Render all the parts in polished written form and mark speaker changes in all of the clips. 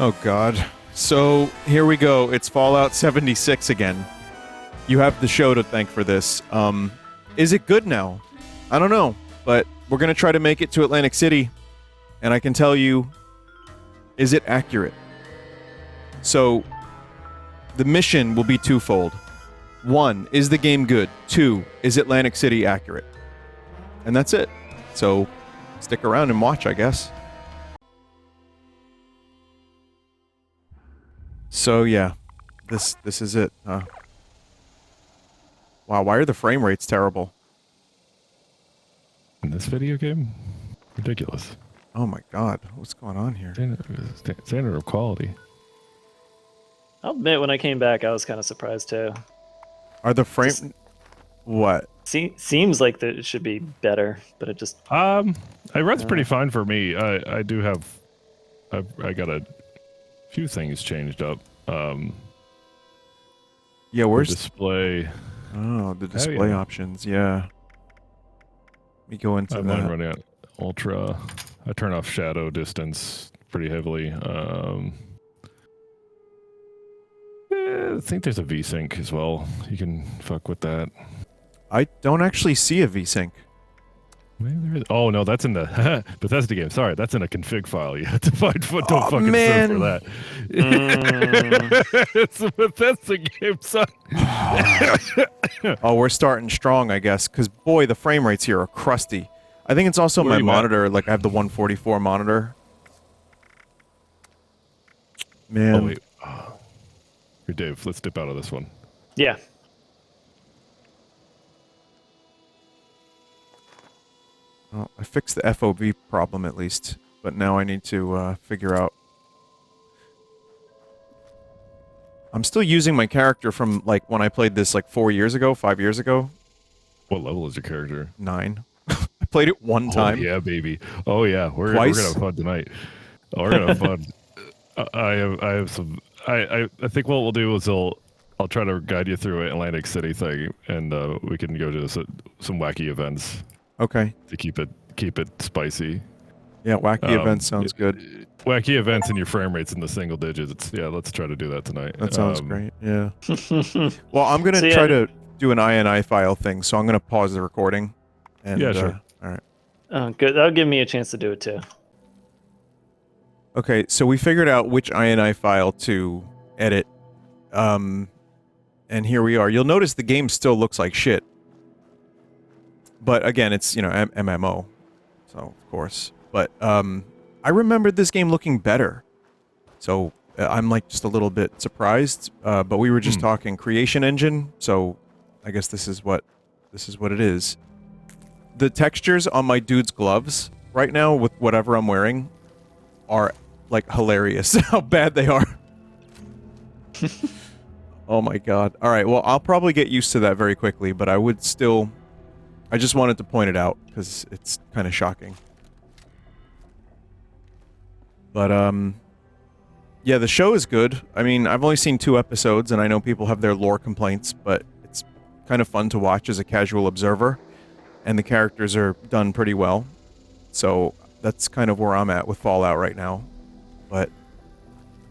Speaker 1: Oh god. So here we go. It's Fallout 76 again. You have the show to thank for this. Is it good now? I don't know, but we're gonna try to make it to Atlantic City, and I can tell you, is it accurate? So, the mission will be twofold. 1, is the game good? 2, is Atlantic City accurate? And that's it. So, stick around and watch, I guess. So yeah, this is it. Wow, why are the frame rates terrible?
Speaker 2: In this video game? Ridiculous.
Speaker 1: Oh my god, what's going on here?
Speaker 2: Standard of quality.
Speaker 3: I'll admit, when I came back, I was kind of surprised too.
Speaker 1: Are the frame... What?
Speaker 3: Seems like that it should be better, but it just...
Speaker 2: It runs pretty fine for me. I do have... I got a few things changed up.
Speaker 1: Yeah, where's...
Speaker 2: The display...
Speaker 1: Oh, the display options, yeah. Let me go into that.
Speaker 2: I'm running at ultra. I turn off shadow distance pretty heavily. I think there's a VSync as well. You can fuck with that.
Speaker 1: I don't actually see a VSync.
Speaker 2: Maybe there is. Oh no, that's in the Bethesda game. Sorry, that's in a config file. You have to find. Don't fucking search for that. It's a Bethesda game, son.
Speaker 1: Oh, we're starting strong, I guess, because boy, the frame rates here are crusty. I think it's also my monitor. Like I have the 144 monitor. Man.
Speaker 2: Oh wait. Here, Dave. Let's dip out of this one.
Speaker 3: Yeah.
Speaker 1: Well, I fixed the FOV problem at least, but now I need to figure out... I'm still using my character from, like, when I played this, like, 5 years ago.
Speaker 2: What level is your character?
Speaker 1: 9. I played it one time.
Speaker 2: Oh, yeah, baby. Oh, yeah. We're going to have fun tonight. Oh, we're going to have fun. I have some... I think what we'll do is I'll try to guide you through an Atlantic City thing, and we can go to some wacky events.
Speaker 1: Okay.
Speaker 2: To keep it spicy.
Speaker 1: Yeah, wacky events sounds good.
Speaker 2: Wacky events and your frame rates in the single digits. Yeah, let's try to do that tonight.
Speaker 1: That sounds great. Yeah. Well, I'm gonna try to do an INI file thing, so I'm gonna pause the recording. And,
Speaker 2: yeah, sure.
Speaker 1: All right.
Speaker 3: Oh, good. That'll give me a chance to do it too.
Speaker 1: Okay, so we figured out which INI file to edit. And here we are. You'll notice the game still looks like shit. But again, it's, you know, MMO. So, of course. But, I remembered this game looking better. So, I'm, like, just a little bit surprised. But we were just talking creation engine, so I guess this is what it is. The textures on my dude's gloves right now, with whatever I'm wearing, are, like, hilarious. How bad they are. Oh my god. Alright, well, I'll probably get used to that very quickly, but I would still... I just wanted to point it out, because it's kind of shocking. But, yeah, the show is good. I mean, I've only seen 2 episodes, and I know people have their lore complaints, but it's kind of fun to watch as a casual observer, and the characters are done pretty well. So, that's kind of where I'm at with Fallout right now. But,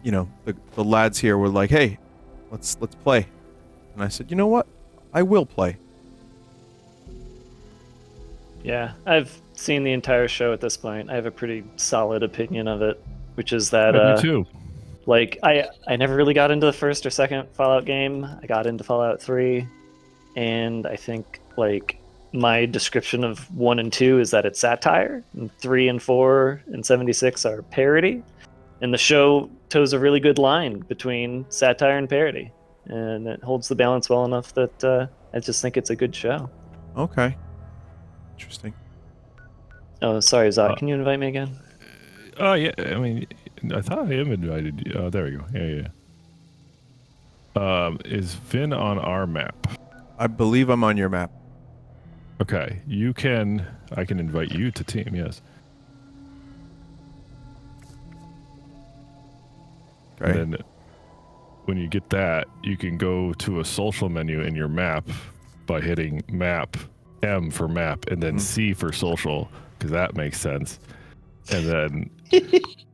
Speaker 1: you know, the lads here were like, hey, let's play. And I said, you know what? I will play.
Speaker 3: Yeah, I've seen the entire show at this point. I have a pretty solid opinion of it, which is that
Speaker 2: me too.
Speaker 3: Like I never really got into the first or second Fallout game. I got into Fallout 3, and I think like my description of 1 and 2 is that it's satire, and 3 and 4 and 76 are parody. And the show toes a really good line between satire and parody, and it holds the balance well enough that I just think it's a good show.
Speaker 1: Okay. Interesting.
Speaker 3: Oh, sorry, Zach. Can you invite me again?
Speaker 2: Oh, yeah. I mean, I thought I am invited you. Oh, there we go. Yeah. Is Vin on our map?
Speaker 1: I believe I'm on your map.
Speaker 2: Okay. I can invite you to team, yes.
Speaker 1: Okay.
Speaker 2: And then when you get that, you can go to a social menu in your map by hitting map, M for map, and then C for social, because that makes sense. and then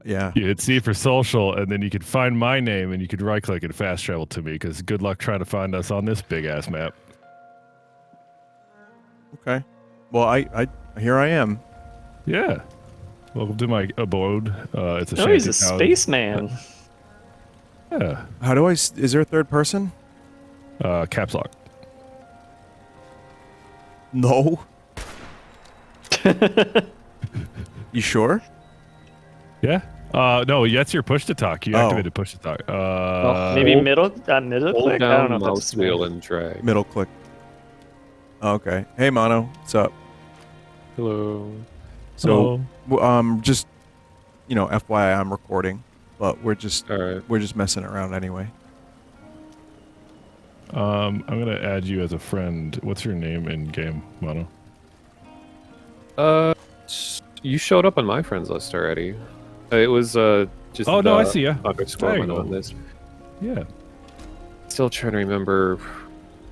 Speaker 1: Yeah.
Speaker 2: you hit C for social, and then you could find my name, and you could right-click and fast travel to me. Because good luck trying to find us on this big ass map.
Speaker 1: Okay. Well, I here I am.
Speaker 2: Yeah. Welcome to my abode. It's a
Speaker 3: Oh, he's a
Speaker 2: shantytown.
Speaker 3: spaceman.
Speaker 2: Yeah.
Speaker 1: How do I? Is there a third person?
Speaker 2: Caps lock.
Speaker 1: No. You sure?
Speaker 2: Yeah. No, that's your push to talk. You
Speaker 1: Oh.
Speaker 2: activated push to talk.
Speaker 3: Maybe
Speaker 4: hold-
Speaker 3: middle click? I
Speaker 4: Hold
Speaker 3: don't
Speaker 4: down
Speaker 3: know if
Speaker 4: mouse
Speaker 3: that's
Speaker 4: wheel and drag.
Speaker 1: Middle click. Okay. Hey, Mono. What's up?
Speaker 4: Hello.
Speaker 1: So, just FYI, I'm recording, but we're just
Speaker 4: All right.
Speaker 1: messing around anyway.
Speaker 2: I'm gonna add you as a friend. What's your name in game, Mono?
Speaker 4: You showed up on my friends list already. It was just.
Speaker 2: Oh no, I see ya.
Speaker 4: Underscore
Speaker 2: There you
Speaker 4: went
Speaker 2: go.
Speaker 4: on this.
Speaker 2: Yeah.
Speaker 4: Still trying to remember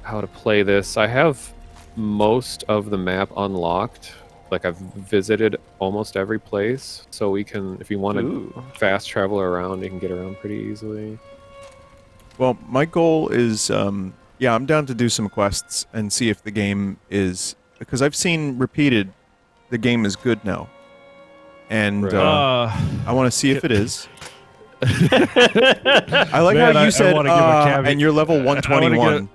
Speaker 4: how to play this. I have most of the map unlocked. Like I've visited almost every place, so we can, if you want to
Speaker 3: Ooh.
Speaker 4: fast travel around, you can get around pretty easily.
Speaker 1: Well, my goal is, I'm down to do some quests and see if the game is, because I've seen repeated, the game is good now, and
Speaker 4: Right.
Speaker 1: I want to see if it is. I like
Speaker 2: Man,
Speaker 1: how
Speaker 2: I
Speaker 1: you said,
Speaker 2: wanna give a caveat.
Speaker 1: and you're level 121.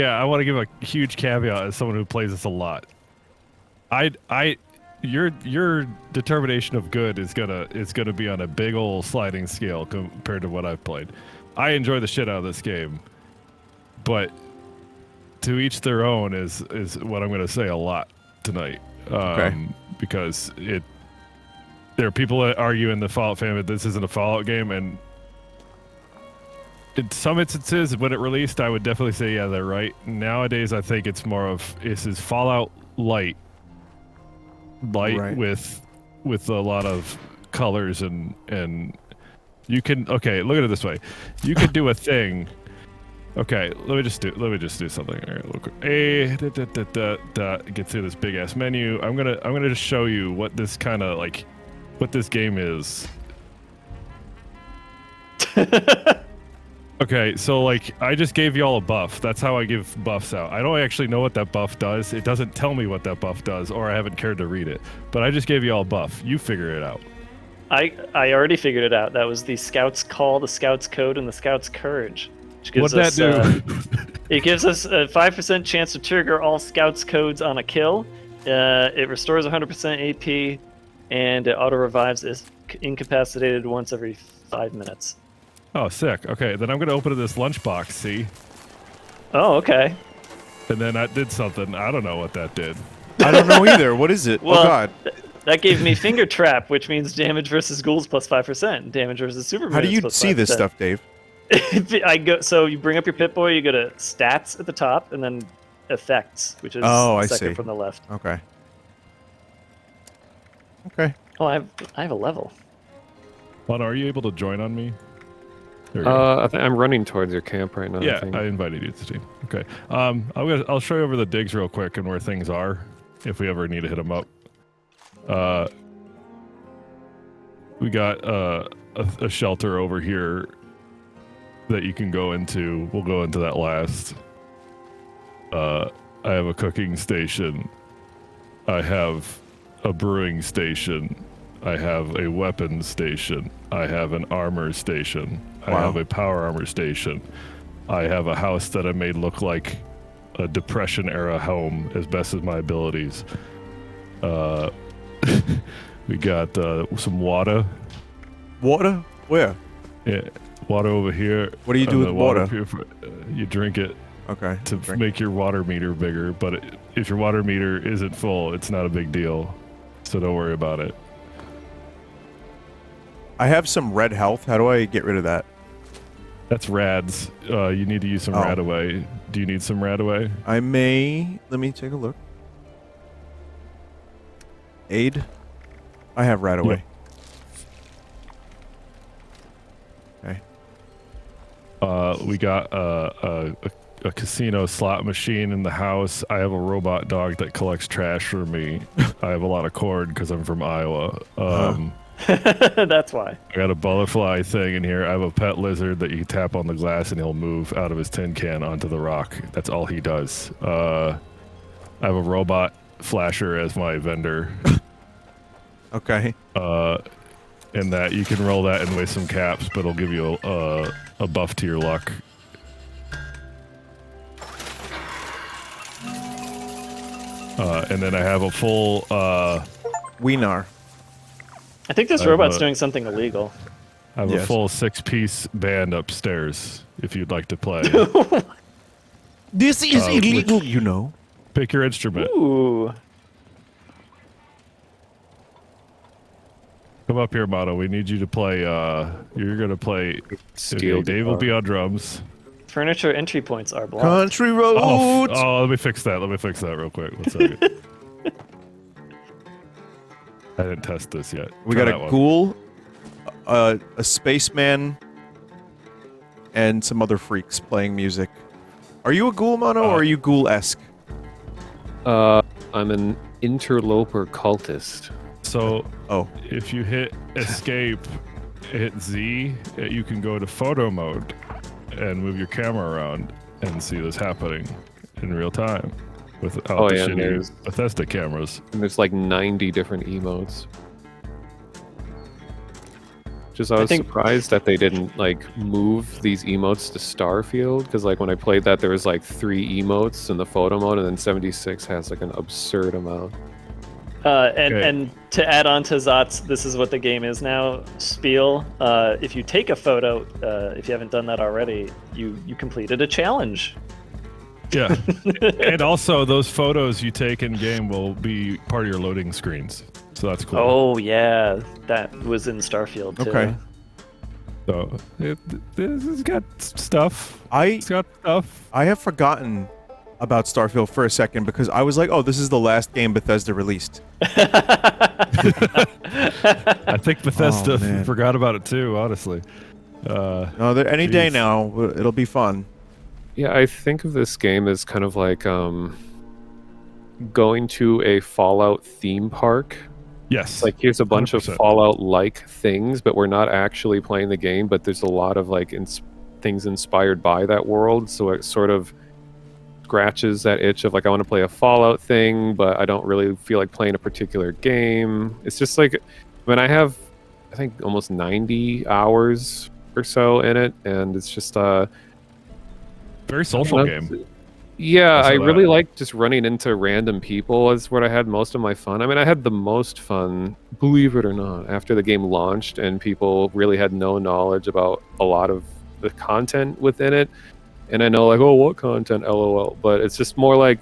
Speaker 2: I want to give a huge caveat as someone who plays this a lot. Your determination of good is gonna be on a big old sliding scale compared to what I've played. I enjoy the shit out of this game, but to each their own is what I'm gonna say a lot tonight.
Speaker 1: Okay.
Speaker 2: Because there are people that argue in the Fallout fan that this isn't a Fallout game, and in some instances when it released, I would definitely say yeah, they're right. Nowadays, I think it's more of this is Fallout light
Speaker 1: Right.
Speaker 2: with a lot of colors and you can look at it this way. You could do a thing. Okay, let me just do something. All right, look. Get through this big ass menu. I'm gonna just show you what this kind of like what this game is. Okay, so like I just gave y'all a buff. That's how I give buffs out. I don't actually know what that buff does. It doesn't tell me what that buff does, or I haven't cared to read it. But I just gave y'all a buff. You figure it out.
Speaker 3: I already figured it out. That was the Scout's Call, the Scout's Code, and the Scout's Courage. Which gives
Speaker 2: What'd that do?
Speaker 3: It gives us a 5% chance to trigger all Scout's Codes on a kill. It restores 100% AP, and it auto-revives is incapacitated once every 5 minutes.
Speaker 2: Oh, sick. Okay, then I'm gonna open this lunchbox. See,
Speaker 3: Oh, okay.
Speaker 2: and then I did something. I don't know what that did.
Speaker 1: I don't know either. What is it?
Speaker 3: Well,
Speaker 1: oh God!
Speaker 3: That gave me Finger Trap, which means damage versus ghouls plus 5%, damage versus Superman.
Speaker 1: How do you
Speaker 3: plus
Speaker 1: see this
Speaker 3: 5%.
Speaker 1: stuff, Dave?
Speaker 3: So you bring up your Pip-Boy, you go to Stats at the top, and then Effects, which is
Speaker 1: I
Speaker 3: second
Speaker 1: see.
Speaker 3: from the left.
Speaker 1: Okay. Okay.
Speaker 3: Oh, I have a level.
Speaker 2: Lana, are you able to join on me? There we go.
Speaker 4: I'm running towards your camp right now. I
Speaker 2: Yeah,
Speaker 4: think.
Speaker 2: I invited you to the team. Okay. I'll show you over the digs real quick and where things are, if we ever need to hit them up. We got a shelter over here that you can go into. We'll go into that last. I have a cooking station. I have a brewing station. I have a weapons station. I have an armor station.
Speaker 1: Wow.
Speaker 2: I have a power armor station. I have a house that I made look like a Depression era home as best as my abilities. We got some water.
Speaker 1: Water? Where?
Speaker 2: Yeah, water over here.
Speaker 1: What do you do
Speaker 2: And
Speaker 1: with
Speaker 2: the
Speaker 1: water?
Speaker 2: You drink it
Speaker 1: Okay.
Speaker 2: to
Speaker 1: Drink.
Speaker 2: make your water meter bigger, but if your water meter isn't full, it's not a big deal. So don't worry about it.
Speaker 1: I have some red health. How do I get rid of that?
Speaker 2: That's rads. You need to use some
Speaker 1: Oh.
Speaker 2: rad away. Do you need some rad away?
Speaker 1: I may. Let me take a look. Aid. I have right away. Okay.
Speaker 2: We got a a casino slot machine in the house. I have a robot dog that collects trash for me. I have a lot of corn because I'm from Iowa.
Speaker 3: That's why.
Speaker 2: I got a butterfly thing in here. I have a pet lizard that you can tap on the glass and he'll move out of his tin can onto the rock. That's all he does. I have a robot flasher as my vendor.
Speaker 1: Okay.
Speaker 2: And that you can roll that and waste some caps, but it'll give you a buff to your luck. And then I have a full
Speaker 1: Wiener.
Speaker 3: I think this robot's doing something illegal.
Speaker 2: I have
Speaker 1: Yes.
Speaker 2: a full 6-piece band upstairs if you'd like to play.
Speaker 1: This is illegal, you know.
Speaker 2: Pick your instrument.
Speaker 3: Ooh.
Speaker 2: Come up here, Mono. We need you to play. You're gonna play.
Speaker 4: Steel
Speaker 2: Okay, Dave will
Speaker 4: guitar.
Speaker 2: be on drums.
Speaker 3: Furniture entry points are blocked.
Speaker 1: Country roads.
Speaker 2: Oh, let me fix that. Let me fix that real quick. 1 second. I didn't test this yet.
Speaker 1: We
Speaker 2: Try
Speaker 1: got
Speaker 2: that
Speaker 1: a
Speaker 2: one.
Speaker 1: ghoul, a spaceman, and some other freaks playing music. Are you a ghoul, Mono, or are you ghoul-esque?
Speaker 4: I'm an interloper cultist.
Speaker 2: So,
Speaker 1: Oh.
Speaker 2: if you hit escape, hit Z, you can go to photo mode and move your camera around and see this happening in real time without
Speaker 4: Oh,
Speaker 2: the
Speaker 4: yeah, and
Speaker 2: shitty
Speaker 4: there's-
Speaker 2: Bethesda cameras.
Speaker 4: And there's like 90 different emotes. Just I was
Speaker 3: think-
Speaker 4: surprised that they didn't like move these emotes to Starfield, because like when I played that there was like 3 emotes in the photo mode, and then 76 has like an absurd amount.
Speaker 2: Okay.
Speaker 3: And to add on to Zot's, this is what the game is now, spiel. If you take a photo, if you haven't done that already, you completed a challenge.
Speaker 2: Yeah. And also, those photos you take in game will be part of your loading screens. So that's cool.
Speaker 3: Oh yeah, that was in Starfield too.
Speaker 1: Okay.
Speaker 2: So this has got stuff.
Speaker 1: I
Speaker 2: It's got stuff.
Speaker 1: have forgotten about Starfield for a second because I was like, oh, this is the last game Bethesda released.
Speaker 2: I think Bethesda
Speaker 1: man.
Speaker 2: forgot about it too, honestly.
Speaker 1: No, any day
Speaker 2: Jeez.
Speaker 1: now, it'll be fun.
Speaker 4: Yeah, I think of this game as kind of like going to a Fallout theme park.
Speaker 2: Yes.
Speaker 4: Like here's a bunch of
Speaker 2: 100%.
Speaker 4: Fallout-like things, but we're not actually playing the game. But there's a lot of like things inspired by that world, so it sort of scratches that itch of like I want to play a Fallout thing, but I don't really feel like playing a particular game. It's just like, I mean, I have I think almost 90 hours or so in it, and it's just
Speaker 2: very social
Speaker 4: That's-
Speaker 2: game.
Speaker 4: Yeah,
Speaker 2: I saw
Speaker 4: I really
Speaker 2: that.
Speaker 4: like just running into random people is where I had most of my fun. I mean, I had the most fun, believe it or not, after the game launched and people really had no knowledge about a lot of the content within it. And I know like, oh, what content, LOL. But it's just more like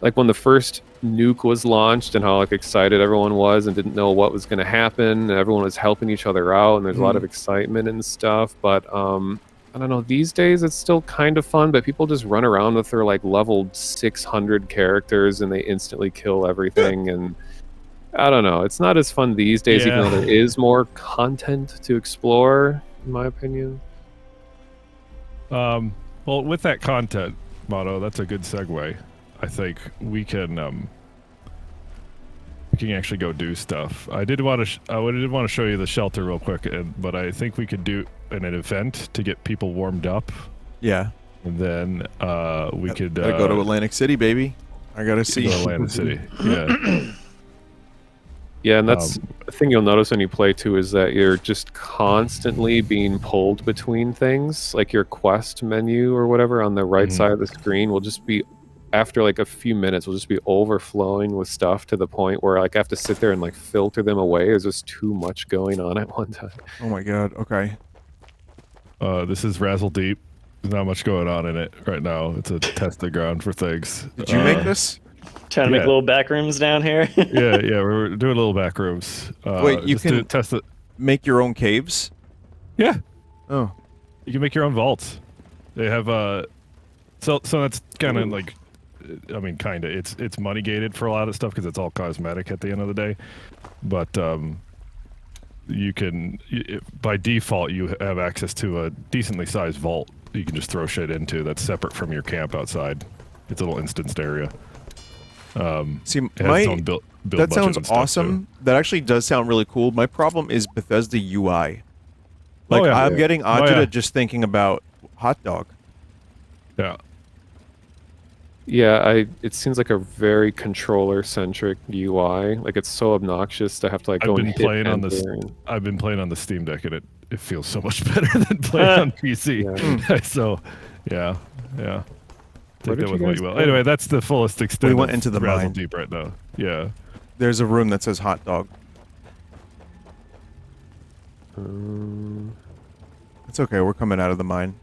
Speaker 4: when the first nuke was launched and how like excited everyone was and didn't know what was going to happen, and everyone was helping each other out and there's a lot of excitement and stuff. But I don't know, these days it's still kind of fun, but people just run around with their like leveled 600 characters and they instantly kill everything. And I don't know, it's not as fun these days, even
Speaker 2: Yeah.
Speaker 4: though there is more content to explore, in my opinion.
Speaker 2: Well, with that content, Mono, that's a good segue. I think we can actually go do stuff. I did want to show you the shelter real quick, but I think we could do an event to get people warmed up,
Speaker 1: Yeah.
Speaker 2: and then we could
Speaker 1: Gotta go to Atlantic City, baby. I gotta see.
Speaker 2: go to Atlantic City. Yeah.
Speaker 4: Yeah, and that's the thing you'll notice when you play too, is that you're just constantly being pulled between things. Like your quest menu or whatever on the right side of the screen will just be, after like a few minutes, will just be overflowing with stuff to the point where like I have to sit there and like filter them away. There's just too much going on at one time.
Speaker 1: Oh my god. Okay.
Speaker 2: This is Razzle Deep. There's not much going on in it right now. It's a testing ground for things.
Speaker 1: Did you make this?
Speaker 3: Trying to make
Speaker 2: Yeah.
Speaker 3: little back rooms down here.
Speaker 2: Yeah, we're doing little back rooms.
Speaker 1: Wait, you
Speaker 2: just to
Speaker 1: can-
Speaker 2: test it.
Speaker 1: Make your own caves?
Speaker 2: Yeah,
Speaker 1: Oh.
Speaker 2: you can make your own vaults. They have so that's kind of like, I mean, kind of. It's money gated for a lot of stuff because it's all cosmetic at the end of the day. But you can, by default, you have access to a decently sized vault you can just throw shit into that's separate from your camp outside. It's a little instanced area.
Speaker 1: See,
Speaker 2: it has its own build
Speaker 1: that
Speaker 2: budget
Speaker 1: sounds
Speaker 2: and stuff,
Speaker 1: awesome.
Speaker 2: too.
Speaker 1: That actually does sound really cool. My problem is Bethesda UI. Like,
Speaker 2: Oh, yeah.
Speaker 1: I'm getting agita
Speaker 2: yeah.
Speaker 1: just thinking about hot dog.
Speaker 2: Yeah.
Speaker 4: Yeah, it seems like a very controller-centric UI. Like it's so obnoxious to have to like go and hit enter and-
Speaker 2: I've been playing on the Steam Deck, and it feels so much better than playing on PC.
Speaker 4: Yeah.
Speaker 2: So, yeah.
Speaker 4: Where
Speaker 2: Take
Speaker 4: did
Speaker 2: that with
Speaker 4: you
Speaker 2: what
Speaker 4: guys
Speaker 2: you will.
Speaker 4: go?
Speaker 2: Anyway, that's the fullest extent.
Speaker 1: We went
Speaker 2: of
Speaker 1: into the
Speaker 2: Razzle
Speaker 1: mine.
Speaker 2: Deep right now. Yeah.
Speaker 1: There's a room that says hot dog. It's okay, we're coming out of the mine.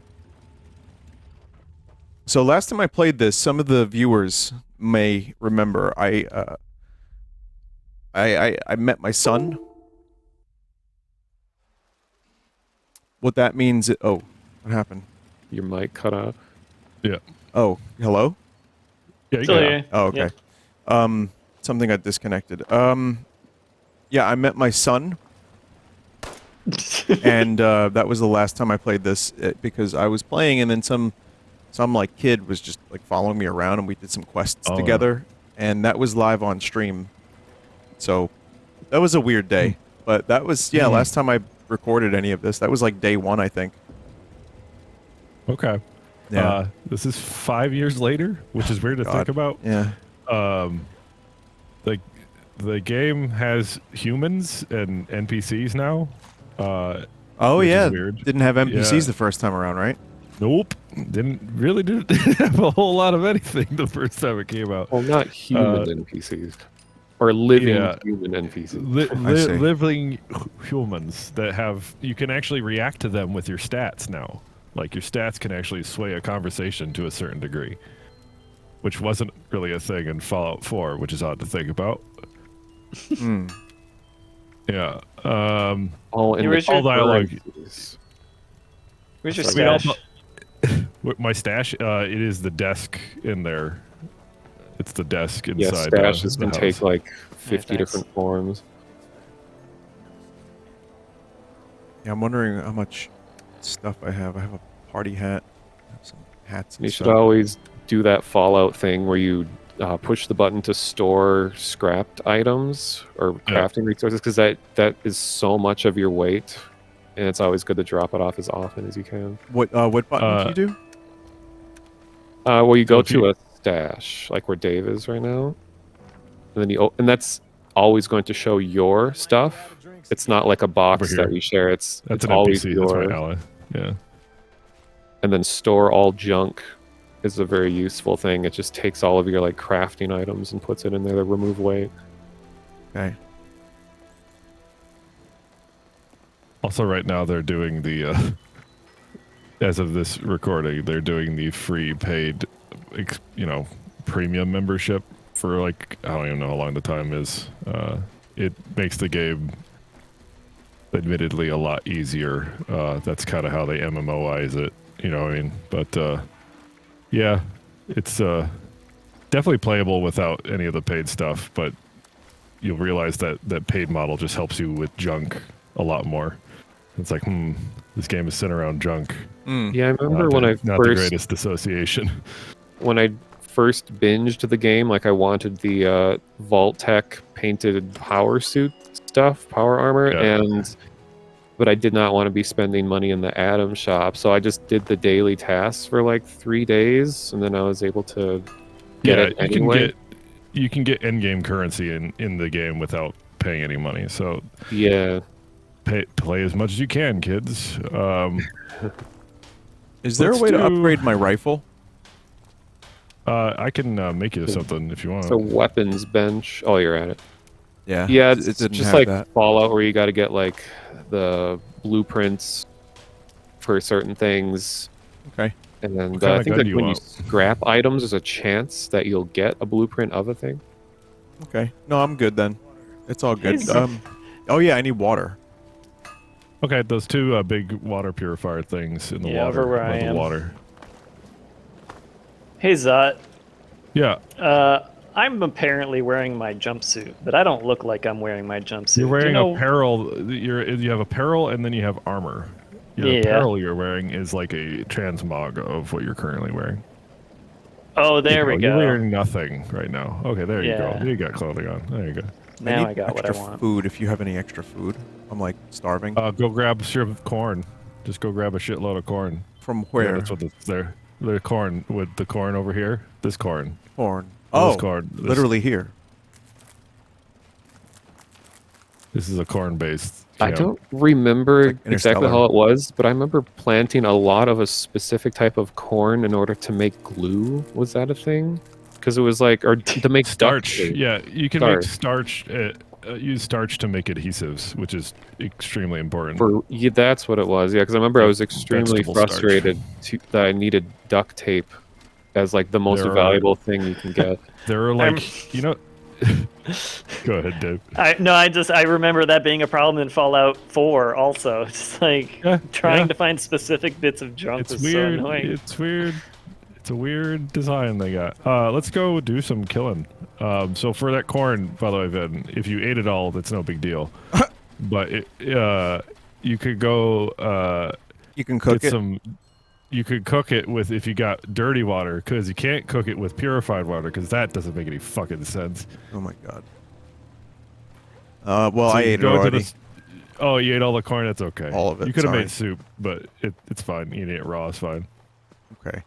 Speaker 1: So last time I played this, some of the viewers may remember I met my son. What that means? Oh, what happened?
Speaker 4: Your mic cut off.
Speaker 2: Yeah.
Speaker 1: Oh, hello.
Speaker 2: Yeah. You
Speaker 3: Still
Speaker 2: got it.
Speaker 3: here.
Speaker 1: Oh, okay.
Speaker 3: Yep.
Speaker 1: Something got disconnected. Yeah, I met my son. And that was the last time I played this because I was playing and then some like kid was just like following me around and we did some quests together and that was live on stream. So that was a weird day, but that was last time I recorded any of this. That was like day 1, I think.
Speaker 2: Okay.
Speaker 1: Yeah.
Speaker 2: This is 5 years later, which is weird to think about.
Speaker 1: Yeah.
Speaker 2: Like the game has humans and NPCs now.
Speaker 1: Oh
Speaker 2: which is
Speaker 1: yeah.
Speaker 2: weird.
Speaker 1: Didn't have NPCs
Speaker 2: Yeah.
Speaker 1: the first time around, right?
Speaker 2: Nope. Didn't have a whole lot of anything the first time it came out.
Speaker 4: Well, not human NPCs. Or living
Speaker 2: Yeah.
Speaker 4: human NPCs.
Speaker 1: I see.
Speaker 2: Living humans that have you can actually react to them with your stats now. Like your stats can actually sway a conversation to a certain degree, which wasn't really a thing in Fallout 4, which is odd to think about. Yeah.
Speaker 4: All in
Speaker 3: Where's
Speaker 4: the
Speaker 3: your
Speaker 2: dialogue.
Speaker 4: currencies.
Speaker 3: Where's your
Speaker 4: I mean,
Speaker 3: stash?
Speaker 2: My stash, it is the desk in there. It's the desk
Speaker 4: Yeah,
Speaker 2: inside.
Speaker 4: stashes
Speaker 2: the
Speaker 4: can
Speaker 2: house.
Speaker 4: take like 50
Speaker 3: thanks.
Speaker 4: different forms.
Speaker 1: Yeah, I'm wondering how much stuff I have. I have a party hat. I have some hats and
Speaker 4: You should
Speaker 1: stuff.
Speaker 4: always do that Fallout thing where you push the button to store scrapped items or crafting resources because that is so much of your weight, and it's always good to drop it off as often as you can.
Speaker 1: What button do you do?
Speaker 4: Well, you go
Speaker 2: if you-
Speaker 4: to a stash, like where Dave is right now, and then and that's always going to show your stuff. It's not like a box
Speaker 2: Over
Speaker 4: that
Speaker 2: here.
Speaker 4: we share. It's
Speaker 2: That's an
Speaker 4: always
Speaker 2: NPC. That's
Speaker 4: yours.
Speaker 2: my ally. Yeah.
Speaker 4: And then store all junk is a very useful thing. It just takes all of your like crafting items and puts it in there to remove weight.
Speaker 1: Okay.
Speaker 2: Also, right now they're doing the, as of this recording, they're doing the free paid, premium membership for like, I don't even know how long the time is. It makes the game admittedly a lot easier. That's kind of how they MMOize it, you know what I mean? But yeah, it's definitely playable without any of the paid stuff, but you'll realize that that paid model just helps you with junk a lot more. It's like, this game is centered around junk.
Speaker 4: Yeah, I remember when I
Speaker 2: not the
Speaker 4: first
Speaker 2: greatest association.
Speaker 4: when I first binged the game, like I wanted the Vault Tech painted power suit stuff, power armor, but I did not want to be spending money in the Atom shop, so I just did the daily tasks for like 3 days, and then I was able to get it anyway.
Speaker 2: You can get in-game currency in the game without paying any money. So
Speaker 4: Yeah.
Speaker 2: play as much as you can, kids.
Speaker 1: Is there a
Speaker 2: let's
Speaker 1: way to
Speaker 2: do-
Speaker 1: upgrade my rifle?
Speaker 2: I can make you something if you want.
Speaker 4: It's a weapons bench. Oh, you're at it.
Speaker 1: Yeah.
Speaker 4: Yeah,
Speaker 1: it
Speaker 4: it's
Speaker 1: didn't
Speaker 4: just
Speaker 1: have
Speaker 4: like
Speaker 1: that.
Speaker 4: Fallout where you got to get like the blueprints for certain things.
Speaker 1: Okay.
Speaker 4: And then
Speaker 2: What kind
Speaker 4: I
Speaker 2: of
Speaker 4: think
Speaker 2: gun
Speaker 4: that
Speaker 2: do you
Speaker 4: when
Speaker 2: want?
Speaker 4: you scrap items, there's a chance that you'll get a blueprint of a thing.
Speaker 1: Okay. No, I'm good then. It's all good.
Speaker 3: Hey,
Speaker 1: Oh yeah, I need water.
Speaker 2: Okay, those two big water purifier things in the
Speaker 3: Yeah,
Speaker 2: water.
Speaker 3: over where I
Speaker 2: above the
Speaker 3: am.
Speaker 2: water.
Speaker 3: Hey Zot,
Speaker 2: Yeah,
Speaker 3: I'm apparently wearing my jumpsuit, but I don't look like I'm wearing my jumpsuit.
Speaker 2: you're
Speaker 3: Do
Speaker 2: wearing
Speaker 3: you know,
Speaker 2: apparel. You have apparel and then you have armor. The
Speaker 3: Yeah.
Speaker 2: apparel you're wearing is like a transmog of what you're currently wearing.
Speaker 3: Oh, there we
Speaker 2: You're
Speaker 3: go.
Speaker 2: wearing nothing right now. Okay, there you go.
Speaker 3: Yeah.
Speaker 2: You got clothing on. There you go.
Speaker 3: Now I
Speaker 1: need
Speaker 3: got what I
Speaker 1: extra
Speaker 3: want.
Speaker 1: food if you have any extra food. I'm like starving.
Speaker 2: Go grab a strip of corn. Just go grab a shitload of corn.
Speaker 1: From
Speaker 2: Yeah,
Speaker 1: where?
Speaker 2: that's what it's there. The corn with the corn over here. This corn.
Speaker 1: Corn.
Speaker 2: This
Speaker 1: Oh,
Speaker 2: corn.
Speaker 1: literally here.
Speaker 2: This is a corn-based.
Speaker 4: I
Speaker 2: camp.
Speaker 4: don't remember
Speaker 1: Like
Speaker 4: exactly
Speaker 1: Interstellar.
Speaker 4: how it was, but I remember planting a lot of a specific type of corn in order to make glue. Was that a thing? Because it was like, or to make duct
Speaker 2: Starch.
Speaker 4: tape.
Speaker 2: Yeah, you can
Speaker 4: Starch.
Speaker 2: make starch. Use starch to make adhesives, which is extremely important.
Speaker 4: Yeah, that's what it was. Yeah, because I remember I was extremely
Speaker 2: Vegetable starch.
Speaker 4: frustrated that I needed duct tape as like the most
Speaker 2: There are-
Speaker 4: valuable thing you can get.
Speaker 2: There are like, Go ahead, Dave.
Speaker 3: I remember that being a problem in Fallout 4 also. It's like trying to find specific bits of junk
Speaker 2: It's
Speaker 3: was
Speaker 2: weird.
Speaker 3: so annoying.
Speaker 2: It's weird. It's a weird design they got. Let's go do some killing. So for that corn, by the way, Vin, if you ate it all, that's no big deal. But you could go.
Speaker 1: You can cook
Speaker 2: get
Speaker 1: it.
Speaker 2: some. You could cook it with if you got dirty water, because you can't cook it with purified water, because that doesn't make any fucking sense.
Speaker 1: Oh my god. Well,
Speaker 2: So
Speaker 1: I
Speaker 2: you
Speaker 1: ate it
Speaker 2: go into
Speaker 1: already.
Speaker 2: Oh, you ate all the corn? That's okay.
Speaker 1: All of it,
Speaker 2: You could have
Speaker 1: sorry.
Speaker 2: made soup, but it's fine. Eating it raw is fine.
Speaker 1: Okay.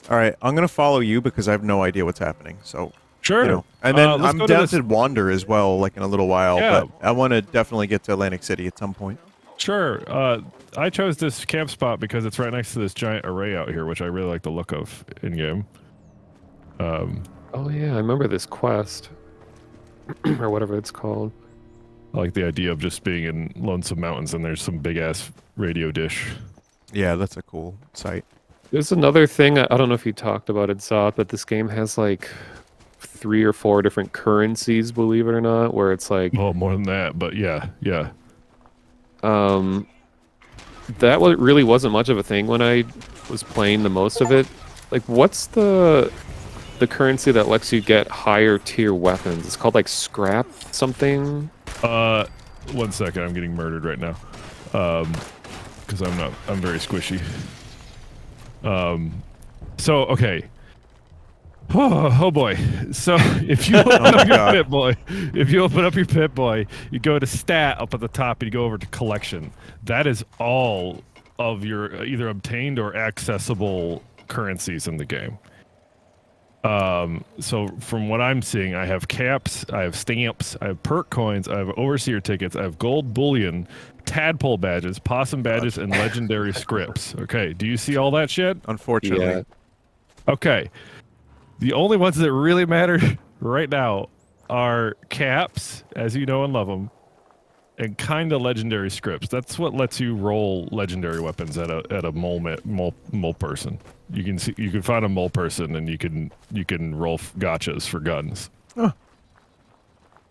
Speaker 1: All right, I'm gonna follow you because I have no idea what's happening. So
Speaker 2: Sure.
Speaker 1: you know, and then
Speaker 2: let's
Speaker 1: I'm
Speaker 2: go to
Speaker 1: down
Speaker 2: this-
Speaker 1: to wander as well, like in a little while.
Speaker 2: Yeah.
Speaker 1: But I want to definitely get to Atlantic City at some point.
Speaker 2: Sure. I chose this camp spot because it's right next to this giant array out here, which I really like the look of in game.
Speaker 4: Oh yeah, I remember this quest or whatever it's called.
Speaker 2: I like the idea of just being in Lonesome Mountains and there's some big ass radio dish.
Speaker 1: Yeah, that's a cool site.
Speaker 4: There's another thing I don't know if you talked about it, Zot, but this game has like 3 or 4 different currencies, believe it or not, where it's like
Speaker 2: Oh, more than that, but yeah.
Speaker 4: that really wasn't much of a thing when I was playing the most of it. Like, what's the currency that lets you get higher tier weapons? It's called like scrap something.
Speaker 2: 1 second, I'm getting murdered right now. Because I'm very squishy. So, okay. Oh boy. So if you open up your Pit Boy, you go to stat up at the top and you go over to collection. That is all of your either obtained or accessible currencies in the game. So from what I'm seeing, I have caps, I have stamps, I have perk coins, I have overseer tickets, I have gold bullion, tadpole badges, possum badges, and legendary scripts. Okay, do you see all that shit?
Speaker 1: Unfortunately.
Speaker 4: Yeah.
Speaker 2: Okay. The only ones that really matter right now are caps, as you know and love them, and kind of legendary scripts. That's what lets you roll legendary weapons at a mole person. You can find a mole person and you can roll gotchas for guns.
Speaker 1: Huh.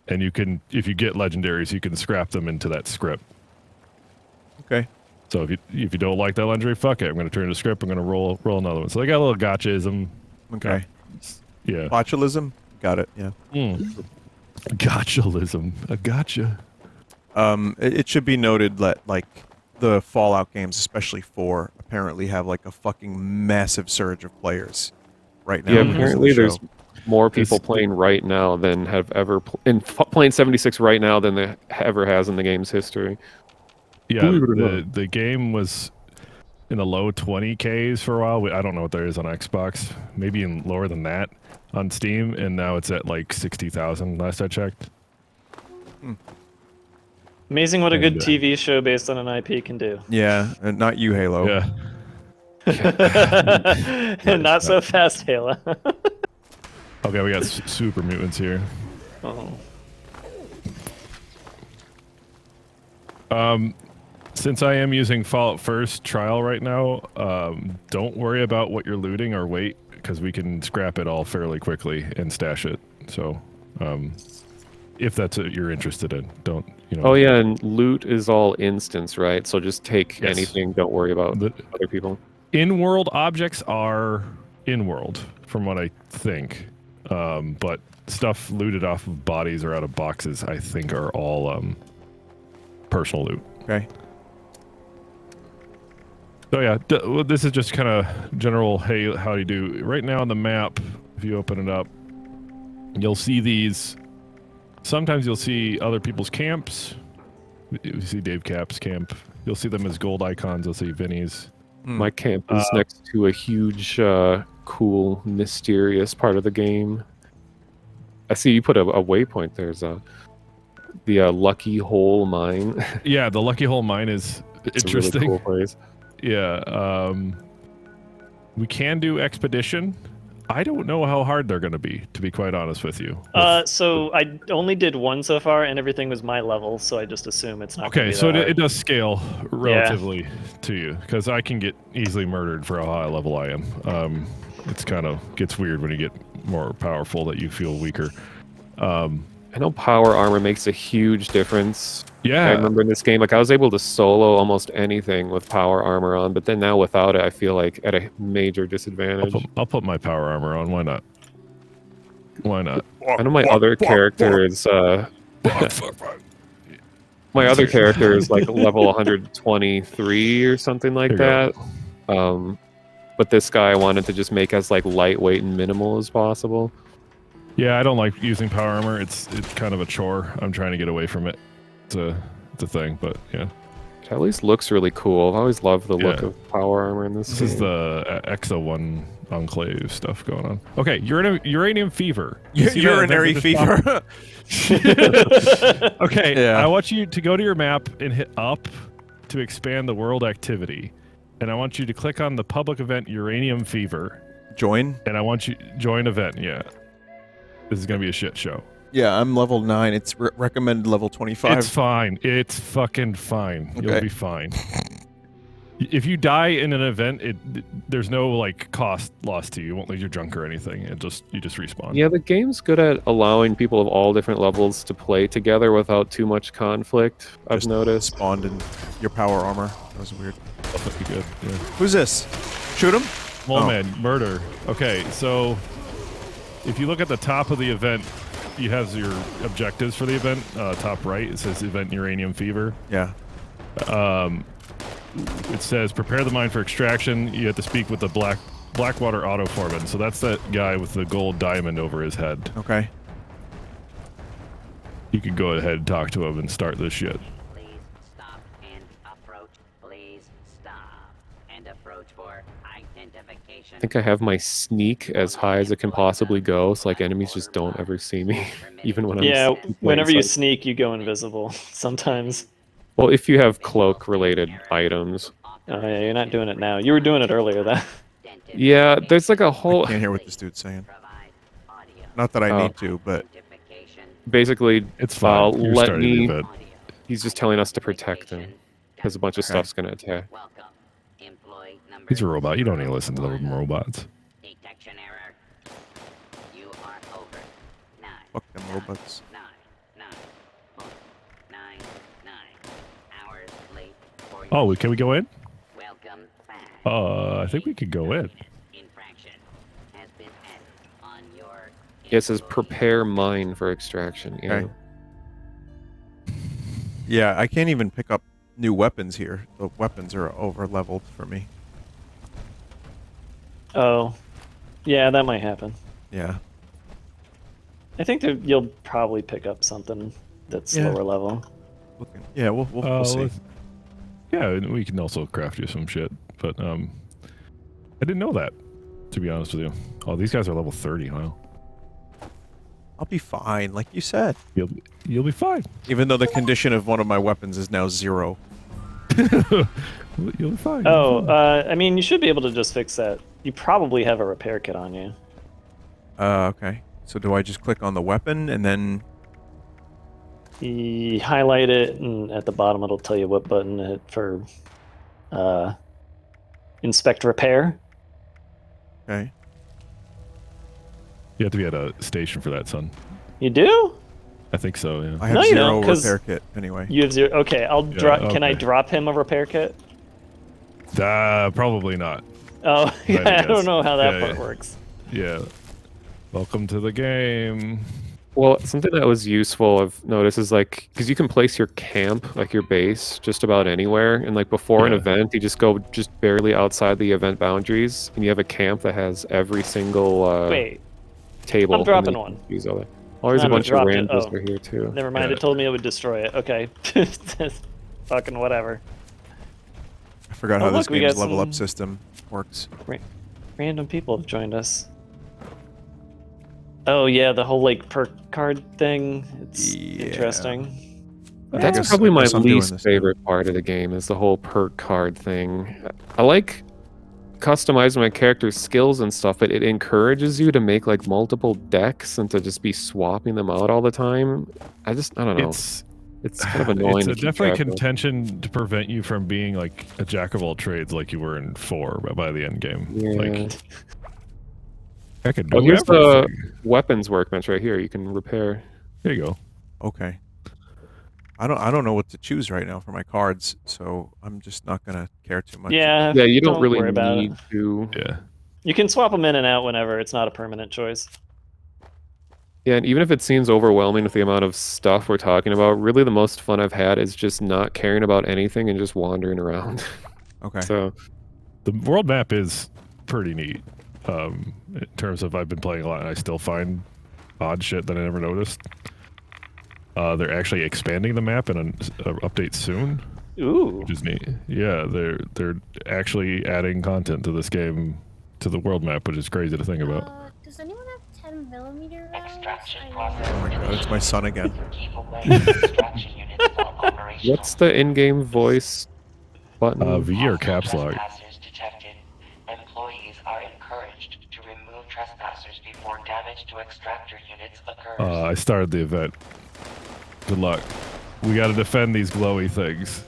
Speaker 2: And you can, if you get legendaries, you can scrap them into that script.
Speaker 1: Okay.
Speaker 2: So if you don't like that legendary, fuck it. I'm going to turn to script. I'm going to roll another one. So they got a little gotchaism.
Speaker 1: Okay.
Speaker 2: Yeah.
Speaker 1: Botulism? Got it, yeah.
Speaker 2: Gotchalism. A gotcha.
Speaker 1: It should be noted that, like, the Fallout games, especially 4, apparently have, like, a fucking massive surge of players right now.
Speaker 4: Yeah,
Speaker 1: because of the
Speaker 4: apparently there's
Speaker 1: show.
Speaker 4: more people playing right now than have ever playing 76 right now than there ever has in the game's history.
Speaker 2: Yeah,
Speaker 4: Believe it or not.
Speaker 2: the game was in the low 20Ks for a while. I don't know what there is on Xbox. Maybe in lower than that on Steam, and now it's at like 60,000 last I checked.
Speaker 3: Amazing what a good
Speaker 2: And,
Speaker 3: TV show based on an IP can do.
Speaker 1: Yeah, and not you, Halo.
Speaker 2: Yeah.
Speaker 3: And not so fast, Halo.
Speaker 2: Okay, we got super mutants here.
Speaker 3: Oh.
Speaker 2: Since I am using Fallout First trial right now, don't worry about what you're looting or wait, because we can scrap it all fairly quickly and stash it. So, if that's what you're interested in, don't, you know.
Speaker 4: Oh yeah, and loot is all instance, right? So just take
Speaker 2: Yes.
Speaker 4: anything. Don't worry about
Speaker 2: The
Speaker 4: other people.
Speaker 2: in-world objects are in-world, from what I think. But stuff looted off of bodies or out of boxes, I think, are all personal loot.
Speaker 1: Okay.
Speaker 2: So yeah, well, this is just kind of general, hey, how do you do? Right now on the map, if you open it up, you'll see these. Sometimes you'll see other people's camps. You see Dave Cap's camp. You'll see them as gold icons. You'll see Vinny's.
Speaker 4: My camp is next to a huge, cool, mysterious part of the game. I see you put a waypoint. There's the Lucky Hole Mine.
Speaker 2: Yeah, the Lucky Hole Mine is interesting.
Speaker 4: A really cool place.
Speaker 2: Yeah, we can do expedition. I don't know how hard they're going to be quite honest with you.
Speaker 3: So I only did one so far, and everything was my level, so I just assume it's not.
Speaker 2: Okay, so
Speaker 3: that hard.
Speaker 2: it does scale relatively to you, because I can get easily murdered for how high level I am. It's kind of gets weird when you get more powerful that you feel weaker.
Speaker 4: I know power armor makes a huge difference.
Speaker 2: Yeah.
Speaker 4: I remember in this game, like I was able to solo almost anything with power armor on, but then now without it, I feel like at a major disadvantage.
Speaker 2: I'll put my power armor on. Why not? Why not?
Speaker 4: I know my other character is my other character is like level 123 or something like that. But this guy I wanted to just make as like lightweight and minimal as possible.
Speaker 2: Yeah, I don't like using power armor. It's kind of a chore. I'm trying to get away from it. It's a thing, but yeah.
Speaker 4: It at least looks really cool. I've always loved the look of power armor in this game.
Speaker 2: This is the Exo 1 Enclave stuff going on. Okay, uranium fever.
Speaker 1: Urinary fever.
Speaker 2: Okay,
Speaker 1: yeah.
Speaker 2: I want you to go to your map and hit up to expand the world activity. And I want you to click on the public event Uranium Fever.
Speaker 1: Join?
Speaker 2: And I want you join event, yeah. This is going to be a shit show.
Speaker 1: Yeah, I'm level 9. It's recommended level 25.
Speaker 2: It's fine. It's fucking fine.
Speaker 1: Okay.
Speaker 2: You'll be fine. If you die in an event, there's no like cost lost to you. You won't lose your junk or anything. You just respawn.
Speaker 4: Yeah, the game's good at allowing people of all different levels to play together without too much conflict. I've noticed.
Speaker 1: Spawned in your power armor. That was weird.
Speaker 2: That'll be good. Yeah.
Speaker 1: Who's this? Shoot him?
Speaker 2: Man, murder. Okay, so if you look at the top of the event, you have your objectives for the event. Top right, it says Event Uranium Fever.
Speaker 1: Yeah.
Speaker 2: It says prepare the mine for extraction. You have to speak with the Blackwater Auto Foreman. So that's that guy with the gold diamond over his head.
Speaker 1: Okay.
Speaker 2: You can go ahead and talk to him and start this shit.
Speaker 5: Please stop and approach. Please stop and approach for identification.
Speaker 4: I think I have my sneak as high as it can possibly go, so like enemies just don't ever see me, even when I'm.
Speaker 3: Yeah, whenever you
Speaker 4: sight.
Speaker 3: sneak, you go invisible. Sometimes.
Speaker 4: Well, if you have cloak-related items.
Speaker 3: Oh yeah, you're not doing it now. You were doing it earlier, though.
Speaker 4: Yeah, there's like a whole.
Speaker 1: I can't hear what this dude's saying. Not that I need to, but
Speaker 4: Basically,
Speaker 2: It's fine. You're
Speaker 4: let
Speaker 2: starting the
Speaker 4: me.
Speaker 2: event.
Speaker 4: He's just telling us to protect him because a bunch of stuff's gonna attack.
Speaker 2: He's a robot. You don't need to listen to the robots.
Speaker 5: Detection error. You are over. 9.
Speaker 1: fuck them robots.
Speaker 5: 9. 9. 9. Hours late for your
Speaker 2: Oh, can we go in?
Speaker 5: welcome back.
Speaker 2: I think we could go in.
Speaker 5: Infraction has been added on your
Speaker 4: It says prepare mine for extraction. Yeah.
Speaker 1: Okay. Yeah, I can't even pick up new weapons here. The weapons are over leveled for me.
Speaker 3: Oh, yeah, that might happen.
Speaker 1: Yeah.
Speaker 3: I think that you'll probably pick up something that's
Speaker 1: Yeah.
Speaker 3: lower level.
Speaker 1: Yeah, we'll see.
Speaker 2: Yeah, and we can also craft you some shit. But I didn't know that, to be honest with you. Oh, these guys are level 30, huh?
Speaker 1: I'll be fine, like you said.
Speaker 2: You'll be fine.
Speaker 1: Even though the condition of one of my weapons is now 0.
Speaker 2: You'll be fine.
Speaker 3: Oh, I mean, you should be able to just fix that. You probably have a repair kit on you.
Speaker 1: Okay. So do I just click on the weapon and then...
Speaker 3: You highlight it, and at the bottom it'll tell you what button to hit for inspect repair.
Speaker 1: Okay.
Speaker 2: You have to be at a station for that, son.
Speaker 3: You do?
Speaker 2: I think so, yeah.
Speaker 1: I have
Speaker 3: No, you
Speaker 1: 0
Speaker 3: don't, 'cause
Speaker 1: repair kit anyway.
Speaker 3: You have 0. Okay, I'll drop.
Speaker 2: Yeah,
Speaker 3: Can I
Speaker 2: okay.
Speaker 3: drop him a repair kit?
Speaker 2: Probably not.
Speaker 3: Oh,
Speaker 2: I
Speaker 3: I
Speaker 2: guess.
Speaker 3: don't know how that
Speaker 2: Yeah,
Speaker 3: part
Speaker 2: yeah.
Speaker 3: works.
Speaker 2: Yeah. Welcome to the game.
Speaker 4: Well, something that was useful I've noticed is like because you can place your camp, like your base, just about anywhere. And like before an
Speaker 2: Yeah.
Speaker 4: event, you just go just barely outside the event boundaries, and you have a camp that has every single
Speaker 3: Wait,
Speaker 4: table.
Speaker 3: I'm
Speaker 4: and then
Speaker 3: dropping
Speaker 4: you
Speaker 3: one.
Speaker 4: can use all that. Oh, there's a
Speaker 3: I
Speaker 4: bunch of
Speaker 3: dropped it.
Speaker 4: randos
Speaker 3: Oh,
Speaker 4: are here too.
Speaker 3: never mind.
Speaker 2: Yeah.
Speaker 3: It told me it would destroy it. Okay. Fucking whatever.
Speaker 1: I forgot
Speaker 3: Oh,
Speaker 1: how this
Speaker 3: look, we
Speaker 1: game's
Speaker 3: got
Speaker 1: level up
Speaker 3: some-
Speaker 1: system works.
Speaker 3: Random people have joined us. Oh yeah, the whole like perk card thing. It's
Speaker 1: Yeah.
Speaker 3: interesting.
Speaker 1: I
Speaker 4: That's
Speaker 1: guess-
Speaker 4: probably
Speaker 1: I
Speaker 4: my
Speaker 1: guess I'm doing
Speaker 4: least
Speaker 1: this now.
Speaker 4: favorite part of the game is the whole perk card thing. I like customizing my character's skills and stuff, but it encourages you to make like multiple decks and to just be swapping them out all the time. I don't know. It's kind of annoying.
Speaker 2: It's
Speaker 4: to
Speaker 2: a
Speaker 4: keep
Speaker 2: definitely
Speaker 4: track of.
Speaker 2: contention to prevent you from being like a jack of all trades, like you were in 4 by the end game.
Speaker 4: Yeah.
Speaker 2: Like I could do
Speaker 4: Oh, here's the
Speaker 2: everything.
Speaker 4: weapons workbench right here. You can repair.
Speaker 2: There you go.
Speaker 1: Okay. I don't know what to choose right now for my cards, so I'm just not gonna care too much.
Speaker 3: Yeah.
Speaker 4: Yeah, you don't really
Speaker 3: worry about
Speaker 4: need
Speaker 3: it.
Speaker 4: to.
Speaker 2: Yeah.
Speaker 3: You can swap them in and out whenever. It's not a permanent choice.
Speaker 4: Yeah, and even if it seems overwhelming with the amount of stuff we're talking about, really the most fun I've had is just not caring about anything and just wandering around.
Speaker 1: Okay.
Speaker 4: So
Speaker 2: The world map is pretty neat. In terms of I've been playing a lot and I still find odd shit that I never noticed. They're actually expanding the map in an update soon,
Speaker 3: Ooh.
Speaker 2: which is neat. Yeah, they're actually adding content to this game, to the world map, which is crazy to think about.
Speaker 6: Does anyone have 10mm rounds?
Speaker 5: Extraction
Speaker 6: I
Speaker 5: process.
Speaker 1: Oh my god, it's my son again.
Speaker 5: Keep away extraction units while operational.
Speaker 4: what's the in-game voice button?
Speaker 2: V or caps lock.
Speaker 5: Trespassers detected. Employees are encouraged to remove trespassers before damage to extractor units occurs.
Speaker 2: I started the event. Good luck. We got to defend these glowy things.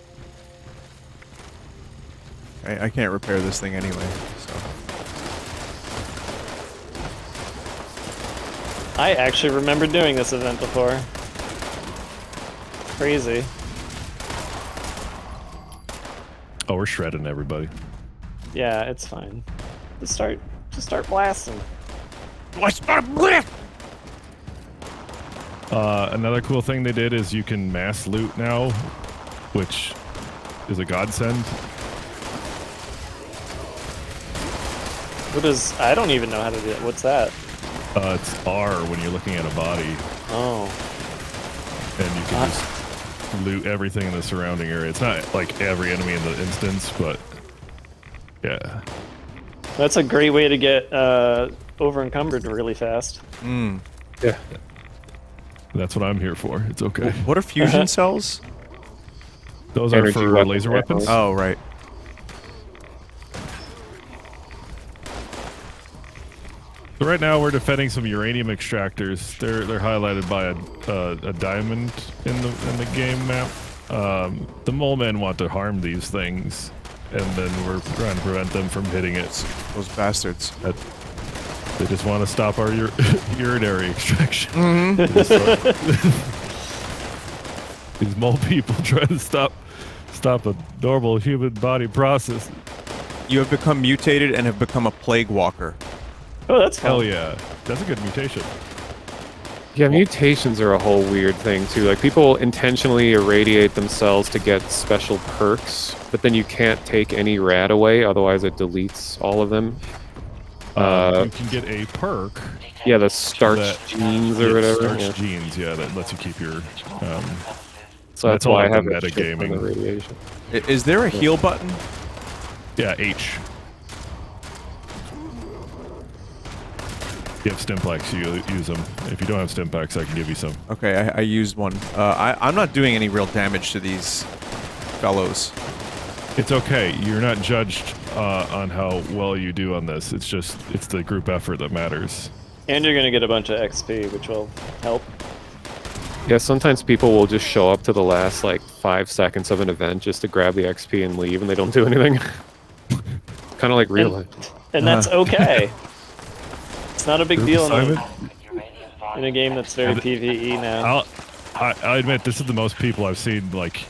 Speaker 1: I can't repair this thing anyway, so.
Speaker 3: I actually remember doing this event before. Crazy.
Speaker 2: Oh, we're shredding everybody.
Speaker 3: Yeah, it's fine. Just start blasting.
Speaker 2: Another cool thing they did is you can mass loot now, which is a godsend.
Speaker 3: What is? I don't even know how to do it. What's that?
Speaker 2: It's R when you're looking at a body,
Speaker 3: Oh.
Speaker 2: and you can just loot everything in the surrounding area. It's not like every enemy in the instance, but yeah.
Speaker 3: That's a great way to get over encumbered really fast.
Speaker 1: Mm.
Speaker 4: Yeah.
Speaker 2: That's what I'm here for. It's okay.
Speaker 1: What are fusion cells?
Speaker 2: Those are
Speaker 4: Energy
Speaker 2: for
Speaker 4: weapons,
Speaker 2: laser
Speaker 4: yeah.
Speaker 2: weapons.
Speaker 1: Oh, right.
Speaker 2: So right now we're defending some uranium extractors. They're highlighted by a diamond in the game map. The mole men want to harm these things, and then we're trying to prevent them from hitting it.
Speaker 1: Those bastards.
Speaker 2: They just want to stop our urinary extraction. These mole people try to stop a normal human body process.
Speaker 1: You have become mutated and have become a plague walker.
Speaker 3: Oh, that's fun.
Speaker 2: Hell yeah, that's a good mutation.
Speaker 4: Yeah, mutations are a whole weird thing too. Like people intentionally irradiate themselves to get special perks, but then you can't take any rad away, otherwise it deletes all of them.
Speaker 2: You can get a perk.
Speaker 4: Yeah, the starch
Speaker 2: That-
Speaker 4: genes or whatever.
Speaker 2: Starch
Speaker 4: Yeah.
Speaker 2: genes, yeah, that lets you keep your.
Speaker 4: So
Speaker 2: That's
Speaker 4: that's
Speaker 2: all
Speaker 4: why I
Speaker 2: about
Speaker 4: have
Speaker 2: the
Speaker 4: a shit ton
Speaker 2: metagaming.
Speaker 4: of radiation.
Speaker 1: Is there a heal button?
Speaker 2: Yeah, H. You have stim packs, you use them. If you don't have stim packs, I can give you some.
Speaker 1: Okay, I used one. I'm not doing any real damage to these fellows.
Speaker 2: It's okay. You're not judged on how well you do on this. It's the group effort that matters.
Speaker 3: And you're gonna get a bunch of XP, which will help.
Speaker 4: Yeah, sometimes people will just show up to the last like 5 seconds of an event just to grab the XP and leave, and they don't do anything. Kind of like real life.
Speaker 3: And that's okay. It's not a big
Speaker 2: Group
Speaker 3: deal
Speaker 2: assignment?
Speaker 3: in a game that's very PvE now.
Speaker 2: I admit this is the most people I've seen like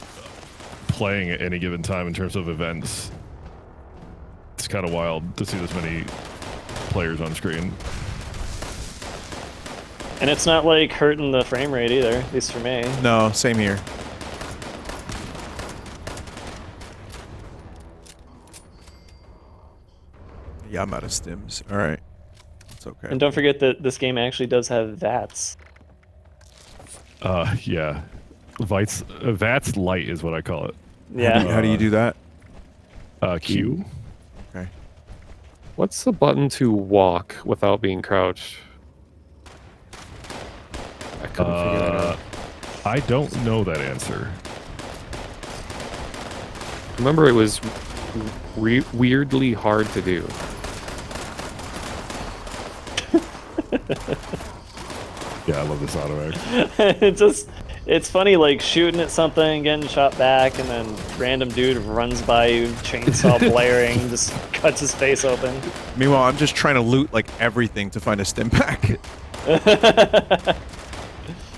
Speaker 2: playing at any given time in terms of events. It's kind of wild to see this many players on screen.
Speaker 3: And it's not like hurting the frame rate either, at least for me.
Speaker 1: No, same here. Yeah, I'm out of stims. All right, it's okay.
Speaker 3: And don't forget that this game actually does have VATS.
Speaker 2: Yeah. VATS light is what I call it.
Speaker 3: Yeah.
Speaker 1: How do you do that?
Speaker 2: Q.
Speaker 1: Okay.
Speaker 4: What's the button to walk without being crouched? I couldn't figure that out.
Speaker 2: I don't know that answer.
Speaker 4: Remember, it was weirdly hard to do.
Speaker 2: Yeah, I love this automatic.
Speaker 3: It's funny, like shooting at something, getting shot back, and then random dude runs by you, chainsaw blaring, just cuts his face open.
Speaker 1: Meanwhile, I'm just trying to loot like everything to find a stim pack.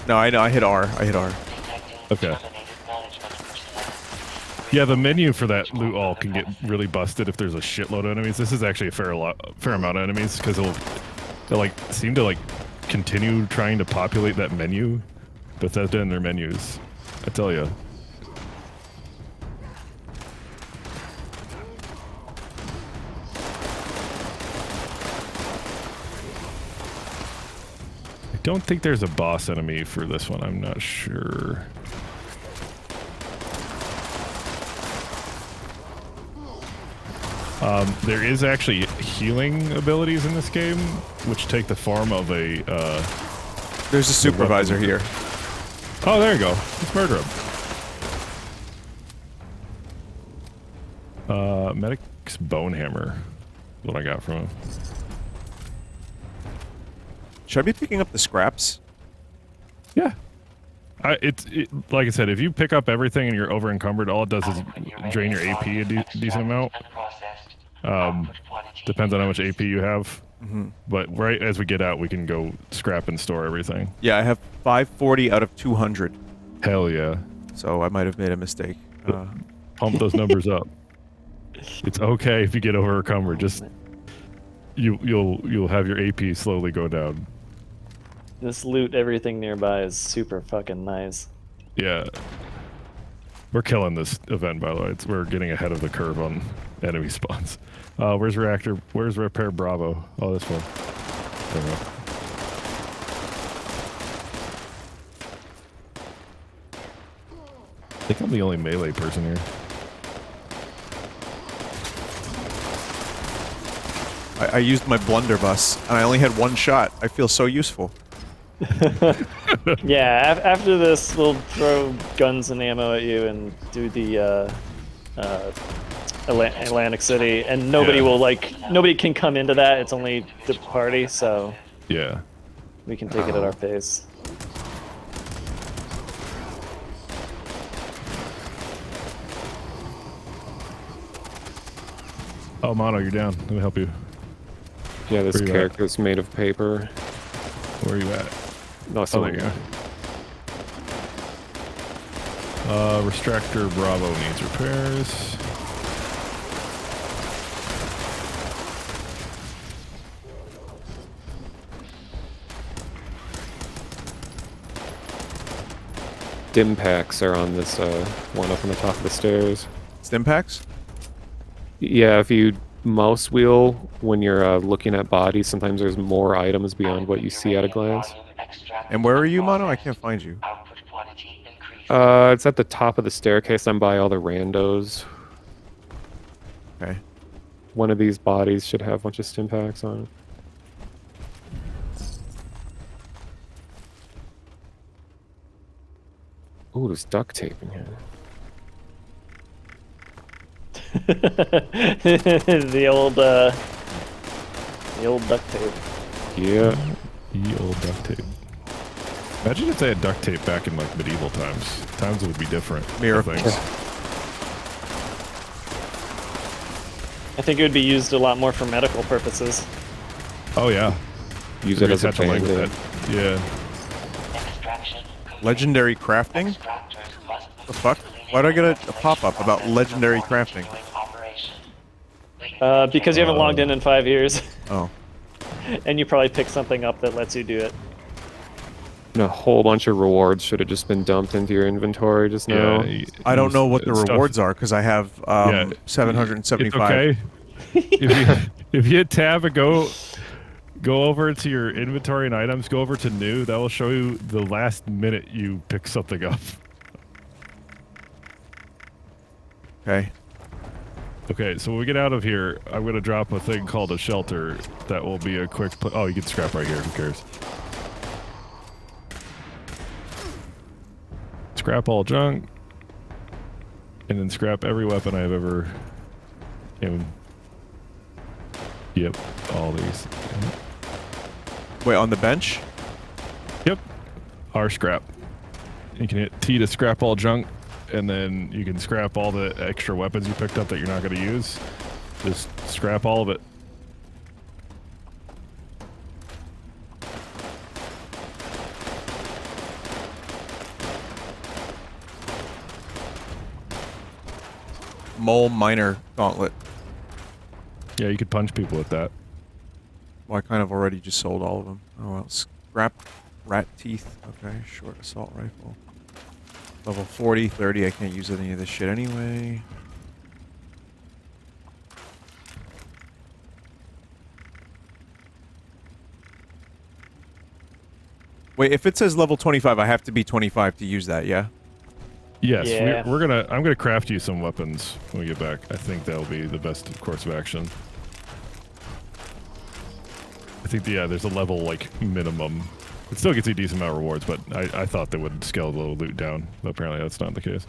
Speaker 1: No, I know. I hit R.
Speaker 2: Okay. Yeah, the menu for that loot all can get really busted if there's a shitload of enemies. This is actually a fair amount of enemies because they'll like seem to like continue trying to populate that menu. Bethesda and their menus, I tell you. I don't think there's a boss enemy for this one. I'm not sure. There is actually healing abilities in this game, which take the form of a.
Speaker 1: There's a supervisor here.
Speaker 2: Oh, there you go. Let's murder him. Medic's bone hammer. What I got from him.
Speaker 1: Should I be picking up the scraps?
Speaker 2: Yeah. Like I said, if you pick up everything and you're over encumbered, all it does is drain your AP a decent amount. Depends on how much AP you have.
Speaker 1: Mm-hmm.
Speaker 2: But right as we get out, we can go scrap and store everything.
Speaker 1: Yeah, I have 540 out of 200.
Speaker 2: Hell yeah.
Speaker 1: So I might have made a mistake.
Speaker 2: Pump those numbers up. It's okay if you get over encumbered. Just you'll have your AP slowly go down.
Speaker 3: This loot, everything nearby is super fucking nice.
Speaker 2: Yeah. We're killing this event, by the way. We're getting ahead of the curve on enemy spawns. Where's Reactor? Where's Repair Bravo? Oh, this one. There we go. I think I'm the only melee person here.
Speaker 1: I used my blunderbuss, and I only had one shot. I feel so useful.
Speaker 3: Yeah, after this, we'll throw guns and ammo at you and do the Atlantic City, and nobody can come into that. It's only the party, so
Speaker 2: Yeah.
Speaker 3: we can take it at our pace.
Speaker 2: Oh, Mono, you're down. Let me help you.
Speaker 4: Yeah, this
Speaker 2: Where you at?
Speaker 4: character's made of paper.
Speaker 2: Where are you at?
Speaker 4: No,
Speaker 2: Oh, there you go. Restractor Bravo needs repairs.
Speaker 4: Dim packs are on this one up on the top of the stairs.
Speaker 1: Stim packs?
Speaker 4: Yeah, if you mouse wheel when you're looking at bodies, sometimes there's more items beyond what you see at a glance.
Speaker 1: And where are you, Mono? I can't find you.
Speaker 4: It's at the top of the staircase. I'm by all the randos.
Speaker 1: Okay.
Speaker 4: One of these bodies should have a bunch of stim packs on it. Ooh, there's duct tape in here.
Speaker 3: the old duct tape.
Speaker 4: Yeah.
Speaker 2: The old duct tape. Imagine if they had duct tape back in like medieval times. Times would be different.
Speaker 1: Miracle.
Speaker 2: I think.
Speaker 3: I think it would be used a lot more for medical purposes.
Speaker 2: Oh yeah.
Speaker 4: Use it as a
Speaker 2: Have to link with
Speaker 4: band-aid.
Speaker 2: that. Yeah.
Speaker 1: Legendary crafting? The fuck? Why do I get a pop-up about legendary crafting?
Speaker 3: Because you haven't logged in 5 years,
Speaker 1: Oh.
Speaker 3: and you probably picked something up that lets you do it.
Speaker 4: And a whole bunch of rewards should have just been dumped into your inventory just now.
Speaker 1: I don't know what the
Speaker 2: stuff-
Speaker 1: rewards are because I have 775.
Speaker 2: It's okay. if you hit tab and go over to your inventory and items, go over to new. That will show you the last minute you pick something up.
Speaker 1: Okay.
Speaker 2: Okay, so when we get out of here, I'm gonna drop a thing called a shelter. That will be a quick. Oh, you can scrap right here. Who cares? Scrap all junk, and then scrap every weapon I've ever. Yep, all these.
Speaker 1: Wait, on the bench?
Speaker 2: Yep, R scrap. You can hit T to scrap all junk, and then you can scrap all the extra weapons you picked up that you're not going to use. Just scrap all of it.
Speaker 1: Mole miner gauntlet.
Speaker 2: Yeah, you could punch people with that.
Speaker 1: Well, I kind of already just sold all of them. Oh well, scrap rat teeth. Okay, short assault rifle. Level 40, 30, I can't use any of this shit anyway. Wait, if it says level 25, I have to be 25 to use that, yeah?
Speaker 2: Yes,
Speaker 3: Yeah.
Speaker 2: I'm gonna craft you some weapons when we get back. I think that'll be the best course of action. I think there's a level like minimum. It still gets you a decent amount of rewards, but I thought they would scale the loot down. But apparently that's not the case.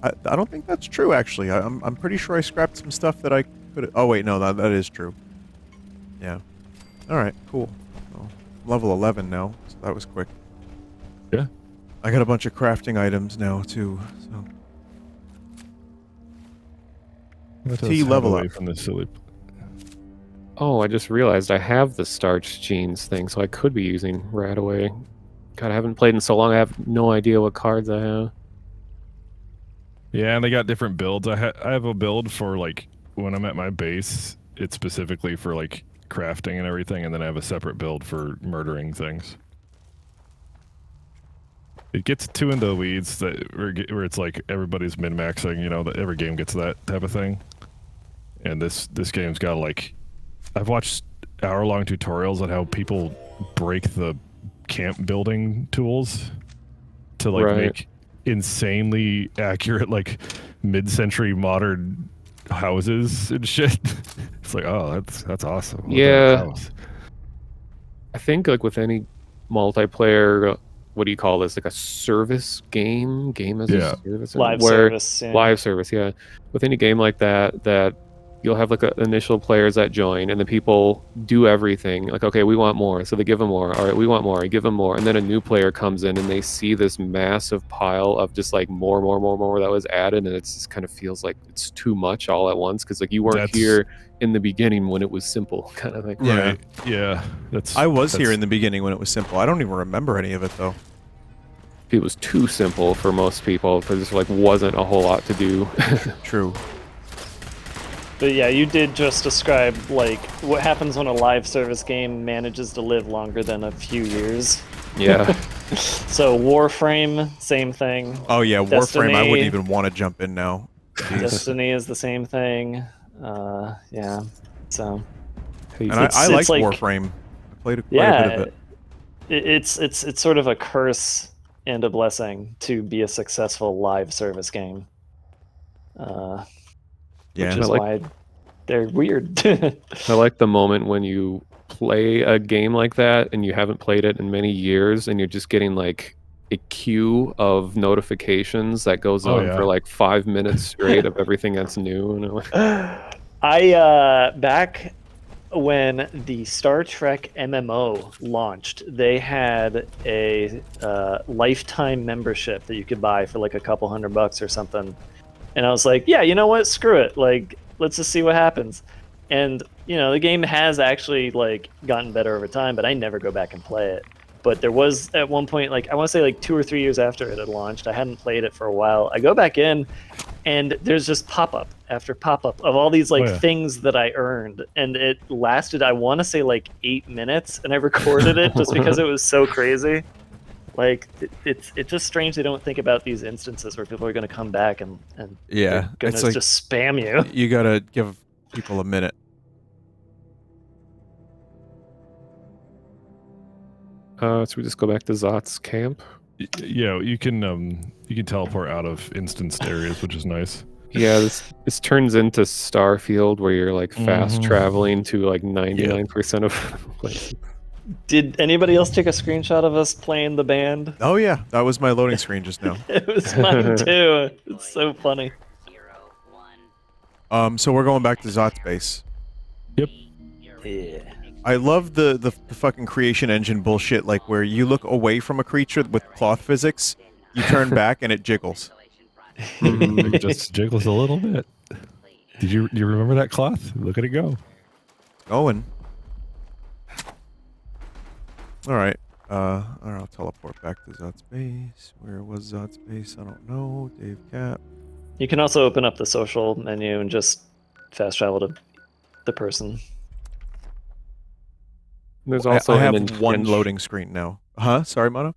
Speaker 1: I don't think that's true, actually. I'm pretty sure I scrapped some stuff that I could... Oh, wait, no, that is true. Yeah. Alright, cool. Well, level 11 now, so that was quick.
Speaker 2: Yeah.
Speaker 1: I got a bunch of crafting items now, too, so... T level
Speaker 2: away
Speaker 1: up.
Speaker 2: from this silly.
Speaker 4: Oh, I just realized I have the starch genes thing, so I could be using Radaway. God, I haven't played in so long, I have no idea what cards I have.
Speaker 2: Yeah, and they got different builds. I have a build for like when I'm at my base. It's specifically for like crafting and everything, and then I have a separate build for murdering things. It gets too into the weeds where it's like everybody's min-maxing. You know, that every game gets that type of thing. And this game's got like, I've watched hour-long tutorials on how people break the camp building tools to like make insanely accurate like mid-century modern houses and shit. It's like, oh, that's awesome.
Speaker 4: Yeah. I think like with any multiplayer, what do you call this? Like a service game as a service?
Speaker 3: Live service. Yeah.
Speaker 4: Live service, yeah. With any game like that you'll have like initial players that join, and the people do everything. Like, okay, we want more, so they give them more. All right, we want more, you give them more, and then a new player comes in and they see this massive pile of just like more that was added, and it just kind of feels like it's too much all at once because like you weren't here in the beginning when it was simple, kind of thing.
Speaker 1: Yeah.
Speaker 2: Right. Yeah.
Speaker 1: I was here in the beginning when it was simple. I don't even remember any of it though.
Speaker 4: It was too simple for most people because there like wasn't a whole lot to do.
Speaker 1: True.
Speaker 3: But yeah, you did just describe like what happens when a live service game manages to live longer than a few years.
Speaker 4: Yeah.
Speaker 3: So Warframe, same thing.
Speaker 1: Oh yeah, Warframe.
Speaker 3: Destiny,
Speaker 1: I wouldn't even want to jump in now. Jeez.
Speaker 3: Destiny is the same thing. Yeah. So.
Speaker 1: And I like Warframe. I played quite a bit of it.
Speaker 3: It's sort of a curse and a blessing to be a successful live service game.
Speaker 1: Yeah,
Speaker 3: which is why they're weird.
Speaker 4: I like the moment when you play a game like that and you haven't played it in many years and you're just getting like a queue of notifications that goes on for like 5 minutes straight of everything that's new.
Speaker 3: I back when the Star Trek MMO launched, they had a lifetime membership that you could buy for like a couple $100 or something. And I was like, yeah, you know what? Screw it. Like, let's just see what happens. And, you know, the game has actually, like, gotten better over time, but I never go back and play it. But there was, at one point, like, I want to say, like, 2 or 3 years after it had launched, I hadn't played it for a while. I go back in, and there's just pop-up after pop-up of all these like
Speaker 2: Oh, yeah.
Speaker 3: things that I earned, and it lasted, I want to say, like 8 minutes, and I recorded it just because it was so crazy. Like it's just strange they don't think about these instances where people are going to come back and
Speaker 1: Yeah,
Speaker 3: they're going
Speaker 1: it's
Speaker 3: to
Speaker 1: like
Speaker 3: just spam you.
Speaker 1: you gotta give people a minute.
Speaker 4: So we just go back to Zot's camp.
Speaker 2: Yeah, you can teleport out of instanced areas, which is nice.
Speaker 4: Yeah, this turns into Starfield where you're like fast traveling to like 99% of places.
Speaker 3: Did anybody else take a screenshot of us playing the band?
Speaker 1: Oh yeah, that was my loading screen just now.
Speaker 3: It was mine too. It's so funny.
Speaker 1: So we're going back to Zot's base.
Speaker 2: Yep.
Speaker 3: Yeah.
Speaker 1: I love the fucking creation engine bullshit, like where you look away from a creature with cloth physics, you turn back and it jiggles.
Speaker 2: It just jiggles a little bit. Do you remember that cloth? Look at it go.
Speaker 1: Going. Alright. I'll teleport back to Zot's base. Where was Zot's base? I don't know. Dave Cap.
Speaker 3: You can also open up the social menu and just fast travel to the person.
Speaker 4: There's also
Speaker 1: I
Speaker 4: an
Speaker 1: have one
Speaker 4: intention-
Speaker 1: loading screen now. Huh? Sorry, Mono?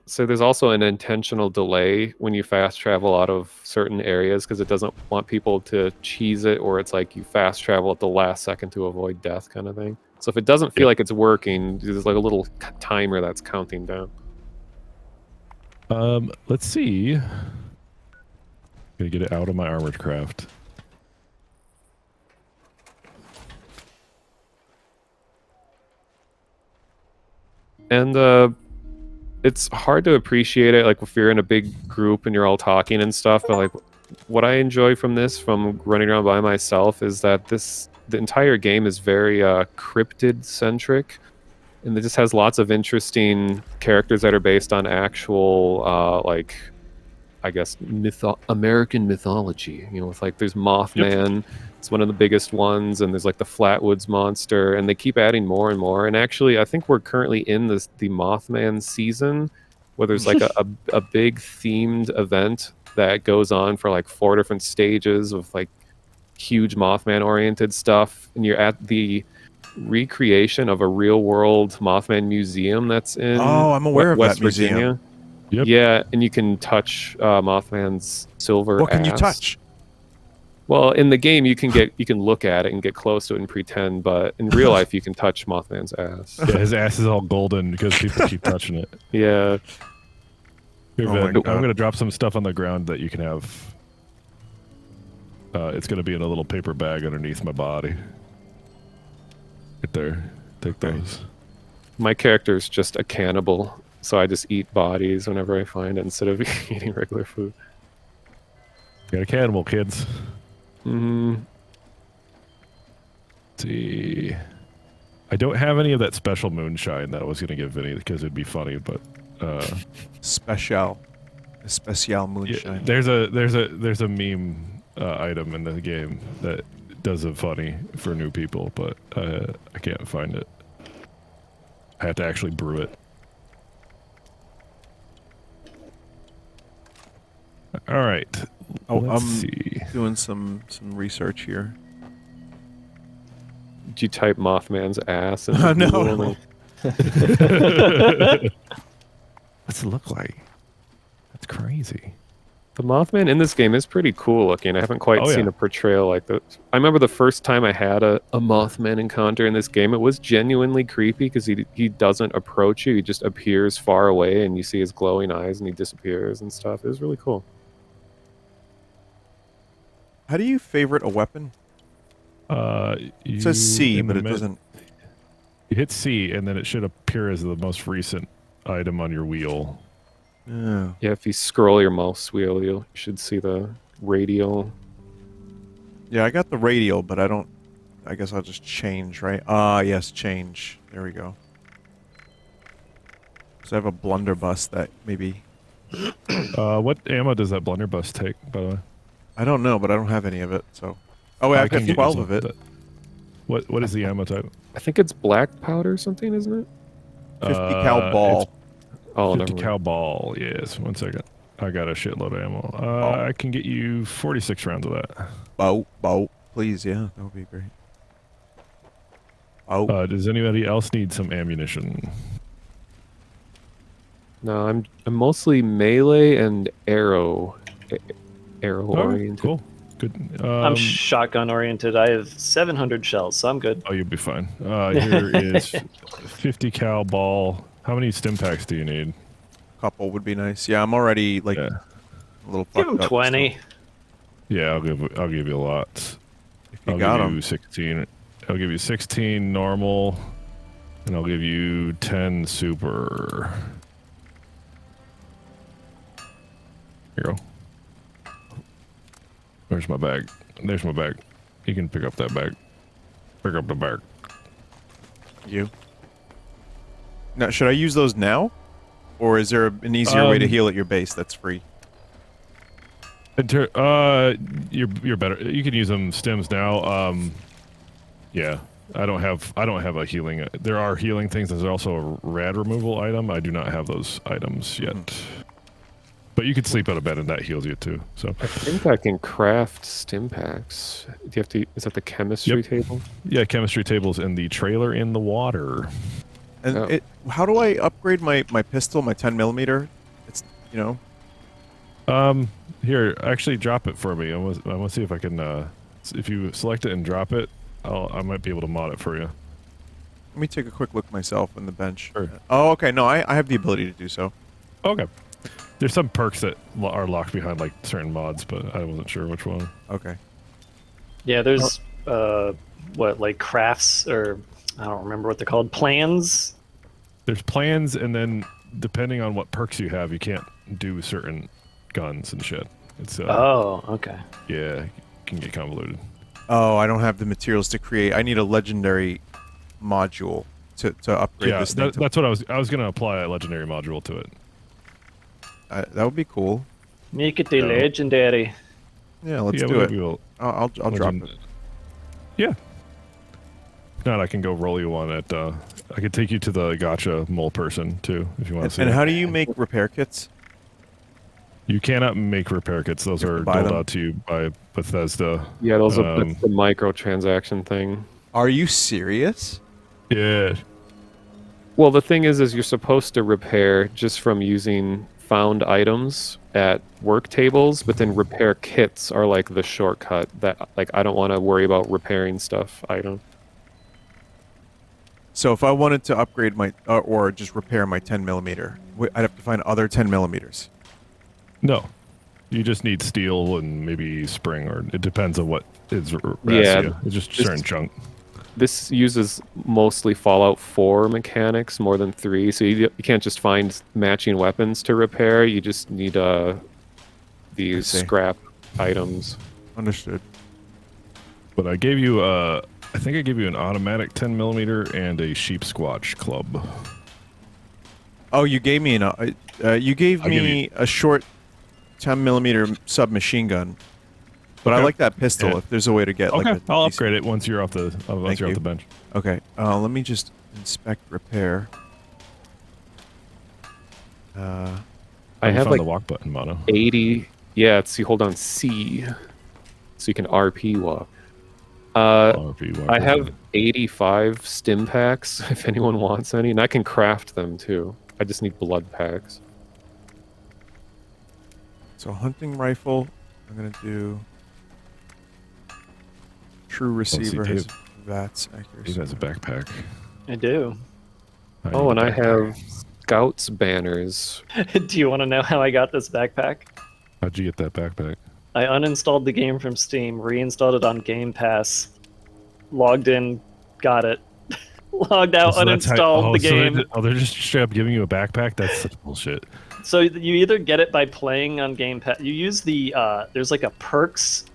Speaker 4: So there's also an intentional delay when you fast travel out of certain areas because it doesn't want people to cheese it, or it's like you fast travel at the last second to avoid death kind of thing. So if it doesn't feel like it's working, there's like a little timer that's counting down.
Speaker 2: Let's see. Gonna get it out of my armored craft.
Speaker 4: And it's hard to appreciate it, like if you're in a big group and you're all talking and stuff. But like, what I enjoy from this, from running around by myself, is that the entire game is very cryptid centric, and it just has lots of interesting characters that are based on actual, like, I guess, American mythology. You know, with like there's Mothman. It's one of the biggest ones, and there's like the Flatwoods monster, and they keep adding more and more. And actually, I think we're currently in the Mothman season, where there's like a big themed event that goes on for like 4 different stages of like huge Mothman oriented stuff, and you're at the recreation of a real world Mothman museum that's in
Speaker 1: I'm aware of
Speaker 4: West
Speaker 1: that museum.
Speaker 4: Virginia.
Speaker 2: Yep.
Speaker 4: Yeah, and you can touch Mothman's silver
Speaker 1: What can you
Speaker 4: ass.
Speaker 1: touch?
Speaker 4: Well, in the game, you can look at it and get close to it and pretend, but in real life, you can touch Mothman's ass.
Speaker 2: Yeah, his ass is all golden because people keep touching it.
Speaker 4: Yeah.
Speaker 2: Here,
Speaker 1: Oh my
Speaker 2: Vin,
Speaker 1: God.
Speaker 2: I'm gonna drop some stuff on the ground that you can have. It's gonna be in a little paper bag underneath my body. Right there. Take
Speaker 1: Okay.
Speaker 2: those.
Speaker 4: My character's just a cannibal, so I just eat bodies whenever I find it instead of eating regular food.
Speaker 2: Got a cannibal, kids.
Speaker 4: Mm,
Speaker 2: Let's see. I don't have any of that special moonshine that I was gonna give Vinny because it'd be funny, but
Speaker 1: Special
Speaker 2: yeah,
Speaker 1: moonshine.
Speaker 2: there's a meme item in the game that does it funny for new people, but I can't find it. I have to actually brew it. All right.
Speaker 1: Oh,
Speaker 2: Let's
Speaker 1: I'm
Speaker 2: see.
Speaker 1: doing some research here.
Speaker 4: did you type Mothman's ass? Into
Speaker 1: No,
Speaker 4: Google
Speaker 1: no.
Speaker 4: and-
Speaker 2: What's it look like? That's crazy.
Speaker 4: The Mothman in this game is pretty cool looking. I haven't quite
Speaker 2: Oh,
Speaker 4: seen
Speaker 2: yeah.
Speaker 4: a portrayal like that. I remember the first time I had a Mothman encounter in this game, it was genuinely creepy because he doesn't approach you. He just appears far away and you see his glowing eyes and he disappears and stuff. It was really cool.
Speaker 1: How do you favorite a weapon? It says C, but it doesn't.
Speaker 2: You hit C, and then it should appear as the most recent item on your wheel.
Speaker 1: Yeah.
Speaker 4: Yeah, if you scroll your mouse wheel, you should see the radial.
Speaker 1: Yeah, I got the radial, but I don't. I guess I'll just change, right? Ah, yes, change. There we go. So I have a blunderbuss that maybe.
Speaker 2: What ammo does that blunderbuss take, by the way?
Speaker 1: I don't know, but I don't have any of it, so. Oh, wait, I've
Speaker 2: can
Speaker 1: got
Speaker 2: get you
Speaker 1: 12
Speaker 2: some
Speaker 1: of it.
Speaker 2: that- What is the ammo type?
Speaker 4: I think it's black powder or something, isn't it?
Speaker 1: 50 cal ball.
Speaker 4: Oh,
Speaker 2: 50
Speaker 4: never mind.
Speaker 2: cal ball. Yes. 1 second. I got a shitload of ammo. I can get you 46 rounds of that.
Speaker 1: Bow. Please, yeah, that would be great. Oh.
Speaker 2: Does anybody else need some ammunition?
Speaker 4: No, I'm mostly melee and arrow oriented.
Speaker 2: Cool. Good.
Speaker 3: I'm shotgun oriented. I have 700 shells, so I'm good.
Speaker 2: Oh, you'll be fine. Here is 50 cal ball. How many stim packs do you need?
Speaker 1: Couple would be nice. Yeah, I'm already like a little fucked
Speaker 3: Give him
Speaker 1: up,
Speaker 3: 20.
Speaker 1: so
Speaker 2: Yeah, I'll give you a lot.
Speaker 1: if you
Speaker 2: I'll
Speaker 1: got
Speaker 2: give
Speaker 1: them.
Speaker 2: you 16. I'll give you 16 normal, and I'll give you 10 super. Here you go. There's my bag. There's my bag. You can pick up that bag. Pick up the bag.
Speaker 1: You. Now, should I use those now? Or is there an easier way to heal at your base that's free?
Speaker 2: You're better. You can use them stims now. Yeah. I don't have a healing. There are healing things. There's also a rad removal item. I do not have those items yet. But you could sleep out of bed and that heals you too. So
Speaker 4: I think I can craft stim packs. Do you have to? Is that the chemistry table?
Speaker 2: yeah, chemistry tables in the trailer in the water.
Speaker 1: And how do I upgrade my pistol, my 10mm? It's, you know.
Speaker 2: Here, actually drop it for me. I want to see if I can. If you select it and drop it, I might be able to mod it for you.
Speaker 1: Let me take a quick look myself in the bench.
Speaker 2: Sure.
Speaker 1: Oh, okay. No, I have the ability to do so.
Speaker 2: Okay. There's some perks that are locked behind like certain mods, but I wasn't sure which one.
Speaker 1: Okay.
Speaker 3: Yeah, there's like crafts, or I don't remember what they're called. Plans.
Speaker 2: There's plans, and then depending on what perks you have, you can't do certain guns and shit. It's
Speaker 3: Oh, okay.
Speaker 2: yeah, it can get convoluted.
Speaker 1: Oh, I don't have the materials to create. I need a legendary module to upgrade
Speaker 2: Yeah,
Speaker 1: this thing.
Speaker 2: that's what I was gonna apply a legendary module to it.
Speaker 1: That would be cool.
Speaker 3: Make it the
Speaker 2: Yeah.
Speaker 3: legendary.
Speaker 1: Yeah, let's
Speaker 2: Yeah,
Speaker 1: do
Speaker 2: we'll
Speaker 1: it.
Speaker 2: give you
Speaker 1: I'll drop it.
Speaker 2: Yeah. If not, I can go roll you one at. I could take you to the gotcha mole person too, if you want to see.
Speaker 1: And
Speaker 2: it.
Speaker 1: how do you make repair kits?
Speaker 2: You cannot make repair kits. Those
Speaker 1: You have
Speaker 2: are
Speaker 1: to buy
Speaker 2: doled
Speaker 1: them?
Speaker 2: out to you by Bethesda.
Speaker 4: Yeah, those are that's the microtransaction thing.
Speaker 1: Are you serious?
Speaker 2: Yeah.
Speaker 4: Well, the thing is you're supposed to repair just from using found items at work tables, but then repair kits are like the shortcut that like I don't want to worry about repairing stuff item.
Speaker 1: So if I wanted to upgrade my or just repair my 10mm, I'd have to find other 10mm.
Speaker 2: No. You just need steel and maybe spring, or it depends on what is
Speaker 4: Yeah,
Speaker 2: you. It's just certain chunk.
Speaker 4: This uses mostly Fallout 4 mechanics more than 3, so you can't just find matching weapons to repair. You just need these
Speaker 1: see.
Speaker 4: scrap items.
Speaker 1: Understood.
Speaker 2: But I gave you I think I gave you an automatic 10mm and a sheep squatch club.
Speaker 1: Oh, you gave me you gave me a short 10mm submachine gun. But I
Speaker 2: Okay.
Speaker 1: like that pistol.
Speaker 2: Yeah.
Speaker 1: If there's a way to get
Speaker 2: Okay,
Speaker 1: like
Speaker 2: I'll upgrade it once you're off the
Speaker 1: Thank you.
Speaker 2: bench.
Speaker 1: Okay. Let me just inspect repair.
Speaker 4: I
Speaker 2: You
Speaker 4: have
Speaker 2: found
Speaker 4: like
Speaker 2: the walk button, Mono.
Speaker 4: 80. Yeah, it's you hold on C, so you can RP walk.
Speaker 2: RP walk
Speaker 4: I have
Speaker 2: button.
Speaker 4: 85 stim packs if anyone wants any, and I can craft them too. I just need blood packs.
Speaker 1: So hunting rifle, I'm gonna do true receiver has
Speaker 2: Dave.
Speaker 1: VATS
Speaker 2: He
Speaker 1: accuracy.
Speaker 2: has a backpack.
Speaker 3: I do.
Speaker 2: I
Speaker 4: Oh,
Speaker 2: need
Speaker 4: and
Speaker 2: a
Speaker 4: I
Speaker 2: backpack.
Speaker 4: have Scouts banners.
Speaker 3: Do you want to know how I got this backpack?
Speaker 2: How'd you get that backpack?
Speaker 3: I uninstalled the game from Steam, reinstalled it on Game Pass, logged in, got it. Logged out,
Speaker 2: So that's how-
Speaker 3: uninstalled the game.
Speaker 2: They're just straight up giving you a backpack? That's such bullshit.
Speaker 3: So you either get it by playing on Game Pass. You use the there's like a perks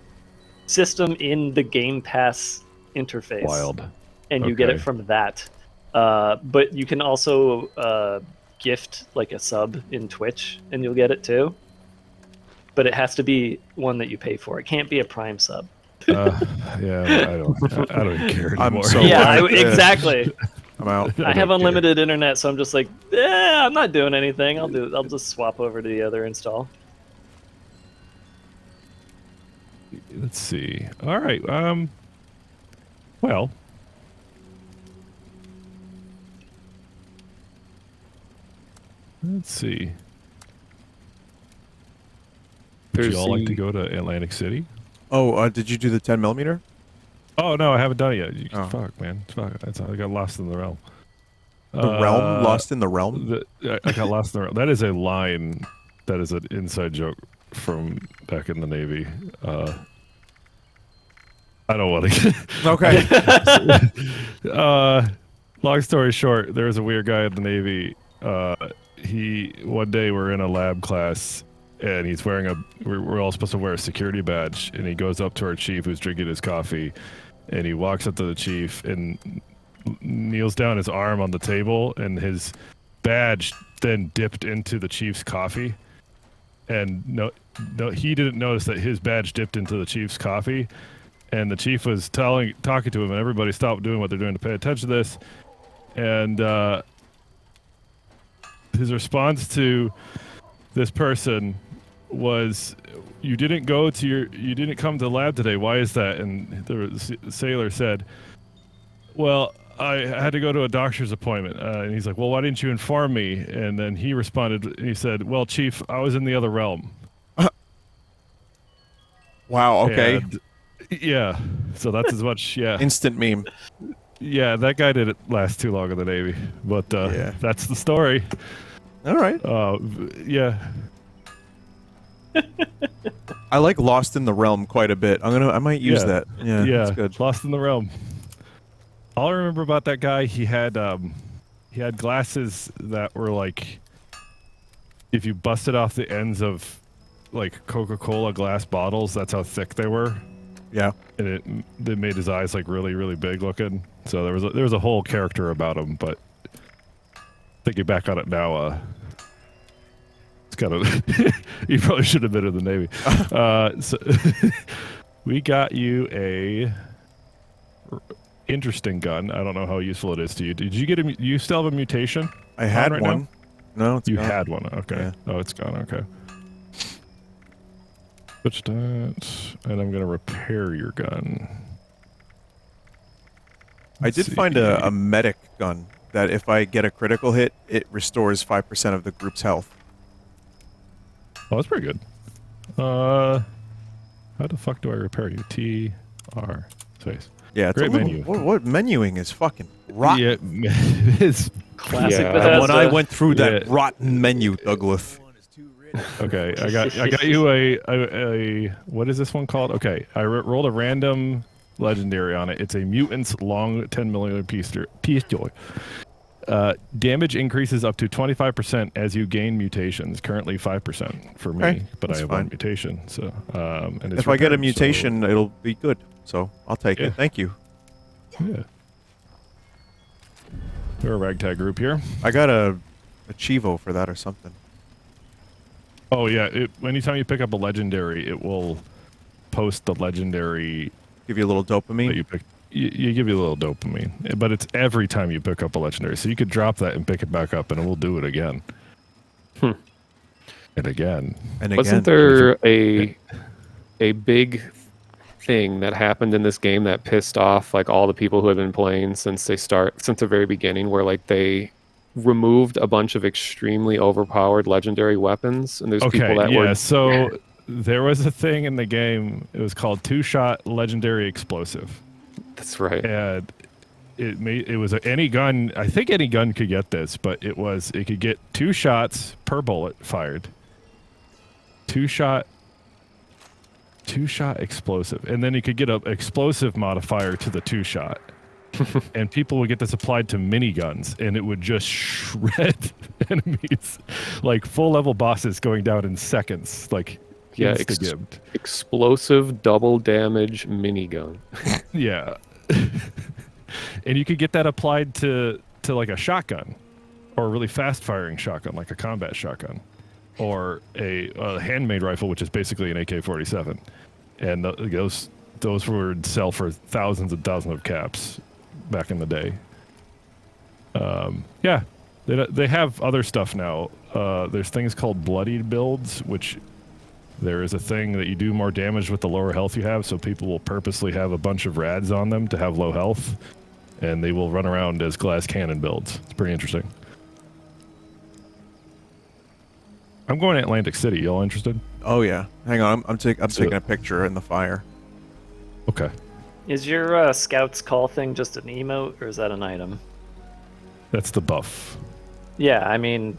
Speaker 3: system in the Game Pass interface,
Speaker 2: Wild.
Speaker 3: and you get it
Speaker 2: Okay.
Speaker 3: from that. But you can also gift like a sub in Twitch, and you'll get it too. But it has to be one that you pay for. It can't be a Prime sub.
Speaker 2: Yeah, I don't even care
Speaker 1: I'm
Speaker 2: anymore.
Speaker 1: so
Speaker 3: Yeah,
Speaker 1: glad.
Speaker 3: exactly.
Speaker 1: I'm out.
Speaker 3: I have
Speaker 2: don't care.
Speaker 3: unlimited internet, so I'm just like, I'm not doing anything. I'll just swap over to the other install.
Speaker 2: let's see. All right. Well. Let's see. Would you all like to go to Atlantic City?
Speaker 1: Oh, did you do the 10 millimeter?
Speaker 2: Oh no, I haven't done it yet.
Speaker 1: Oh.
Speaker 2: Fuck, man. Fuck. I got lost in the realm.
Speaker 1: The realm? Lost in the realm?
Speaker 2: I got lost in the realm. That is a line. That is an inside joke from back in the Navy. I don't want to.
Speaker 1: Okay.
Speaker 2: Long story short, there was a weird guy in the Navy. One day we're in a lab class, and he's wearing we're all supposed to wear a security badge, and he goes up to our chief who's drinking his coffee, and he walks up to the chief and kneels down his arm on the table, and his badge then dipped into the chief's coffee. And no, he didn't notice that his badge dipped into the chief's coffee, and the chief was talking to him, and everybody stopped doing what they're doing to pay attention to this. And his response to this person was, you didn't come to the lab today. Why is that? And the sailor said, well, I had to go to a doctor's appointment. And he's like, well, why didn't you inform me? And then he responded, and he said, well, chief, I was in the other realm.
Speaker 1: Wow, okay.
Speaker 2: And, yeah, so that's as much, yeah.
Speaker 1: Instant meme.
Speaker 2: Yeah, that guy didn't last too long in the Navy, but
Speaker 1: yeah.
Speaker 2: That's the story.
Speaker 1: All right.
Speaker 2: Yeah.
Speaker 1: I like Lost in the Realm quite a bit. I might use that. Yeah,
Speaker 2: yeah.
Speaker 1: that's good.
Speaker 2: Lost in the Realm. All I remember about that guy, he had glasses that were like, if you busted off the ends of like Coca-Cola glass bottles, that's how thick they were.
Speaker 1: Yeah.
Speaker 2: And it made his eyes like really, really big looking. So there was a whole character about him, but thinking back on it now, it's kind of you probably should have been in the Navy. So we got you a interesting gun. I don't know how useful it is to you. Did you get you still have a mutation?
Speaker 1: I had
Speaker 2: right
Speaker 1: one.
Speaker 2: Now?
Speaker 1: No, it's
Speaker 2: you
Speaker 1: gone.
Speaker 2: had one. Okay.
Speaker 1: Yeah.
Speaker 2: Oh, it's gone. Okay. Switch that, and I'm gonna repair your gun.
Speaker 1: I did find a medic gun that if I get a critical hit, it restores 5% of the group's health.
Speaker 2: Oh, that's pretty good. How the fuck do I repair you? TR space.
Speaker 1: Yeah, it's
Speaker 2: great
Speaker 1: a little,
Speaker 2: menu.
Speaker 1: What menuing is fucking rotten.
Speaker 2: Yeah, it's
Speaker 3: Classic
Speaker 4: Yeah.
Speaker 3: Bethesda.
Speaker 1: When I went through that
Speaker 2: Yeah.
Speaker 1: rotten menu, Douglas.
Speaker 2: okay. I got you a what is this one called? Okay, I rolled a random legendary on it. It's a mutant's long 10mm pistol. Damage increases up to 25% as you gain mutations. Currently 5% for me,
Speaker 1: Okay,
Speaker 2: but I
Speaker 1: that's
Speaker 2: have
Speaker 1: fine.
Speaker 2: one mutation. So, and it's
Speaker 1: If I get a
Speaker 2: repaired,
Speaker 1: mutation, it'll be good. So I'll take
Speaker 2: Yeah.
Speaker 1: it. Thank you.
Speaker 2: so, yeah. We're a ragtag group here.
Speaker 1: I got a Chivo for that or something.
Speaker 2: Oh yeah, anytime you pick up a legendary, it will post the legendary
Speaker 1: Give you a little
Speaker 2: that
Speaker 1: dopamine.
Speaker 2: you pick. You give you a little dopamine, but it's every time you pick up a legendary. So you could drop that and pick it back up, and it will do it again. And again.
Speaker 1: And again.
Speaker 4: Wasn't there a big thing that happened in this game that pissed off like all the people who have been playing since the very beginning, where like they removed a bunch of extremely overpowered legendary weapons, and there's people that were
Speaker 2: So there was a thing in the game. It was called two-shot legendary explosive.
Speaker 4: That's right.
Speaker 2: And it was any gun. I think any gun could get this, but it could get 2 shots per bullet fired. Two-shot explosive, and then you could get an explosive modifier to the 2-shot. And people would get this applied to miniguns, and it would just shred enemies, like full-level bosses going down in seconds, like
Speaker 4: Yeah,
Speaker 2: insta-gibbed.
Speaker 4: explosive double damage minigun.
Speaker 2: Yeah. And you could get that applied to like a shotgun, or a really fast-firing shotgun, like a combat shotgun, or a handmade rifle, which is basically an AK-47. And those would sell for thousands and thousands of caps back in the day. Yeah, they have other stuff now. There's things called bloodied builds, which there is a thing that you do more damage with the lower health you have, so people will purposely have a bunch of rads on them to have low health, and they will run around as glass cannon builds. It's pretty interesting. I'm going to Atlantic City. Y'all interested?
Speaker 1: Oh yeah. Hang on, I'm taking a picture in the fire.
Speaker 2: Okay.
Speaker 3: Is your Scout's Call thing just an emote, or is that an item?
Speaker 2: That's the buff.
Speaker 3: Yeah, I mean,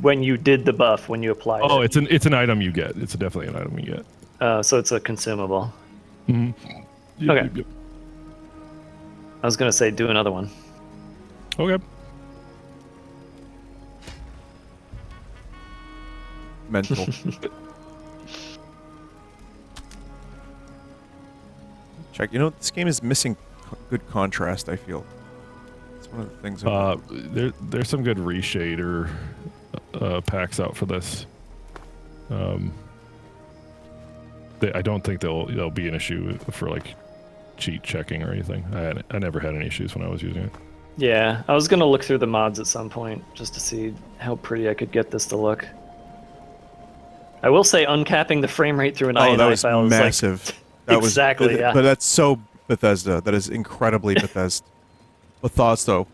Speaker 3: when you did the buff, when you applied
Speaker 2: Oh,
Speaker 3: it.
Speaker 2: it's an item you get. It's definitely an item you get.
Speaker 3: So it's a consumable.
Speaker 2: Mm-hmm.
Speaker 3: Okay. I was going to say, do another one.
Speaker 2: Okay.
Speaker 1: Mental. Check. You know, this game is missing good contrast, I feel. It's one of the things.
Speaker 2: There's some good reshader packs out for this. I don't think there'll be an issue for like cheat checking or anything. I never had any issues when I was using it.
Speaker 3: Yeah, I was going to look through the mods at some point just to see how pretty I could get this to look. I will say uncapping the frame rate through an INI file is
Speaker 1: massive.
Speaker 3: That exactly, yeah.
Speaker 1: But that's so Bethesda. That is incredibly Bethesda. Bethesda.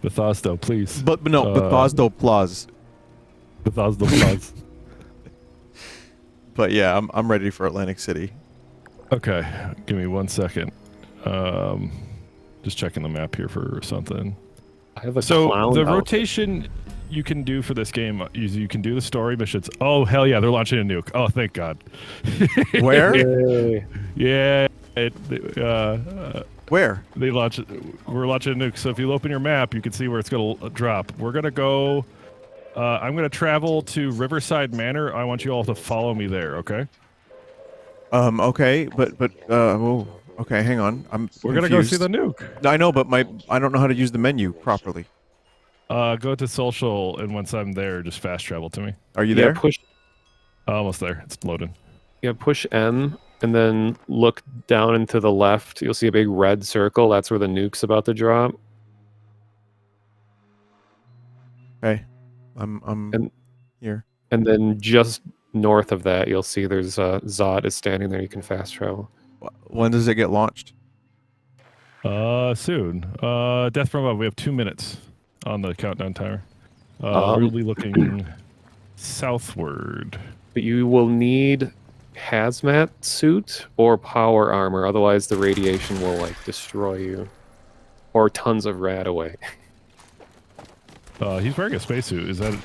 Speaker 2: Bethesda, please.
Speaker 1: But no, Bethesda Plus.
Speaker 2: Bethesda Plus.
Speaker 1: But yeah, I'm ready for Atlantic City.
Speaker 2: Okay, give me 1 second. Just checking the map here for something.
Speaker 4: I have a
Speaker 2: So
Speaker 4: clown
Speaker 2: the
Speaker 4: outfit.
Speaker 2: rotation you can do for this game is you can do the story missions. Oh hell yeah, they're launching a nuke. Oh thank God.
Speaker 1: Where?
Speaker 4: Yay.
Speaker 2: Yeah.
Speaker 1: Where?
Speaker 2: We're launching a nuke. So if you open your map, you can see where it's gonna drop. We're gonna go. I'm gonna travel to Riverside Manor. I want you all to follow me there. Okay.
Speaker 1: Okay, but oh, okay, hang on.
Speaker 2: We're gonna go see the nuke.
Speaker 1: I know, but I don't know how to use the menu properly.
Speaker 2: Go to social, and once I'm there, just fast travel to me.
Speaker 1: Are you
Speaker 4: Yeah,
Speaker 1: there?
Speaker 4: push.
Speaker 2: Almost there. It's loading.
Speaker 4: Yeah, push M, and then look down and to the left. You'll see a big red circle. That's where the nuke's about to drop.
Speaker 1: Okay, I'm here.
Speaker 4: And then just north of that, you'll see there's Zod is standing there. You can fast travel.
Speaker 1: When does it get launched?
Speaker 2: Soon. Death from above. We have 2 minutes on the countdown timer. We'll be looking southward.
Speaker 4: But you will need hazmat suit or power armor, otherwise the radiation will like destroy you, or tons of rad away.
Speaker 2: He's wearing a spacesuit. Is that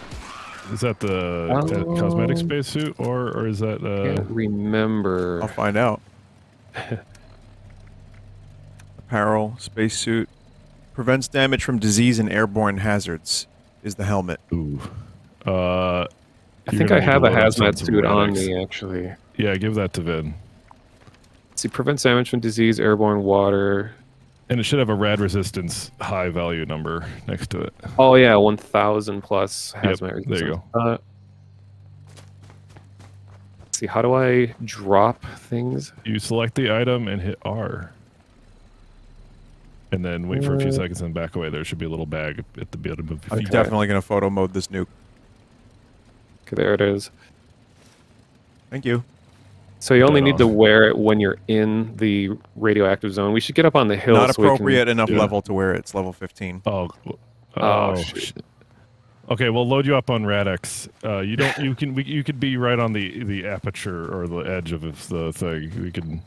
Speaker 2: the cosmetic spacesuit, or is that?
Speaker 4: Can't remember.
Speaker 1: I'll find out. Apparel, spacesuit, prevents damage from disease and airborne hazards. Is the helmet?
Speaker 2: Ooh.
Speaker 4: I think I have a hazmat suit on me, actually.
Speaker 2: Yeah, give that to Vin.
Speaker 4: See, prevents damage from disease, airborne, water.
Speaker 2: And it should have a rad resistance high value number next to it.
Speaker 4: Oh yeah, 1,000 plus hazmat resistance.
Speaker 2: There you go.
Speaker 4: Let's see, how do I drop things?
Speaker 2: You select the item and hit R. And then wait for a few seconds and back away. There should be a little bag at the bottom of your
Speaker 1: I'm
Speaker 2: feet.
Speaker 1: definitely going to photo mode this nuke.
Speaker 4: Okay, there it is.
Speaker 1: Thank you.
Speaker 4: So you only
Speaker 2: Dead
Speaker 4: need
Speaker 2: on.
Speaker 4: to wear it when you're in the radioactive zone. We should get up on the hill.
Speaker 1: Not
Speaker 4: so we can-
Speaker 1: appropriate enough
Speaker 2: yeah.
Speaker 1: level to wear it. It's level 15.
Speaker 2: Oh,
Speaker 4: shoot.
Speaker 2: shit. Okay, we'll load you up on Radix. You could be right on the aperture or the edge of the thing.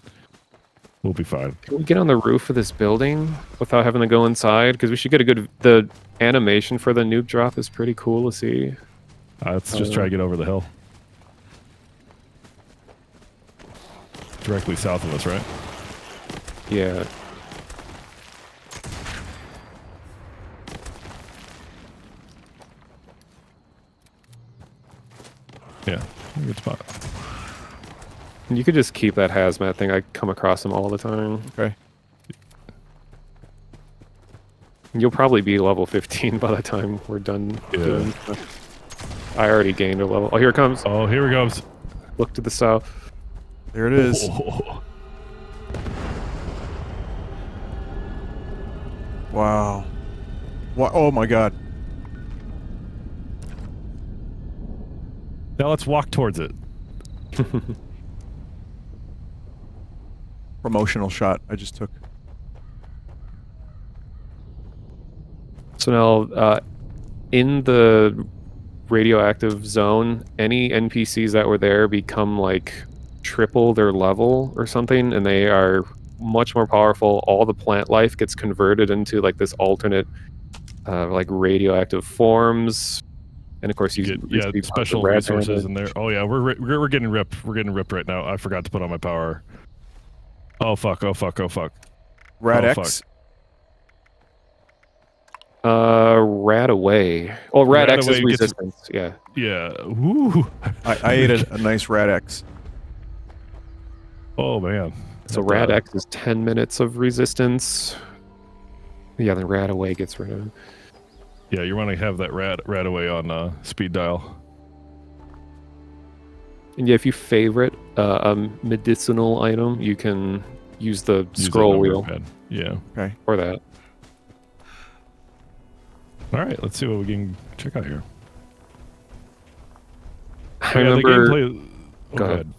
Speaker 2: We'll be fine.
Speaker 4: Can we get on the roof of this building without having to go inside? Because we should get a good. The animation for the nuke drop is pretty cool to see.
Speaker 2: Let's just try to get over the hill. Directly south of us, right?
Speaker 4: Yeah.
Speaker 2: Yeah, good spot.
Speaker 4: You could just keep that hazmat thing. I come across them all the time.
Speaker 1: Okay.
Speaker 4: You'll probably be level 15 by the time we're done doing stuff. I already gained a level. Oh, here it comes.
Speaker 2: Oh, here it goes.
Speaker 4: Look to the south.
Speaker 1: There it is.
Speaker 2: Oh.
Speaker 1: Wow. Oh my god.
Speaker 2: Now let's walk towards it.
Speaker 1: Promotional shot I just took.
Speaker 4: So now, in the radioactive zone, any NPCs that were there become like triple their level or something, and they are much more powerful. All the plant life gets converted into like this alternate, like radioactive forms, and of course you
Speaker 2: get
Speaker 4: receive
Speaker 2: special
Speaker 4: rad
Speaker 2: resources
Speaker 4: damage.
Speaker 2: in there. Oh yeah, we're getting ripped. We're getting ripped right now. I forgot to put on my power. Oh fuck! Oh fuck! Oh fuck!
Speaker 1: Rad
Speaker 2: Oh,
Speaker 1: X.
Speaker 4: Rad away. Oh, rad X is
Speaker 2: Away gets-
Speaker 4: resistance. Yeah.
Speaker 2: Yeah. Woo.
Speaker 1: I ate a nice Rad X.
Speaker 2: Oh man.
Speaker 4: So
Speaker 2: That,
Speaker 4: rad X is 10 minutes of resistance. Yeah, then rad away gets rid of.
Speaker 2: Yeah, you want to have that rad away on speed dial.
Speaker 4: And yeah, if you favorite a medicinal item, you can use the
Speaker 2: Use that
Speaker 4: scroll
Speaker 2: number
Speaker 4: wheel
Speaker 2: pad. Yeah.
Speaker 1: Okay.
Speaker 4: for that.
Speaker 2: All right. Let's see what we can check out here.
Speaker 4: I
Speaker 2: Yeah,
Speaker 4: remember.
Speaker 2: the gameplay.
Speaker 4: Go ahead.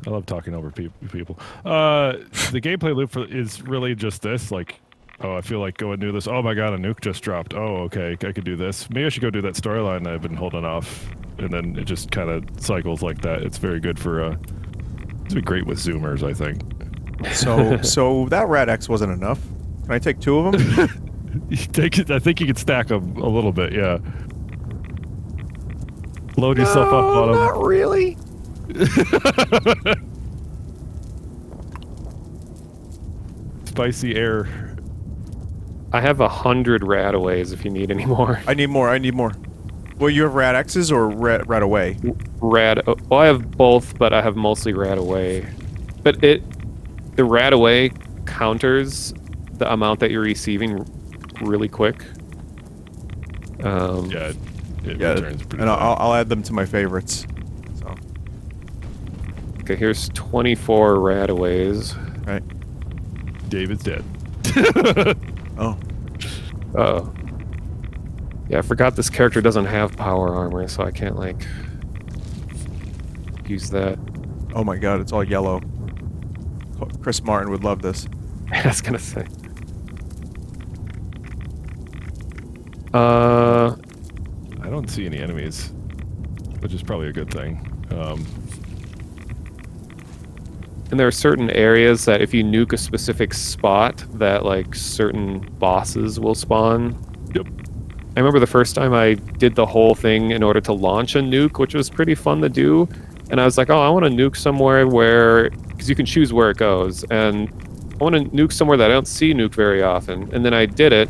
Speaker 2: I love talking over people. The gameplay loop is really just this. Like, oh, I feel like going do this. Oh my god, a nuke just dropped. Oh, okay, I could do this. Maybe I should go do that storyline that I've been holding off. And then it just kind of cycles like that. It's very good for. It's be great with Zoomers, I think.
Speaker 1: So that Rad X wasn't enough. Can I take 2 of them?
Speaker 2: You take it. I think you can stack them a little bit. Yeah. Load yourself up on them.
Speaker 1: Not really.
Speaker 2: Spicy air.
Speaker 4: I have 100 radaways if you need any more.
Speaker 1: I need more. I need more. Well, you have Rad X's or Rad Away?
Speaker 4: Well, I have both, but I have mostly rad away. But the rad away counters the amount that you're receiving really quick.
Speaker 2: Yeah. It returns pretty
Speaker 1: and
Speaker 2: fast.
Speaker 1: I'll add them to my favorites. So
Speaker 4: Okay, here's 24 radaways.
Speaker 1: right.
Speaker 2: David's dead.
Speaker 1: Oh.
Speaker 4: Oh. Yeah, I forgot this character doesn't have power armor, so I can't like use that.
Speaker 1: Oh my god, it's all yellow. Chris Martin would love this.
Speaker 4: I was gonna say.
Speaker 2: I don't see any enemies, which is probably a good thing.
Speaker 4: And there are certain areas that if you nuke a specific spot, that like certain bosses will spawn.
Speaker 2: Yep.
Speaker 4: I remember the first time I did the whole thing in order to launch a nuke, which was pretty fun to do. And I was like, oh, I want to nuke somewhere where, because you can choose where it goes. And I want to nuke somewhere that I don't see nuke very often. And then I did it.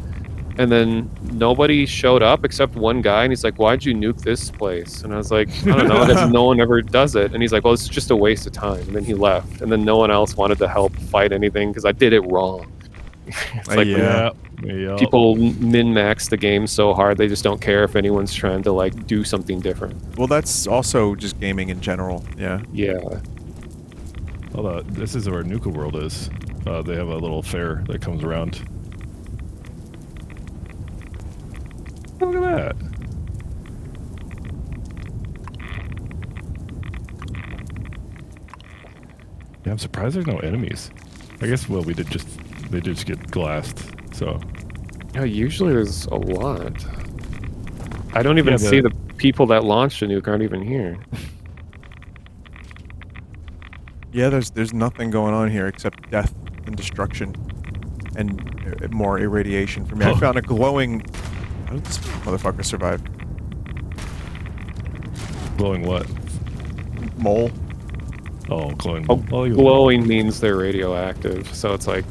Speaker 4: And then nobody showed up except one guy. And he's like, why'd you nuke this place? And I was like, I don't know, because no one ever does it. And he's like, well, it's just a waste of time. And then he left. And then no one else wanted to help fight anything because I did it wrong. It's like
Speaker 1: yeah.
Speaker 2: Yeah.
Speaker 4: people min-max the game so hard they just don't care if anyone's trying to like do something different.
Speaker 1: Well, that's also just gaming in general. Yeah.
Speaker 4: Yeah.
Speaker 2: Hold on. This is where Nuka World is. They have a little fair that comes around. Look at that. Yeah, I'm surprised there's no enemies. I guess, well, they did just get glassed, so.
Speaker 4: Yeah, usually there's a lot. I don't even
Speaker 2: Yeah,
Speaker 4: see the people that launched a nuke aren't even here.
Speaker 1: Yeah, there's nothing going on here except death and destruction and more irradiation for me. I found a glowing... How did this motherfucker survive?
Speaker 2: Glowing what?
Speaker 1: Mole?
Speaker 2: Oh, glowing.
Speaker 4: Oh,
Speaker 2: Oh, you-
Speaker 4: glowing means they're radioactive, so it's like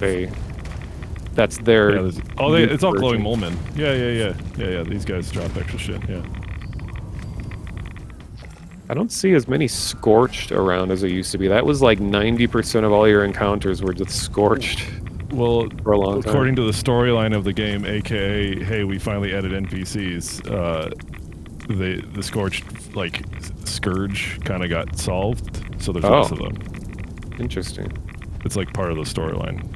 Speaker 4: that's their...
Speaker 2: Yeah, it's all glowing
Speaker 4: version.
Speaker 2: mole men. Yeah. These guys drop extra shit. Yeah.
Speaker 4: I don't see as many scorched around as there used to be. That was like 90% of all your encounters were just scorched
Speaker 2: Well,
Speaker 4: for a long time.
Speaker 2: according to the storyline of the game, aka, hey, we finally added NPCs. The scorched scourge kind of got solved, so there's less of them.
Speaker 4: Interesting.
Speaker 2: It's like part of the storyline.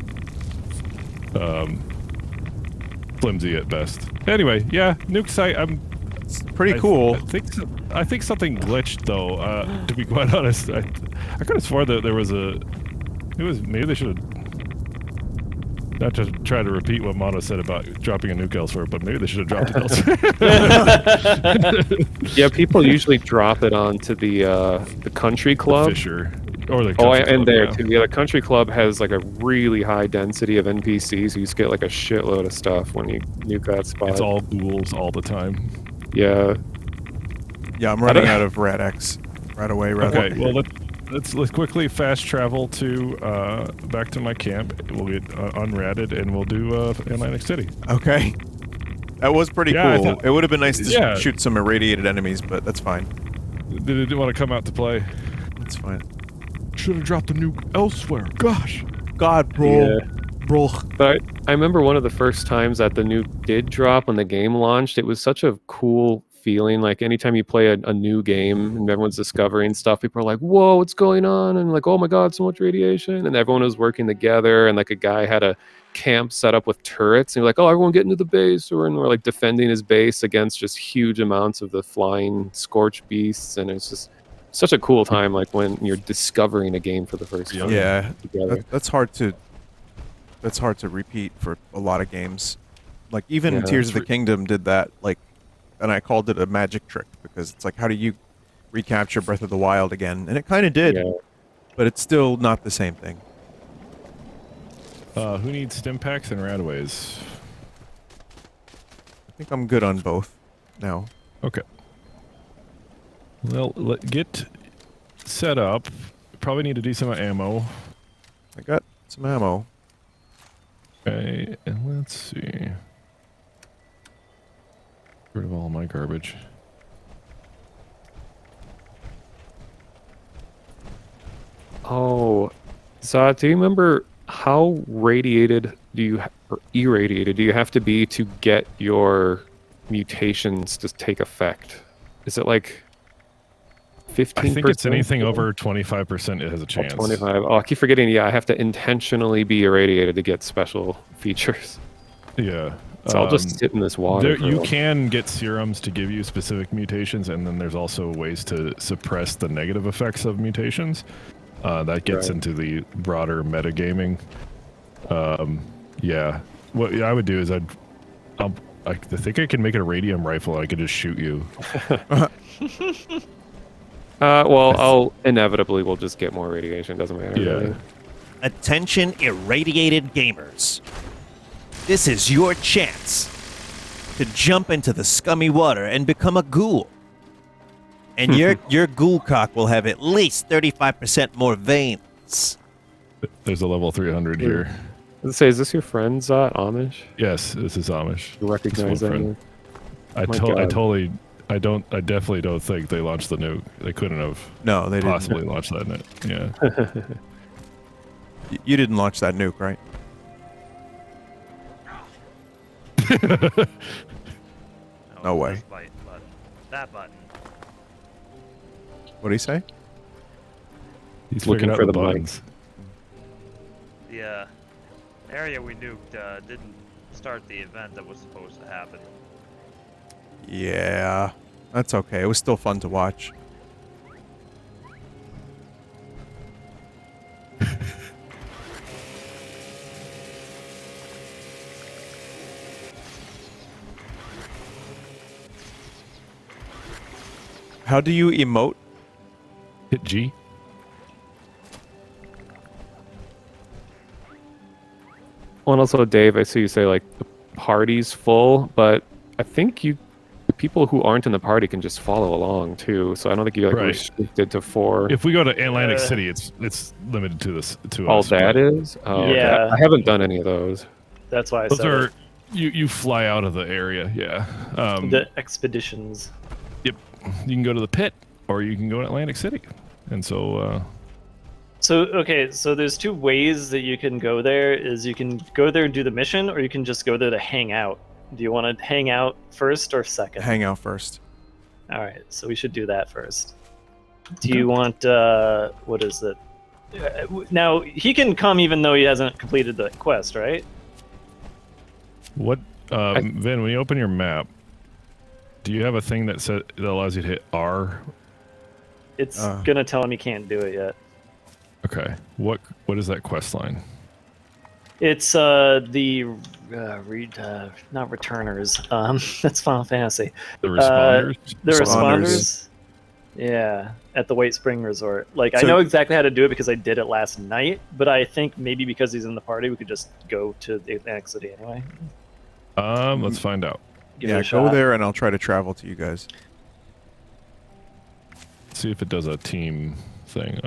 Speaker 2: Flimsy at best. Anyway, yeah, nuke site.
Speaker 1: It's pretty cool.
Speaker 2: I think something glitched though. To be quite honest, I could have sworn that there was maybe they should have. Not to try to repeat what Mono said about dropping a nuke elsewhere, but maybe they should have dropped it elsewhere.
Speaker 4: Yeah, people usually drop it onto the country club.
Speaker 2: Fisher. Or the
Speaker 4: Oh,
Speaker 2: country
Speaker 4: and
Speaker 2: club,
Speaker 4: there
Speaker 2: yeah.
Speaker 4: too. Yeah, the country club has like a really high density of NPCs. You just get like a shitload of stuff when you nuke that spot.
Speaker 2: It's all ghouls all the time.
Speaker 4: Yeah.
Speaker 1: Yeah, I'm running out of Rad-X right away.
Speaker 2: Okay, well let's quickly fast travel to back to my camp. We'll get unratted and we'll do Atlantic City.
Speaker 1: Okay. That was pretty cool. It would have been nice to shoot some irradiated enemies, but that's fine.
Speaker 2: Did it want to come out to play?
Speaker 1: That's fine.
Speaker 2: Should have dropped the nuke elsewhere. Gosh.
Speaker 1: God, bro.
Speaker 4: Yeah.
Speaker 1: Bro.
Speaker 4: But I remember one of the first times that the nuke did drop when the game launched. It was such a cool feeling. Like anytime you play a new game and everyone's discovering stuff, people are like, whoa, what's going on? And like, oh my God, so much radiation. And everyone was working together. And like a guy had a camp set up with turrets. And you're like, oh, everyone get into the base. And we're like defending his base against just huge amounts of the flying scorch beasts. And it's just such a cool time, like when you're discovering a game for the first time.
Speaker 1: Yeah,
Speaker 4: together.
Speaker 1: that's hard to repeat for a lot of games. Like even Tears of the Kingdom did that. Like, and I called it a magic trick because it's like, how do you recapture Breath of the Wild again? And it kind of did, but it's still not the same thing.
Speaker 2: Who needs stim packs and radaways?
Speaker 1: I think I'm good on both now.
Speaker 2: Okay. Well, get set up. Probably need a decent amount of ammo.
Speaker 1: I got some ammo.
Speaker 2: Okay, and let's see. Get rid of all my garbage.
Speaker 4: Oh, Zod, do you remember how radiated or irradiated do you have to be to get your mutations to take effect? Is it like 15%?
Speaker 2: I think it's anything over 25% it has a chance.
Speaker 4: 25. Oh, I keep forgetting. Yeah, I have to intentionally be irradiated to get special features.
Speaker 2: Yeah.
Speaker 4: So I'll just sit in this water.
Speaker 2: You can get serums to give you specific mutations, and then there's also ways to suppress the negative effects of mutations. That gets into the broader metagaming. Yeah. What I would do is I think I can make it a radium rifle. And I could just shoot you.
Speaker 4: Well, I'll inevitably will just get more radiation. Doesn't matter.
Speaker 2: Yeah.
Speaker 4: Really.
Speaker 7: Attention, irradiated gamers. This is your chance to jump into the scummy water and become a ghoul. And your ghoul cock will have at least 35% more veins.
Speaker 2: There's a level 300 here.
Speaker 4: Let's say, is this your friend, Zot, Amish?
Speaker 2: Yes, this is Amish.
Speaker 4: You recognize
Speaker 2: This one
Speaker 4: that?
Speaker 2: friend. I definitely don't think they launched the nuke. They couldn't have
Speaker 1: No, they
Speaker 2: possibly
Speaker 1: didn't.
Speaker 2: launched that nuke. Yeah.
Speaker 1: You didn't launch that nuke, right? No way.
Speaker 8: This button. That button.
Speaker 1: What did he say?
Speaker 2: He's
Speaker 4: Looking
Speaker 2: figured out
Speaker 4: for
Speaker 2: the
Speaker 4: the
Speaker 2: buttons.
Speaker 8: The area we nuked didn't start the event that was supposed to happen.
Speaker 1: Yeah, that's okay. It was still fun to watch. How do you emote?
Speaker 2: Hit G.
Speaker 4: Well, and also, Dave, I see you say like the party's full, but I think the people who aren't in the party can just follow along too. So I don't think you're like restricted to 4.
Speaker 2: If we go to Atlantic City, it's limited to this. To
Speaker 4: All
Speaker 2: us.
Speaker 4: that is? Oh,
Speaker 3: Yeah.
Speaker 4: okay. I haven't done any of those.
Speaker 3: That's why I
Speaker 2: Those
Speaker 3: said
Speaker 2: are
Speaker 3: it.
Speaker 2: you fly out of the area. Yeah.
Speaker 3: The expeditions.
Speaker 2: Yep. You can go to the pit, or you can go to Atlantic City, and so.
Speaker 3: So there's 2 ways that you can go there. Is you can go there and do the mission, or you can just go there to hang out. Do you want to hang out first or second?
Speaker 1: Hang out first.
Speaker 3: All right, so we should do that first. Do you want what is it? Now he can come even though he hasn't completed the quest, right?
Speaker 2: What, Vin? When you open your map, Do you have a thing that allows you to hit R?
Speaker 3: It's gonna tell him he can't do it yet.
Speaker 2: Okay. What is that quest line?
Speaker 3: It's not returners. That's Final Fantasy.
Speaker 2: The responders?
Speaker 3: The responders. Yeah, at the White Spring Resort. Like, I know exactly how to do it because I did it last night, but I think maybe because he's in the party, we could just go to the Atlantic City anyway.
Speaker 2: Let's find out.
Speaker 3: Give it
Speaker 1: Yeah,
Speaker 3: a shot.
Speaker 1: go there and I'll try to travel to you guys.
Speaker 2: See if it does a team thing.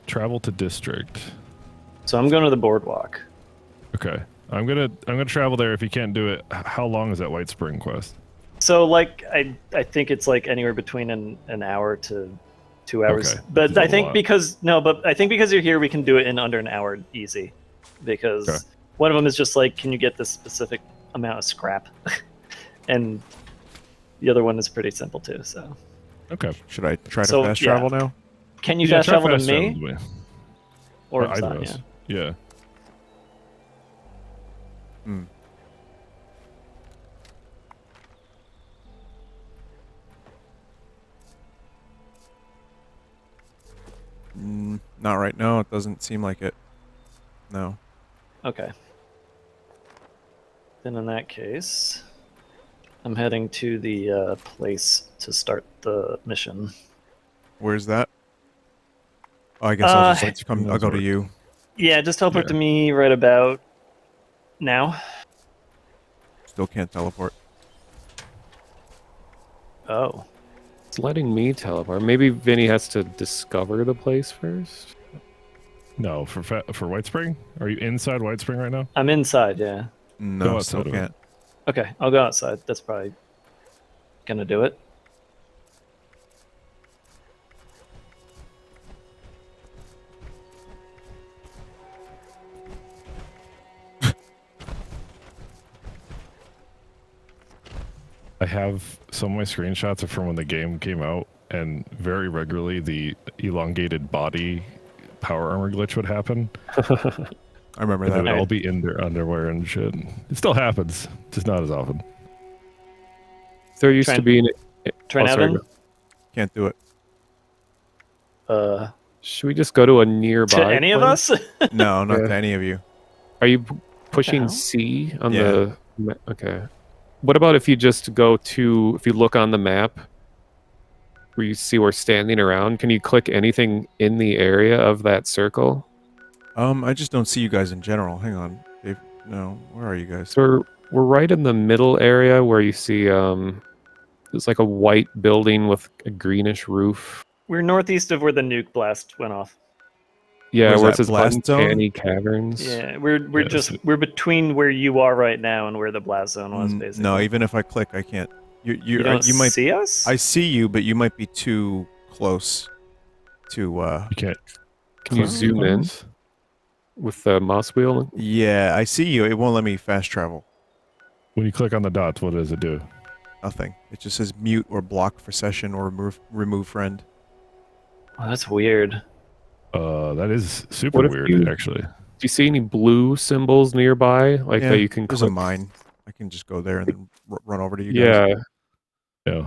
Speaker 2: Travel to district.
Speaker 3: So I'm going to the boardwalk.
Speaker 2: Okay. I'm gonna travel there if you can't do it. How long is that White Spring quest?
Speaker 3: So, like, I think it's like anywhere between an hour to 2 hours.
Speaker 2: Okay.
Speaker 3: But
Speaker 2: That's
Speaker 3: I
Speaker 2: a
Speaker 3: think
Speaker 2: lot.
Speaker 3: because you're here, we can do it in under an hour easy. Because
Speaker 2: Okay.
Speaker 3: one of them is just like, can you get this specific amount of scrap? And the other one is pretty simple too. So,
Speaker 2: Okay.
Speaker 1: Should I try to
Speaker 3: So,
Speaker 1: fast
Speaker 3: yeah.
Speaker 1: travel now?
Speaker 3: can you
Speaker 2: Yeah,
Speaker 3: fast
Speaker 2: try
Speaker 3: travel to
Speaker 2: fast
Speaker 3: me
Speaker 2: travel to me.
Speaker 3: or
Speaker 2: Either of
Speaker 3: Sonya?
Speaker 2: us. Yeah.
Speaker 1: Hmm. Not right now. It doesn't seem like it. No.
Speaker 3: Okay. Then in that case, I'm heading to the place to start the mission.
Speaker 1: Where's that? Oh, I guess I'll just like come. I'll go to
Speaker 2: Resort.
Speaker 1: you.
Speaker 3: Yeah, just teleport
Speaker 2: Yeah.
Speaker 3: to me right about now.
Speaker 1: Still can't teleport.
Speaker 3: Oh.
Speaker 4: It's letting me teleport. Maybe Vinny has to discover the place first.
Speaker 2: No, for White Spring? Are you inside White Spring right now?
Speaker 3: I'm inside, yeah.
Speaker 1: No,
Speaker 2: Go
Speaker 1: still
Speaker 2: outside of it.
Speaker 1: can't.
Speaker 3: Okay, I'll go outside. That's probably gonna do it.
Speaker 2: I have some of my screenshots are from when the game came out, and very regularly the elongated body power armor glitch would happen.
Speaker 1: I remember
Speaker 2: And they would
Speaker 1: that.
Speaker 2: all be in their underwear and shit. It still happens, just not as often.
Speaker 4: There used to be an.
Speaker 3: Trent
Speaker 4: sorry,
Speaker 3: Evan?
Speaker 4: go.
Speaker 1: Can't do it.
Speaker 4: Should we just go to a nearby?
Speaker 3: To any of
Speaker 4: place?
Speaker 3: us?
Speaker 1: No, not
Speaker 4: Yeah.
Speaker 1: to any of you.
Speaker 4: Are you pushing
Speaker 3: hell?
Speaker 4: C on
Speaker 1: Yeah.
Speaker 4: the? Okay. What about if you just go to? If you look on the map, where you see we're standing around, can you click anything in the area of that circle?
Speaker 1: I just don't see you guys in general. Hang on, Dave. No, where are you guys?
Speaker 4: So we're right in the middle area where you see there's like a white building with a greenish roof.
Speaker 3: We're northeast of where the nuke blast went off.
Speaker 4: Yeah,
Speaker 1: Where's
Speaker 4: where
Speaker 1: that,
Speaker 4: it says
Speaker 1: blast zone?
Speaker 4: Uncanny Caverns.
Speaker 3: Yeah, we're
Speaker 2: Yeah,
Speaker 3: just
Speaker 2: so-
Speaker 3: we're between where you are right now and where the blast zone was, basically.
Speaker 1: No, even if I click, I can't.
Speaker 3: you don't
Speaker 1: You might.
Speaker 3: see us?
Speaker 1: I see you, but you might be too close to.
Speaker 2: You can't.
Speaker 4: Can you
Speaker 2: click
Speaker 4: zoom in
Speaker 2: buttons?
Speaker 4: with the mouse wheel?
Speaker 1: Yeah, I see you. It won't let me fast travel.
Speaker 2: When you click on the dots, what does it do?
Speaker 1: Nothing. It just says mute or block for session or remove friend.
Speaker 3: Oh, that's weird.
Speaker 2: That is super
Speaker 4: What if
Speaker 2: weird,
Speaker 4: you-
Speaker 2: actually.
Speaker 4: Do you see any blue symbols nearby, like
Speaker 1: Yeah,
Speaker 4: that you can
Speaker 1: there's
Speaker 4: click?
Speaker 1: a mine. I can just go there and then run over to you guys.
Speaker 4: Yeah,
Speaker 2: Yeah.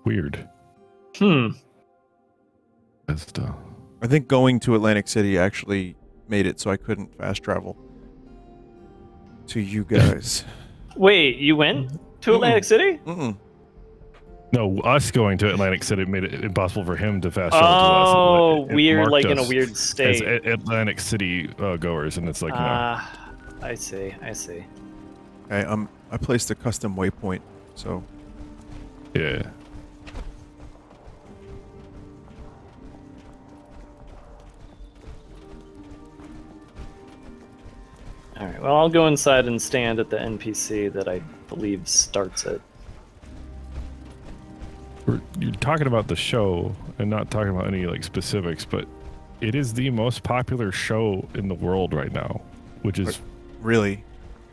Speaker 2: Weird. That's
Speaker 1: I think going to Atlantic City actually made it so I couldn't fast travel to you guys.
Speaker 3: Wait, you went to Atlantic City?
Speaker 1: Mm-mm.
Speaker 2: No, us going to Atlantic City made it impossible for him to fast travel to
Speaker 3: Oh,
Speaker 2: us. It
Speaker 3: weird,
Speaker 2: marked
Speaker 3: like in a
Speaker 2: us
Speaker 3: weird
Speaker 2: as
Speaker 3: state.
Speaker 2: Atlantic City goers, and it's like, no.
Speaker 3: I see.
Speaker 1: Okay, I placed a custom waypoint, so
Speaker 2: Yeah.
Speaker 3: All right. Well, I'll go inside and stand at the NPC that I believe starts it.
Speaker 2: You're talking about the show and not talking about any like specifics, but it is the most popular show in the world right now, which is
Speaker 1: really,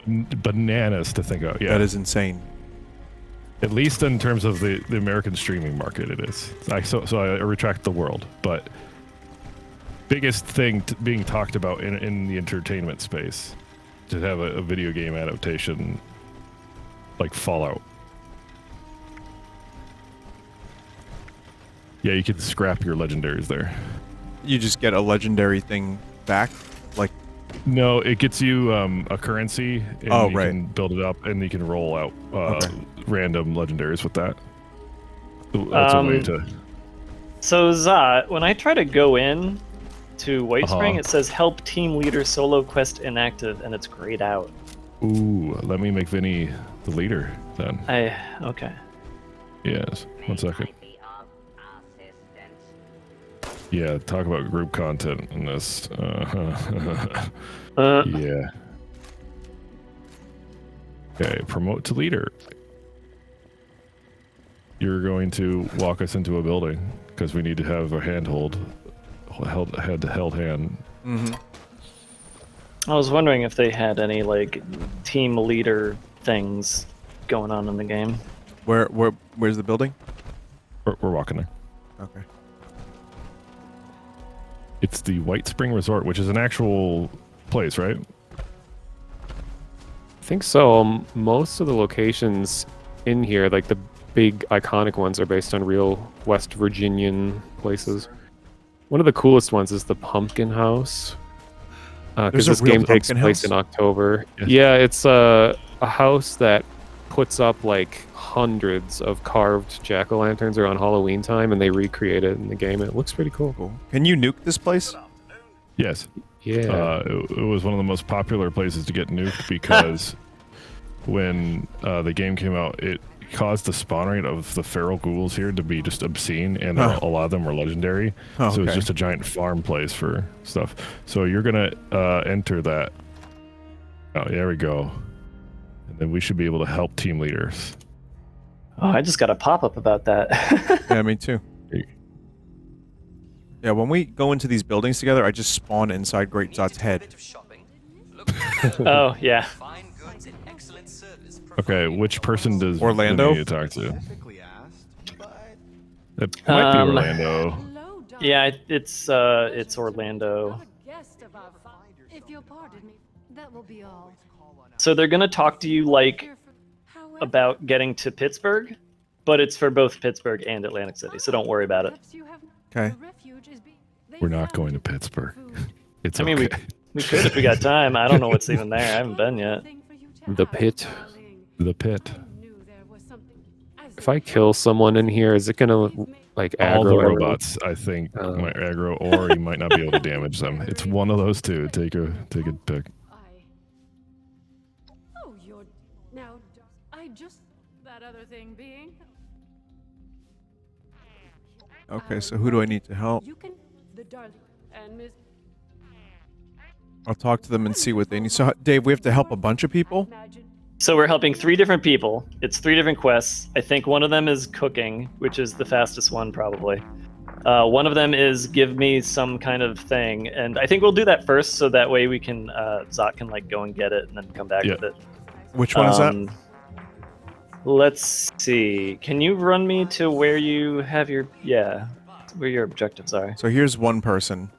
Speaker 2: bananas to think of. Yeah,
Speaker 1: that is insane.
Speaker 2: at least in terms of the American streaming market, it is. So I retract the world, but biggest thing being talked about in the entertainment space to have a video game adaptation like Fallout Yeah, you can scrap your legendaries there.
Speaker 1: You just get a legendary thing back, like.
Speaker 2: No, it gets you a currency, and
Speaker 1: Oh,
Speaker 2: you
Speaker 1: right.
Speaker 2: can build it up, and you can roll out random legendaries with that. That's a way to.
Speaker 3: So Zot, when I try to go in to Whitespring, it says help team leader solo quest inactive, and it's grayed out.
Speaker 2: Ooh, let me make Vinny the leader then.
Speaker 3: Okay.
Speaker 2: Yes, 1 second. Yeah, talk about group content in this. Yeah. Okay, promote to leader. You're going to walk us into a building because we need to have a held hand.
Speaker 1: Mm-hmm.
Speaker 3: I was wondering if they had any like team leader things going on in the game.
Speaker 1: Where's the building?
Speaker 2: We're walking there.
Speaker 1: Okay.
Speaker 2: It's the White Spring Resort, which is an actual place, right?
Speaker 4: I think so. Most of the locations in here, like the big iconic ones, are based on real West Virginian places. One of the coolest ones is the Pumpkin House. Because
Speaker 1: There's a
Speaker 4: this
Speaker 1: real
Speaker 4: game takes
Speaker 1: pumpkin
Speaker 4: place
Speaker 1: house?
Speaker 4: in October.
Speaker 2: Yes.
Speaker 4: Yeah, it's a house that puts up like hundreds of carved jack-o'-lanterns around Halloween time, and they recreate it in the game. It looks pretty cool.
Speaker 1: Cool. Can you nuke this place?
Speaker 2: Yes.
Speaker 4: Yeah.
Speaker 2: It was one of the most popular places to get nuked because when the game came out, it caused the spawn rate of the feral ghouls here to be just obscene, and a lot of them were legendary.
Speaker 1: Oh,
Speaker 2: so it was
Speaker 1: okay.
Speaker 2: just a giant farm place for stuff. So you're gonna enter that. Oh, there we go. And then we should be able to help team leaders.
Speaker 3: Oh, I just got a pop-up about that.
Speaker 1: Yeah, me too. Yeah, when we go into these buildings together, I just spawn inside Great Zot's head.
Speaker 3: Oh, yeah.
Speaker 2: Okay, which person does
Speaker 1: Orlando?
Speaker 2: we need to talk to? It might be Orlando.
Speaker 3: Yeah, it's Orlando.
Speaker 9: If you'll pardon me, that will be all.
Speaker 3: So they're gonna talk to you like about getting to Pittsburgh, but it's for both Pittsburgh and Atlantic City, so don't worry about it.
Speaker 1: Okay.
Speaker 2: We're not going to Pittsburgh. It's
Speaker 3: I mean,
Speaker 2: okay.
Speaker 3: we could if we got time. I don't know what's even there. I haven't been yet.
Speaker 4: The pit.
Speaker 2: The pit.
Speaker 4: If I kill someone in here, is it gonna like aggro
Speaker 2: All the
Speaker 4: everyone?
Speaker 2: robots, I think, might aggro, or you might not be able to damage them. It's one of those two. Take a pick.
Speaker 9: Oh, you're now. I just that other thing being.
Speaker 1: Okay, so who do I need to help?
Speaker 9: You can the darling and Miss.
Speaker 1: I'll talk to them and see what they need. So, Dave, we have to help a bunch of people?
Speaker 3: So we're helping 3 different people. It's 3 different quests. I think one of them is cooking, which is the fastest one probably. One of them is give me some kind of thing, and I think we'll do that first, so that way we can Zot can like go and get it and then come back with it.
Speaker 1: Which one is that?
Speaker 3: Let's see. Can you run me to where you have your where your objectives are?
Speaker 1: So here's one person.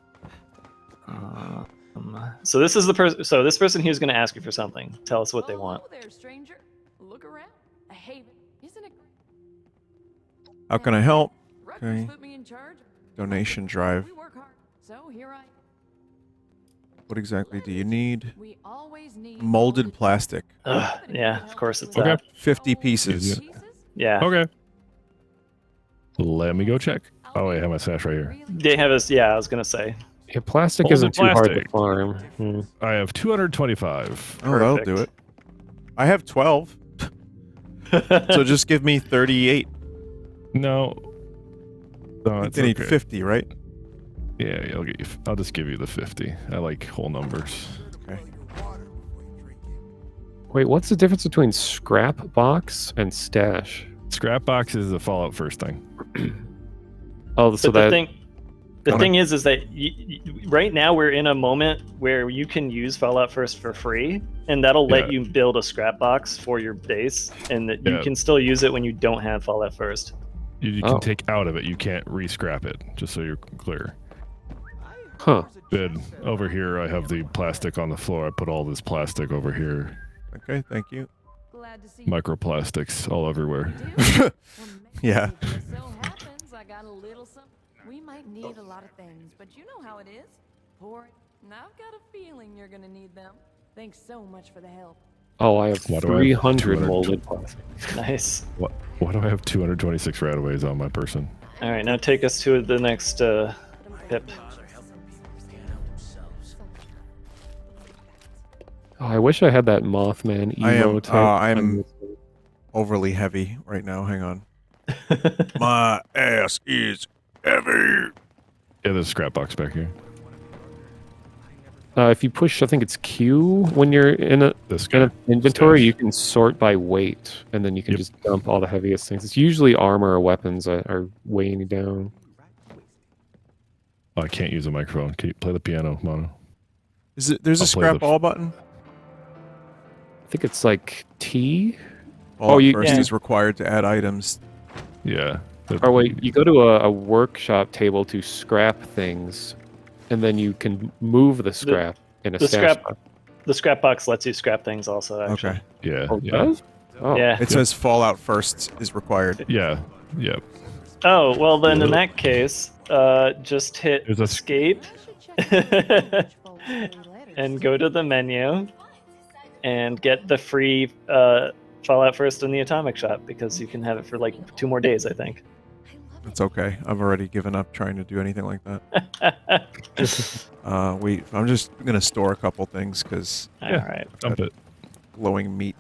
Speaker 3: So this is the person. So this person here is going to ask you for something. Tell us what they want.
Speaker 9: Hello there, stranger. Look around. A haven, isn't it?
Speaker 1: How can I help?
Speaker 9: Rutgers
Speaker 1: Okay.
Speaker 9: put me in charge.
Speaker 1: Donation drive.
Speaker 9: We work hard, so here I.
Speaker 1: What exactly do you need?
Speaker 9: We always need
Speaker 1: Molded plastic.
Speaker 3: Yeah, of course it's
Speaker 2: Okay.
Speaker 3: that.
Speaker 1: 50 pieces.
Speaker 3: Yeah.
Speaker 2: Okay. Let me go check. Oh, wait, I have my stash right here.
Speaker 3: They have us. Yeah, I was going to say.
Speaker 4: Yeah, plastic
Speaker 2: Molded
Speaker 4: isn't too hard to
Speaker 2: plastic.
Speaker 4: farm.
Speaker 2: I have 225.
Speaker 1: Oh, that'll
Speaker 3: Perfect.
Speaker 1: do it. I have 12. So just give me 38.
Speaker 2: No. No,
Speaker 1: I think
Speaker 2: it's
Speaker 1: they need
Speaker 2: okay.
Speaker 1: 50, right?
Speaker 2: Yeah, I'll just give you the 50. I like whole numbers.
Speaker 1: Okay.
Speaker 4: Wait, what's the difference between scrap box and stash?
Speaker 2: Scrap box is the Fallout first thing.
Speaker 4: Oh, so
Speaker 3: But
Speaker 4: that
Speaker 3: the thing is that right now we're in a moment where you can use Fallout First for free, and that'll let you build a scrap box for your base, and that you can still use it when you don't have Fallout First.
Speaker 2: You can take out of it. You can't re-scrap it, just so you're clear.
Speaker 4: Huh.
Speaker 2: Good. Over here, I have the plastic on the floor. I put all this plastic over here.
Speaker 1: Okay, thank you.
Speaker 9: Glad to see
Speaker 2: Microplastics all everywhere.
Speaker 1: Yeah.
Speaker 9: so happens I got a little something. We might need a lot of things, but you know how it is. Poor. And I've got a feeling you're gonna need them. Thanks so much for the help.
Speaker 4: Oh, I have
Speaker 2: Why do I have
Speaker 4: 300
Speaker 2: 200?
Speaker 4: molded plastic.
Speaker 3: Nice.
Speaker 2: Why do I have 226 rataways on my person?
Speaker 3: All right, now take us to the next pip.
Speaker 4: Oh, I wish I had that Mothman emo type.
Speaker 1: I'm overly heavy right now. Hang on. My ass is heavy.
Speaker 2: Yeah, there's a scrap box back here.
Speaker 4: If you push, I think it's Q when you're in an inventory, you can sort by weight, and then you can just dump all the heaviest things. It's usually armor or weapons that are weighing you down.
Speaker 2: Oh, I can't use a microphone. Can you play the piano, Mono?
Speaker 1: There's a scrap all button?
Speaker 4: I think it's like T.
Speaker 1: First is required to add items.
Speaker 2: Yeah.
Speaker 4: Or wait, you go to a workshop table to scrap things, and then you can move the scrap in a stash box.
Speaker 3: The scrap box lets you scrap things also, actually.
Speaker 1: Okay.
Speaker 2: Yeah.
Speaker 4: Oh, it does? Oh.
Speaker 3: Yeah.
Speaker 1: It says Fallout first is required.
Speaker 2: Yeah. Yep.
Speaker 3: Oh, well then in that case, just hit escape and go to the menu and get the free Fallout First in the Atomic Shop, because you can have it for like 2 more days, I think.
Speaker 1: It's okay. I've already given up trying to do anything like that. I'm just gonna store a couple things because
Speaker 3: Alright.
Speaker 2: Dump it.
Speaker 1: Glowing meat.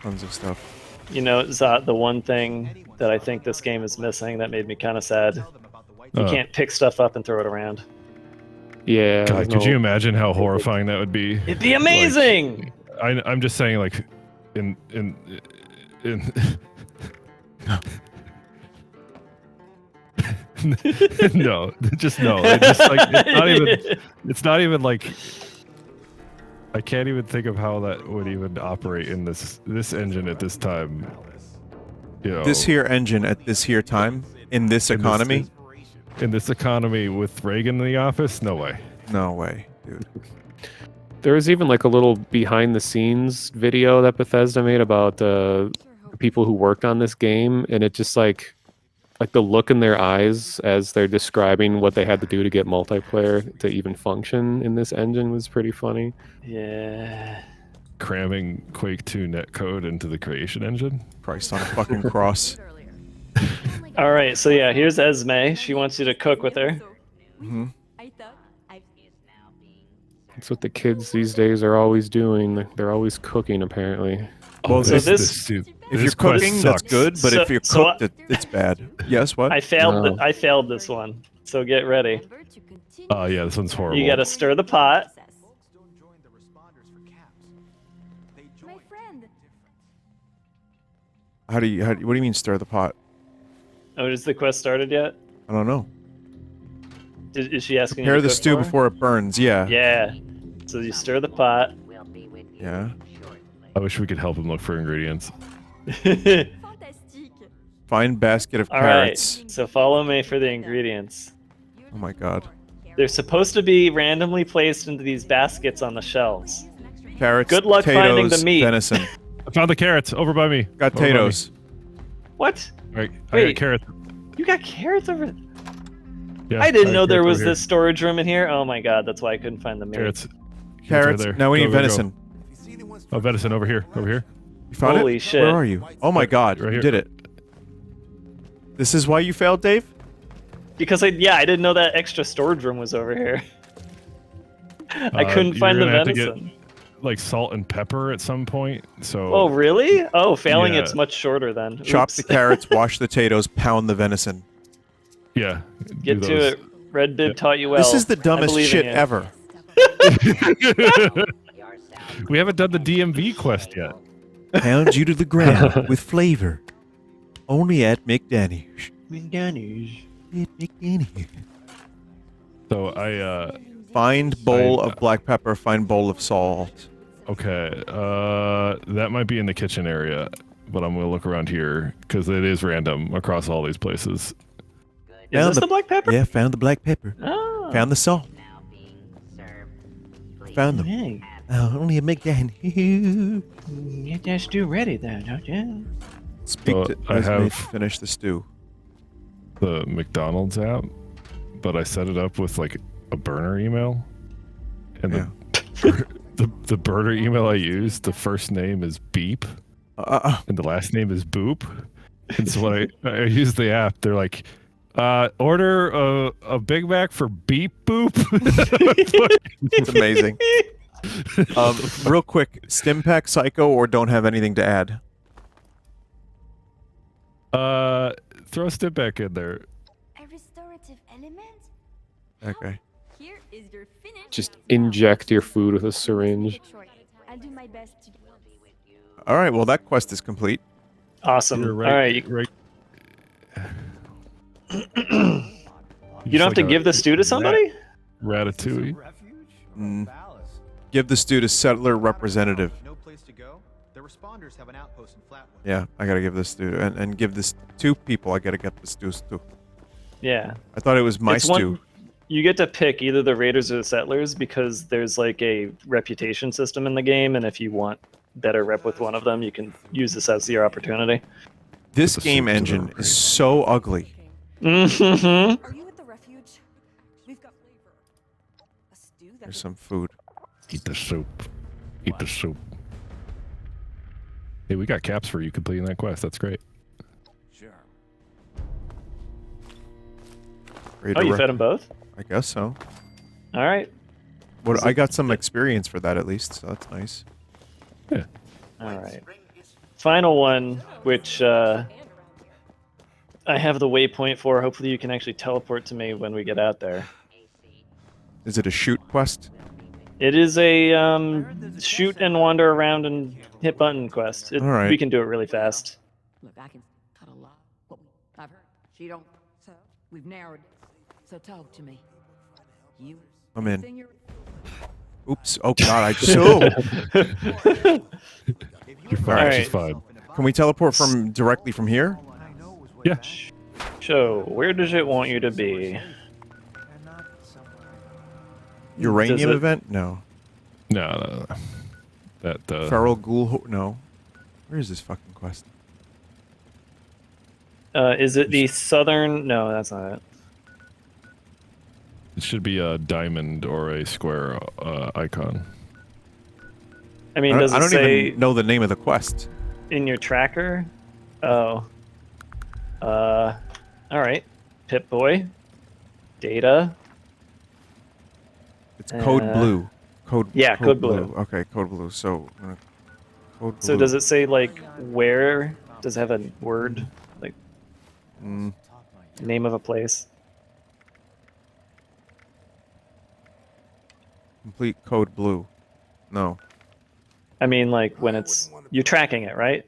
Speaker 1: Tons of stuff.
Speaker 3: You know, Zot, the one thing that I think this game is missing that made me kind of sad. You can't pick stuff up and throw it around.
Speaker 4: Yeah.
Speaker 2: God, could you imagine how horrifying that would be?
Speaker 3: It'd be amazing!
Speaker 2: Like, I'm just saying, like, in no, just no. It's just like it's not even like I can't even think of how that would even operate in this engine at this time. You know,
Speaker 1: this here engine at this here time in this economy.
Speaker 2: In this economy with Reagan in the office, no way.
Speaker 1: No way, dude.
Speaker 4: There was even like a little behind the scenes video that Bethesda made about the people who worked on this game, and it just like the look in their eyes as they're describing what they had to do to get multiplayer to even function in this engine was pretty funny.
Speaker 3: Yeah.
Speaker 2: Cramming Quake 2 netcode into the creation engine?
Speaker 1: Christ on a fucking cross.
Speaker 3: All right, so yeah, here's Esme. She wants you to cook with her.
Speaker 1: Mm-hmm.
Speaker 4: That's what the kids these days are always doing. They're always cooking, apparently.
Speaker 1: Well,
Speaker 3: so
Speaker 1: if you're cooking, that's good, but if you're cooked, it's bad. Yes, what?
Speaker 3: I failed this one, so get ready.
Speaker 2: Oh yeah, this one's horrible.
Speaker 3: You gotta stir the pot.
Speaker 1: What do you mean stir the pot?
Speaker 3: Oh, is the quest started yet?
Speaker 1: I don't know.
Speaker 3: Is she asking
Speaker 1: Prepare
Speaker 3: you to
Speaker 1: the
Speaker 3: cook
Speaker 1: stew
Speaker 3: for her?
Speaker 1: before it burns, yeah.
Speaker 3: Yeah. So you stir the pot.
Speaker 1: Yeah.
Speaker 2: I wish we could help him look for ingredients.
Speaker 1: Find basket of
Speaker 3: All
Speaker 1: carrots.
Speaker 3: right, so follow me for the ingredients.
Speaker 1: Oh my god.
Speaker 3: They're supposed to be randomly placed into these baskets on the shelves.
Speaker 1: Carrots,
Speaker 3: Good luck finding the
Speaker 1: potatoes,
Speaker 3: meat.
Speaker 1: venison.
Speaker 2: I found the carrots over by me.
Speaker 1: Got
Speaker 2: Over by me.
Speaker 1: potatoes.
Speaker 3: What?
Speaker 2: All right, I
Speaker 3: Wait.
Speaker 2: got carrots.
Speaker 3: You got carrots over...
Speaker 2: Yeah,
Speaker 3: I didn't
Speaker 2: got
Speaker 3: know there
Speaker 2: carrots
Speaker 3: was
Speaker 2: over here.
Speaker 3: this storage room in here. Oh my god, that's why I couldn't find the meat.
Speaker 2: Carrots.
Speaker 1: Carrots.
Speaker 2: Right there.
Speaker 1: Now we
Speaker 2: Go,
Speaker 1: need
Speaker 2: go, go.
Speaker 1: venison.
Speaker 2: Oh, venison over here. Over here.
Speaker 1: You found
Speaker 3: Holy
Speaker 1: it?
Speaker 3: shit.
Speaker 1: Where are you? Oh my god,
Speaker 2: Right
Speaker 1: you
Speaker 2: here.
Speaker 1: did it. This is why you failed, Dave?
Speaker 3: Because I didn't know that extra storage room was over here. I couldn't find the
Speaker 2: you're gonna have to
Speaker 3: venison.
Speaker 2: get, like salt and pepper at some point. So.
Speaker 3: Oh really? Oh, failing
Speaker 2: Yeah.
Speaker 3: it's much shorter then.
Speaker 1: Chop
Speaker 3: Oops.
Speaker 1: the carrots, wash the potatoes, pound the venison.
Speaker 2: Yeah.
Speaker 3: Get
Speaker 2: do
Speaker 3: to
Speaker 2: those.
Speaker 3: it. Red Bib taught you well.
Speaker 1: This is the
Speaker 3: I
Speaker 1: dumbest
Speaker 3: believe in
Speaker 1: shit
Speaker 3: you.
Speaker 1: ever.
Speaker 2: We haven't done the DMV quest yet.
Speaker 7: Pound you to the ground with flavor. Only at McDaniels.
Speaker 3: McDonald's.
Speaker 7: McDaniels.
Speaker 2: So I
Speaker 1: Find bowl of black pepper, find bowl of salt.
Speaker 2: okay. That might be in the kitchen area, but I'm gonna look around here because it is random across all these places.
Speaker 3: Is this the black pepper?
Speaker 7: Yeah, found the black pepper.
Speaker 3: Oh.
Speaker 7: Found the salt. Found them.
Speaker 3: Hey,
Speaker 7: Only at McDaniels.
Speaker 3: you get that stew ready then, don't you?
Speaker 1: Speak
Speaker 2: So
Speaker 1: to
Speaker 2: I
Speaker 1: Esme
Speaker 2: have-
Speaker 1: to finish the stew.
Speaker 2: the McDonald's app, but I set it up with like a burner email, and the burner email I used, the first name is Beep, and the last name is Boop. And so when I use the app, they're like, order a Big Mac for Beep Boop.
Speaker 1: It's amazing. Real quick, Stimpack Psycho or don't have anything to add?
Speaker 2: Throw Stimpack in there.
Speaker 6: A restorative element?
Speaker 1: Okay.
Speaker 9: Here is your finished.
Speaker 4: Just inject your food with a syringe.
Speaker 6: I'll do my best to.
Speaker 1: All right, well, that quest is complete.
Speaker 3: Awesome.
Speaker 2: You're
Speaker 3: All right. You don't have to give the stew to somebody?
Speaker 2: Ratatouille.
Speaker 1: Give the stew to settler representative.
Speaker 10: No place to go. The responders have an outpost in Flatwood.
Speaker 1: Yeah, I gotta give this to and give this to people. I gotta get the stews to.
Speaker 3: Yeah.
Speaker 1: I thought it was my
Speaker 3: It's
Speaker 1: stew.
Speaker 3: You get to pick either the raiders or the settlers because there's like a reputation system in the game, and if you want better rep with one of them, you can use this as your opportunity.
Speaker 1: This game engine is so ugly.
Speaker 3: Mm-hmm.
Speaker 9: Are you at the refuge? We've got flavor. A stew that
Speaker 1: There's some food.
Speaker 2: Eat the soup. Eat the soup. Hey, we got caps for you completing that quest. That's great.
Speaker 10: Sure.
Speaker 3: Oh, you fed them both?
Speaker 1: I guess so.
Speaker 3: All right.
Speaker 1: What? I got some experience for that at least, so that's nice.
Speaker 2: Yeah.
Speaker 3: All right. Final one, which I have the waypoint for. Hopefully you can actually teleport to me when we get out there.
Speaker 1: Is it a shoot quest?
Speaker 3: It is a shoot and wander around and hit button quest.
Speaker 1: All right.
Speaker 3: We can do it really fast.
Speaker 9: Look, I can cut a lot. What I've heard. She don't. So we've narrowed. So talk to me. You.
Speaker 1: I'm in.
Speaker 9: Thing you're-
Speaker 1: Oops. Oh God, I just. Oh.
Speaker 2: You're fine.
Speaker 3: All
Speaker 2: She's
Speaker 3: right.
Speaker 2: fine.
Speaker 1: Can we teleport from directly from here?
Speaker 2: Yeah.
Speaker 3: So, where does it want you to be?
Speaker 1: Uranium
Speaker 3: Does it-
Speaker 1: event? No.
Speaker 2: No. That
Speaker 1: Feral ghoul? No. Where is this fucking quest?
Speaker 3: Is it the southern? No, that's not it.
Speaker 2: it should be a diamond or a square icon.
Speaker 3: I mean, does
Speaker 1: I
Speaker 3: it
Speaker 1: don't
Speaker 3: say
Speaker 1: even know the name of the quest.
Speaker 3: in your tracker? Oh. All right. Pip Boy. Data.
Speaker 1: It's code blue.
Speaker 3: Code blue.
Speaker 1: Okay, code blue. So, code blue.
Speaker 3: So does it say like where? Does it have a word like name of a place?
Speaker 1: Complete code blue. No.
Speaker 3: I mean, like when you're tracking it, right?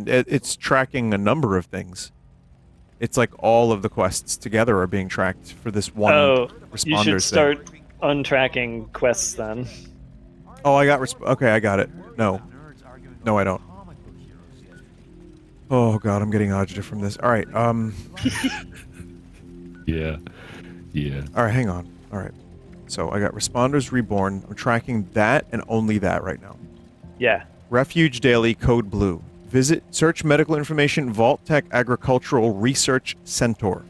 Speaker 1: It's tracking a number of things. It's like all of the quests together are being tracked for this one responder
Speaker 3: you should
Speaker 1: thing.
Speaker 3: start untracking quests then.
Speaker 1: Oh, I got okay, I got it. No, I don't. Oh God, I'm getting agita from this. All right,
Speaker 2: Yeah.
Speaker 1: all right, hang on. All right, so I got responders reborn. I'm tracking that and only that right now.
Speaker 3: Yeah.
Speaker 1: Refuge Daily Code Blue. Visit Search Medical Information Vault Tech Agricultural Research Center.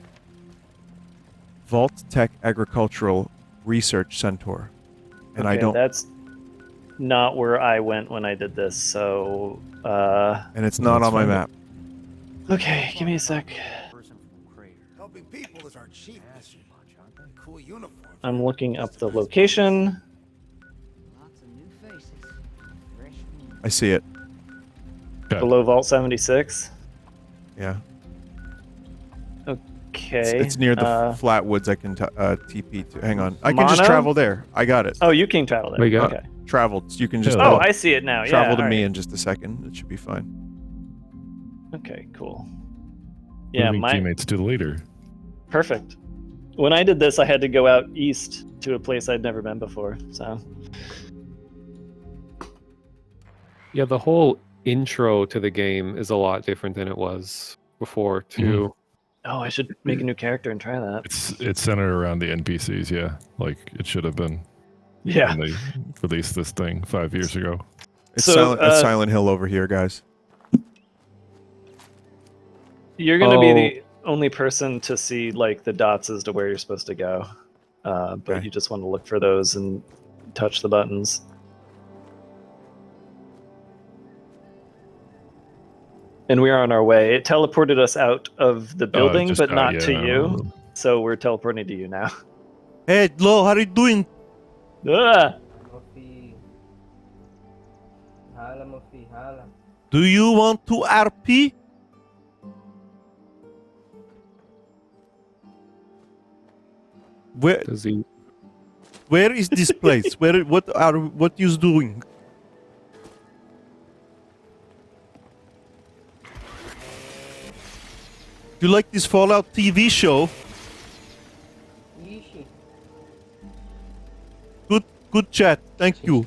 Speaker 1: Vault Tech Agricultural Research Center. And I
Speaker 3: Okay,
Speaker 1: don't.
Speaker 3: That's not where I went when I did this. So.
Speaker 1: And it's not on my map.
Speaker 3: Okay, give me a sec.
Speaker 10: Helping people is our chief mission. Cool uniform.
Speaker 3: I'm looking up the location.
Speaker 9: Lots of new faces. Fresh meat.
Speaker 1: I see it.
Speaker 2: Okay.
Speaker 3: Below Vault 76.
Speaker 1: Yeah.
Speaker 3: Okay.
Speaker 1: It's near the flat woods I can TP to. Hang on. I can just
Speaker 3: Mono?
Speaker 1: travel there. I got it.
Speaker 3: Oh, you can travel there.
Speaker 4: We got-
Speaker 3: Okay.
Speaker 1: Traveled. You can just
Speaker 3: Oh, I see it now.
Speaker 1: travel
Speaker 3: Yeah.
Speaker 1: to
Speaker 3: all
Speaker 1: me
Speaker 3: right.
Speaker 1: in just a second. It should be fine.
Speaker 3: Okay, cool. Yeah,
Speaker 2: Moving
Speaker 3: my
Speaker 2: teammates to the leader.
Speaker 3: perfect. When I did this, I had to go out east to a place I'd never been before. So
Speaker 4: Yeah, the whole intro to the game is a lot different than it was before, too.
Speaker 3: oh, I should make a new character and try that.
Speaker 2: It's centered around the NPCs, yeah. Like it should have been
Speaker 3: Yeah.
Speaker 2: when they released this thing 5 years ago.
Speaker 1: It's
Speaker 3: So,
Speaker 1: Silent Hill over here, guys.
Speaker 3: You're gonna be the only person to see like the dots as to where you're supposed to go, but
Speaker 1: Okay.
Speaker 3: you just want to look for those and touch the buttons. And we are on our way. It teleported us out of the building,
Speaker 2: just
Speaker 3: but
Speaker 2: out,
Speaker 3: not to
Speaker 2: yeah.
Speaker 3: you. So we're teleporting to you now.
Speaker 1: Hey, Lo, how are you doing?
Speaker 3: Ah!
Speaker 1: Do you want to RP? Where
Speaker 4: Does he?
Speaker 1: where is this place? What you doing? You like this Fallout TV show? Good chat. Thank you.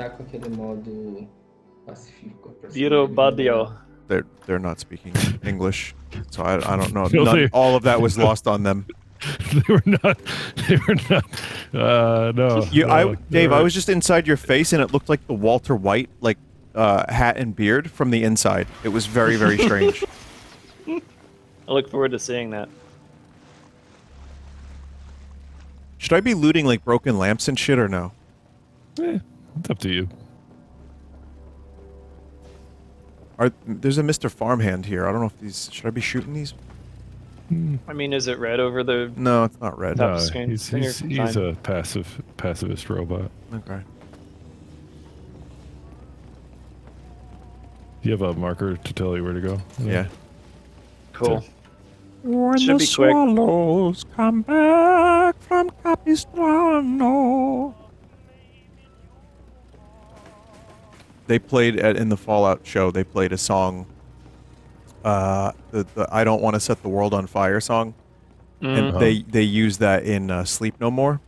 Speaker 3: Biro Badio.
Speaker 1: They're not speaking English, so I don't know.
Speaker 2: No,
Speaker 1: All of that was lost on them.
Speaker 2: They were not. No.
Speaker 1: Dave, I was just inside your face, and it looked like the Walter White hat and beard from the inside. It was very, very strange.
Speaker 3: I look forward to seeing that.
Speaker 1: Should I be looting like broken lamps and shit or no?
Speaker 2: It's up to you.
Speaker 1: There's a Mr. Farmhand here. I don't know if these. Should I be shooting these?
Speaker 3: I mean, is it red over the?
Speaker 1: No, it's not red.
Speaker 3: Top
Speaker 2: No,
Speaker 3: screen.
Speaker 2: he's
Speaker 3: Then you're fine.
Speaker 2: a pacifist robot.
Speaker 1: Okay.
Speaker 2: Do you have a marker to tell you where to go?
Speaker 1: Yeah.
Speaker 3: Cool.
Speaker 1: When
Speaker 3: Should be quick.
Speaker 1: swallows come back from Capistrano. They played in the Fallout show. They played a song, the "I Don't Want to Set the World on Fire" song, and they used that in Sleep No More.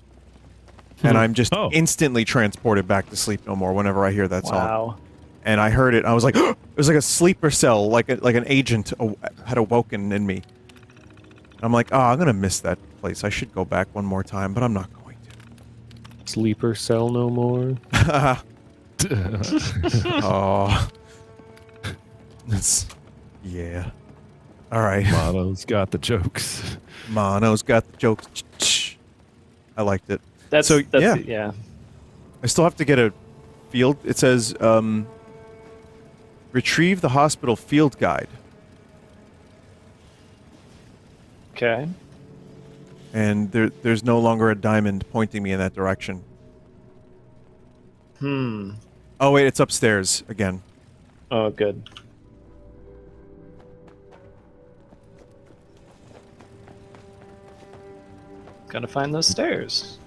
Speaker 1: And I'm just instantly transported back to Sleep No More whenever I hear that song.
Speaker 3: Wow.
Speaker 1: And I heard it, and I was like, it was like a sleeper cell, like an agent had awoken in me. I'm like, I'm gonna miss that place. I should go back one more time, but I'm not going to.
Speaker 4: Sleeper cell no more.
Speaker 1: Oh. Yeah. All right.
Speaker 2: Mono's got the jokes.
Speaker 1: Mono's got the jokes. I liked it.
Speaker 3: That's
Speaker 1: yeah.
Speaker 3: Yeah.
Speaker 1: I still have to get a field. It says, retrieve the hospital field guide.
Speaker 3: Okay.
Speaker 1: And there's no longer a diamond pointing me in that direction. Oh, wait, it's upstairs again.
Speaker 3: Oh, good. Gotta find those stairs.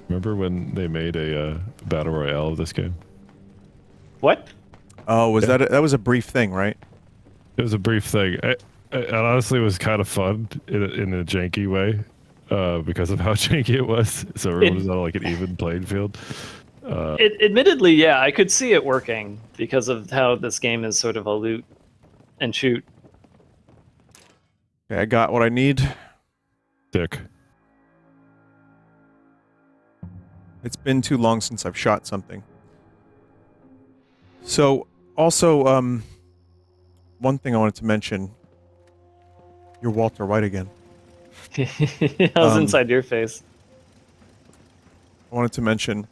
Speaker 2: Remember when they made a battle royale of this game?
Speaker 3: What?
Speaker 1: Oh, was that was a brief thing, right?
Speaker 2: It was a brief thing. It honestly was kind of fun in a janky way because of how janky it was. So everyone was on like an even playing field.
Speaker 3: Admittedly, yeah, I could see it working because of how this game is sort of a loot and shoot.
Speaker 1: Okay, I got what I need.
Speaker 2: Dick.
Speaker 1: It's been too long since I've shot something. So, also, one thing I wanted to mention. You're Walter White again.
Speaker 3: I was inside your face.
Speaker 1: I wanted to mention,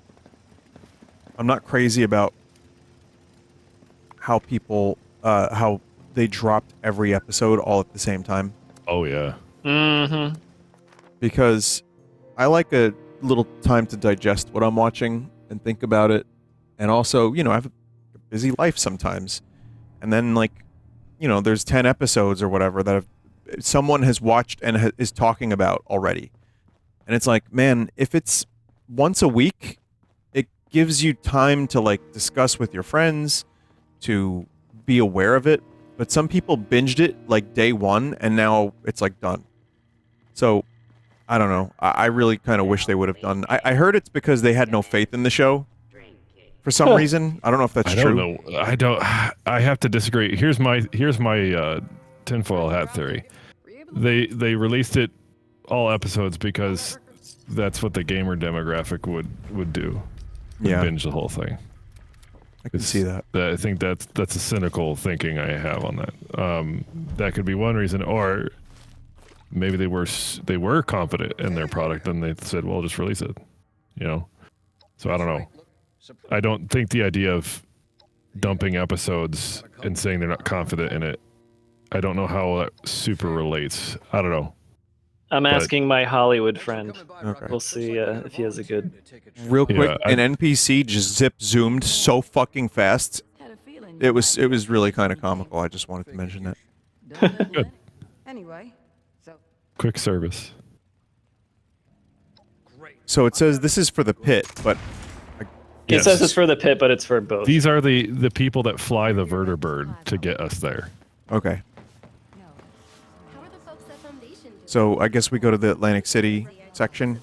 Speaker 1: I'm not crazy about how people, how they dropped every episode all at the same time.
Speaker 2: Oh, yeah.
Speaker 3: Mm-hmm.
Speaker 1: Because I like a little time to digest what I'm watching and think about it. And also, I have a busy life sometimes. And then, there's 10 episodes or whatever that someone has watched and is talking about already. And it's like, man, if it's once a week, it gives you time to, discuss with your friends, to be aware of it. But some people binged it, day one, and now it's, done. So, I don't know. I really kind of wish they would have done. I heard it's because they had no faith in the show. For some reason. I don't know if that's true.
Speaker 2: I don't know. I have to disagree. Here's my tinfoil hat theory. They released it all episodes because that's what the gamer demographic would do.
Speaker 1: Yeah.
Speaker 2: Binge the whole thing.
Speaker 1: I can see that.
Speaker 2: I think that's a cynical thinking I have on that. That could be one reason, or maybe they were confident in their product and they said, "Well, just release it," you know. So I don't know. I don't think the idea of dumping episodes and saying they're not confident in it, I don't know how that super relates. I don't know.
Speaker 3: I'm asking my Hollywood friend.
Speaker 1: Okay.
Speaker 3: We'll see if he has a good.
Speaker 1: Real quick,
Speaker 2: Yeah,
Speaker 1: an NPC just zoomed so fucking fast.
Speaker 9: Had a feeling.
Speaker 1: It was really kind of comical. I just wanted to mention that.
Speaker 2: Good.
Speaker 9: Anyway, so
Speaker 2: Quick service.
Speaker 1: So it says this is for the pit, but
Speaker 3: It says it's for the pit, but it's for both.
Speaker 2: These are the people that fly the vertibird to get us there.
Speaker 1: okay.
Speaker 6: How are the folks at Foundation doing?
Speaker 1: So I guess we go to the Atlantic City section.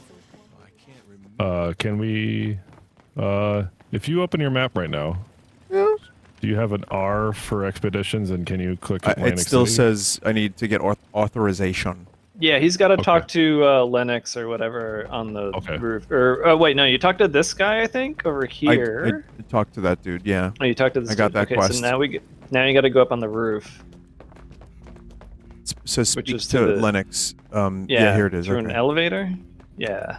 Speaker 2: Can we? If you open your map right now, do you have an R for expeditions? And can you click Atlantic
Speaker 1: It still
Speaker 2: City?
Speaker 1: says I need to get authorization.
Speaker 3: Yeah, he's got to
Speaker 2: Okay.
Speaker 3: talk to Lennox or whatever on the
Speaker 2: Okay.
Speaker 3: roof. Or wait, no, you talked to this guy, I think, over here.
Speaker 1: I talked to that dude. Yeah.
Speaker 3: Oh, you talked to this.
Speaker 1: I got
Speaker 3: dude.
Speaker 1: that
Speaker 3: okay,
Speaker 1: quest.
Speaker 3: So now you got to go up on the roof.
Speaker 1: So speak
Speaker 3: is
Speaker 1: to
Speaker 3: to the-
Speaker 1: Lennox. Yeah, here it is.
Speaker 3: Through an
Speaker 1: Okay.
Speaker 3: elevator. Yeah.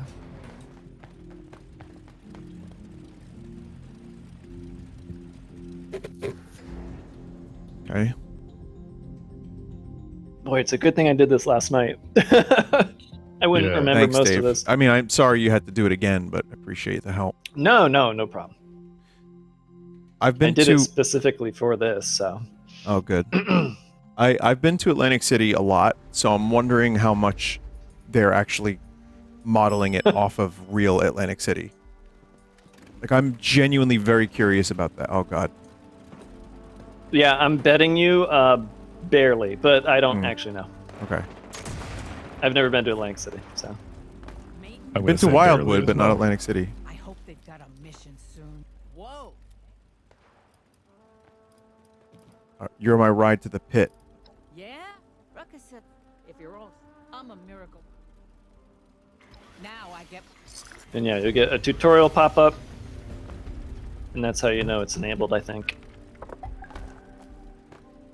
Speaker 1: Okay.
Speaker 3: Boy, it's a good thing I did this last night. I wouldn't
Speaker 2: Yeah.
Speaker 3: remember
Speaker 1: Thanks,
Speaker 3: most
Speaker 1: Dave.
Speaker 3: of this.
Speaker 1: I mean, I'm sorry you had to do it again, but I appreciate the help.
Speaker 3: No problem.
Speaker 1: I've
Speaker 3: I
Speaker 1: been
Speaker 3: did
Speaker 1: to.
Speaker 3: it specifically for this, so.
Speaker 1: Oh, good. I've been to Atlantic City a lot, so I'm wondering how much they're actually modeling it off of real Atlantic City. Like, I'm genuinely very curious about that. Oh, God.
Speaker 3: Yeah, I'm betting you barely, but I don't actually know.
Speaker 1: Okay.
Speaker 3: I've never been to Atlantic City, so.
Speaker 2: I'm
Speaker 1: I've
Speaker 2: gonna
Speaker 1: been to
Speaker 2: say barely
Speaker 1: Wildwood,
Speaker 2: as
Speaker 1: but not
Speaker 2: well.
Speaker 1: Atlantic City.
Speaker 9: I hope they've got a mission soon. Whoa.
Speaker 1: You're my ride to the pit.
Speaker 9: Yeah? Ruckus said, if you're all, I'm a miracle. Now I get.
Speaker 3: And yeah, you'll get a tutorial pop up, and that's how you know it's enabled, I think.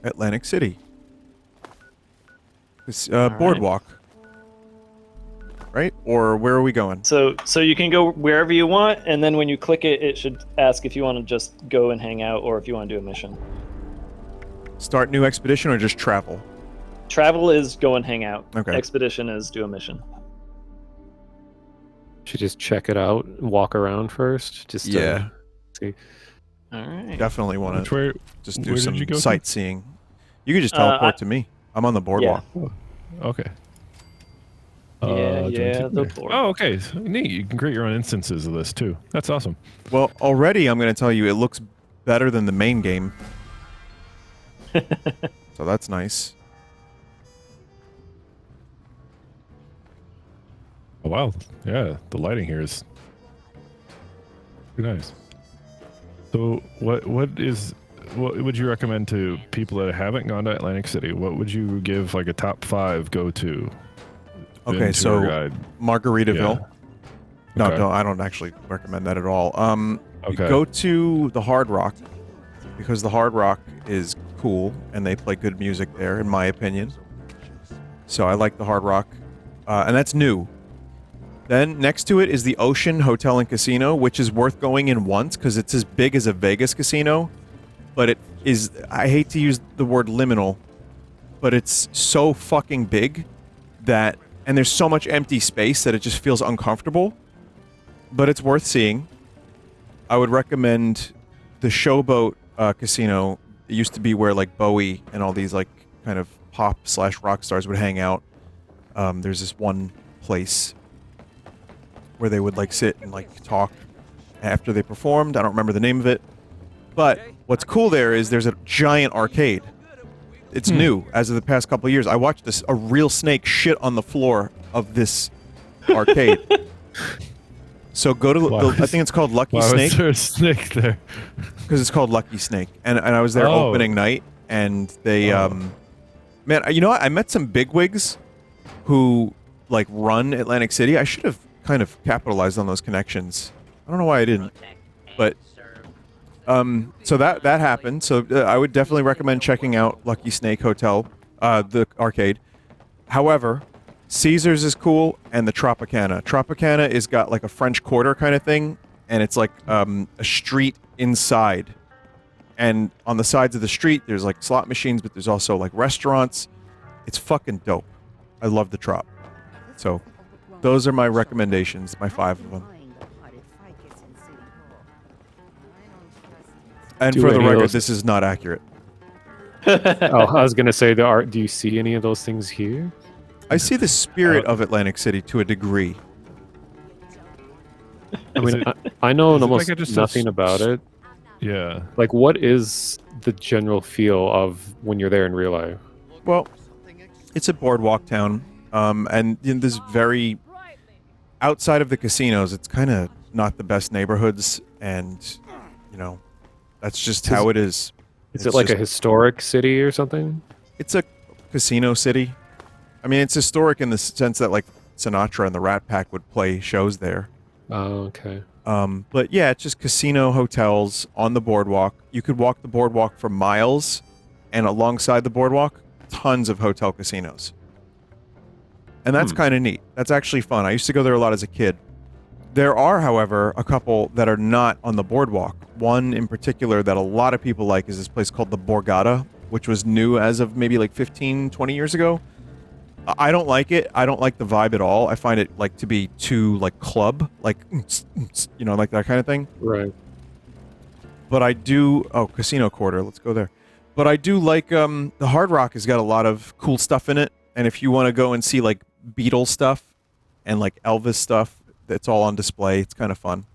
Speaker 1: Atlantic City. It's
Speaker 3: right.
Speaker 1: boardwalk. Right? Or where are we going?
Speaker 3: So you can go wherever you want, and then when you click it, it should ask if you want to just go and hang out or if you want to do a mission.
Speaker 1: Start new expedition or just travel?
Speaker 3: Travel is go and hang out.
Speaker 1: Okay.
Speaker 3: Expedition is do a mission.
Speaker 4: Should just check it out, walk around first, just to
Speaker 1: Yeah.
Speaker 4: see.
Speaker 3: All right.
Speaker 1: Definitely want
Speaker 2: Which
Speaker 1: to
Speaker 2: way?
Speaker 1: just do
Speaker 2: where did
Speaker 1: some
Speaker 2: you go to?
Speaker 1: sightseeing. You can just teleport to me. I'm on the boardwalk.
Speaker 2: Okay.
Speaker 3: Yeah,
Speaker 2: join
Speaker 3: the
Speaker 2: team.
Speaker 3: board.
Speaker 2: Oh, okay. So neat. You can create your own instances of this too. That's awesome.
Speaker 1: Well, already I'm going to tell you it looks better than the main game. So that's nice.
Speaker 2: Oh, wow. Yeah, the lighting here is pretty nice. So, what would you recommend to people that haven't gone to Atlantic City? What would you give like a top 5 go to?
Speaker 1: Okay, so
Speaker 2: guide?
Speaker 1: Margaritaville. No,
Speaker 2: Okay.
Speaker 1: no, I don't actually recommend that at all. You
Speaker 2: Okay.
Speaker 1: go to the Hard Rock because the Hard Rock is cool and they play good music there, in my opinion. So I like the Hard Rock, and that's new. Then next to it is the Ocean Hotel and Casino, which is worth going in once because it's as big as a Vegas casino, but it is. I hate to use the word liminal, but it's so fucking big that, and there's so much empty space that it just feels uncomfortable. But it's worth seeing. I would recommend the Showboat Casino. It used to be where like Bowie and all these like kind of pop/rock stars would hang out. There's this one place where they would like sit and like talk after they performed. I don't remember the name of it. But what's cool there is there's a giant arcade. It's new as of the past couple of years. I watched a real snake shit on the floor of this arcade. So go to I think it's called Lucky
Speaker 2: Why
Speaker 1: Snake
Speaker 2: was there a snake there?
Speaker 1: because it's called Lucky Snake, and I was there
Speaker 2: Oh.
Speaker 1: opening night, and they man, you know what? I met some bigwigs who like run Atlantic City. I should have kind of capitalized on those connections. I don't know why I didn't, but So that happened. So I would definitely recommend checking out Lucky Snake Hotel, the arcade. However, Caesars is cool, and the Tropicana. Tropicana is got like a French Quarter kind of thing, and it's like a street inside. And on the sides of the street, there's like slot machines, but there's also like restaurants. It's fucking dope. I love the Trop. So those are my recommendations, my 5 of them. And for the record, this is not accurate.
Speaker 4: Oh, I was gonna say, do you see any of those things here?
Speaker 1: I see the spirit of Atlantic City to a degree.
Speaker 4: I mean, I know almost nothing about it.
Speaker 2: Yeah.
Speaker 4: Like, what is the general feel of when you're there in real life?
Speaker 1: Well, it's a boardwalk town, and in this very outside of the casinos, it's kind of not the best neighborhoods, and you know, that's just how it is.
Speaker 4: Is it like a historic city or something?
Speaker 1: It's a casino city. I mean, it's historic in the sense that like Sinatra and the Rat Pack would play shows there.
Speaker 4: Oh, okay.
Speaker 1: But yeah, it's just casino hotels on the boardwalk. You could walk the boardwalk for miles, and alongside the boardwalk, tons of hotel casinos. And that's kind of neat. That's actually fun. I used to go there a lot as a kid. There are, however, a couple that are not on the boardwalk. One in particular that a lot of people like is this place called the Borgata, which was new as of maybe like 15, 20 years ago. I don't like it. I don't like the vibe at all. I find it like to be too like club, like you know, like that kind of thing.
Speaker 4: Right.
Speaker 1: But I do. Oh, Casino Quarter. Let's go there. But I do like the Hard Rock has got a lot of cool stuff in it. And if you want to go and see like Beatles stuff and like Elvis stuff, it's all on display. It's kind of fun.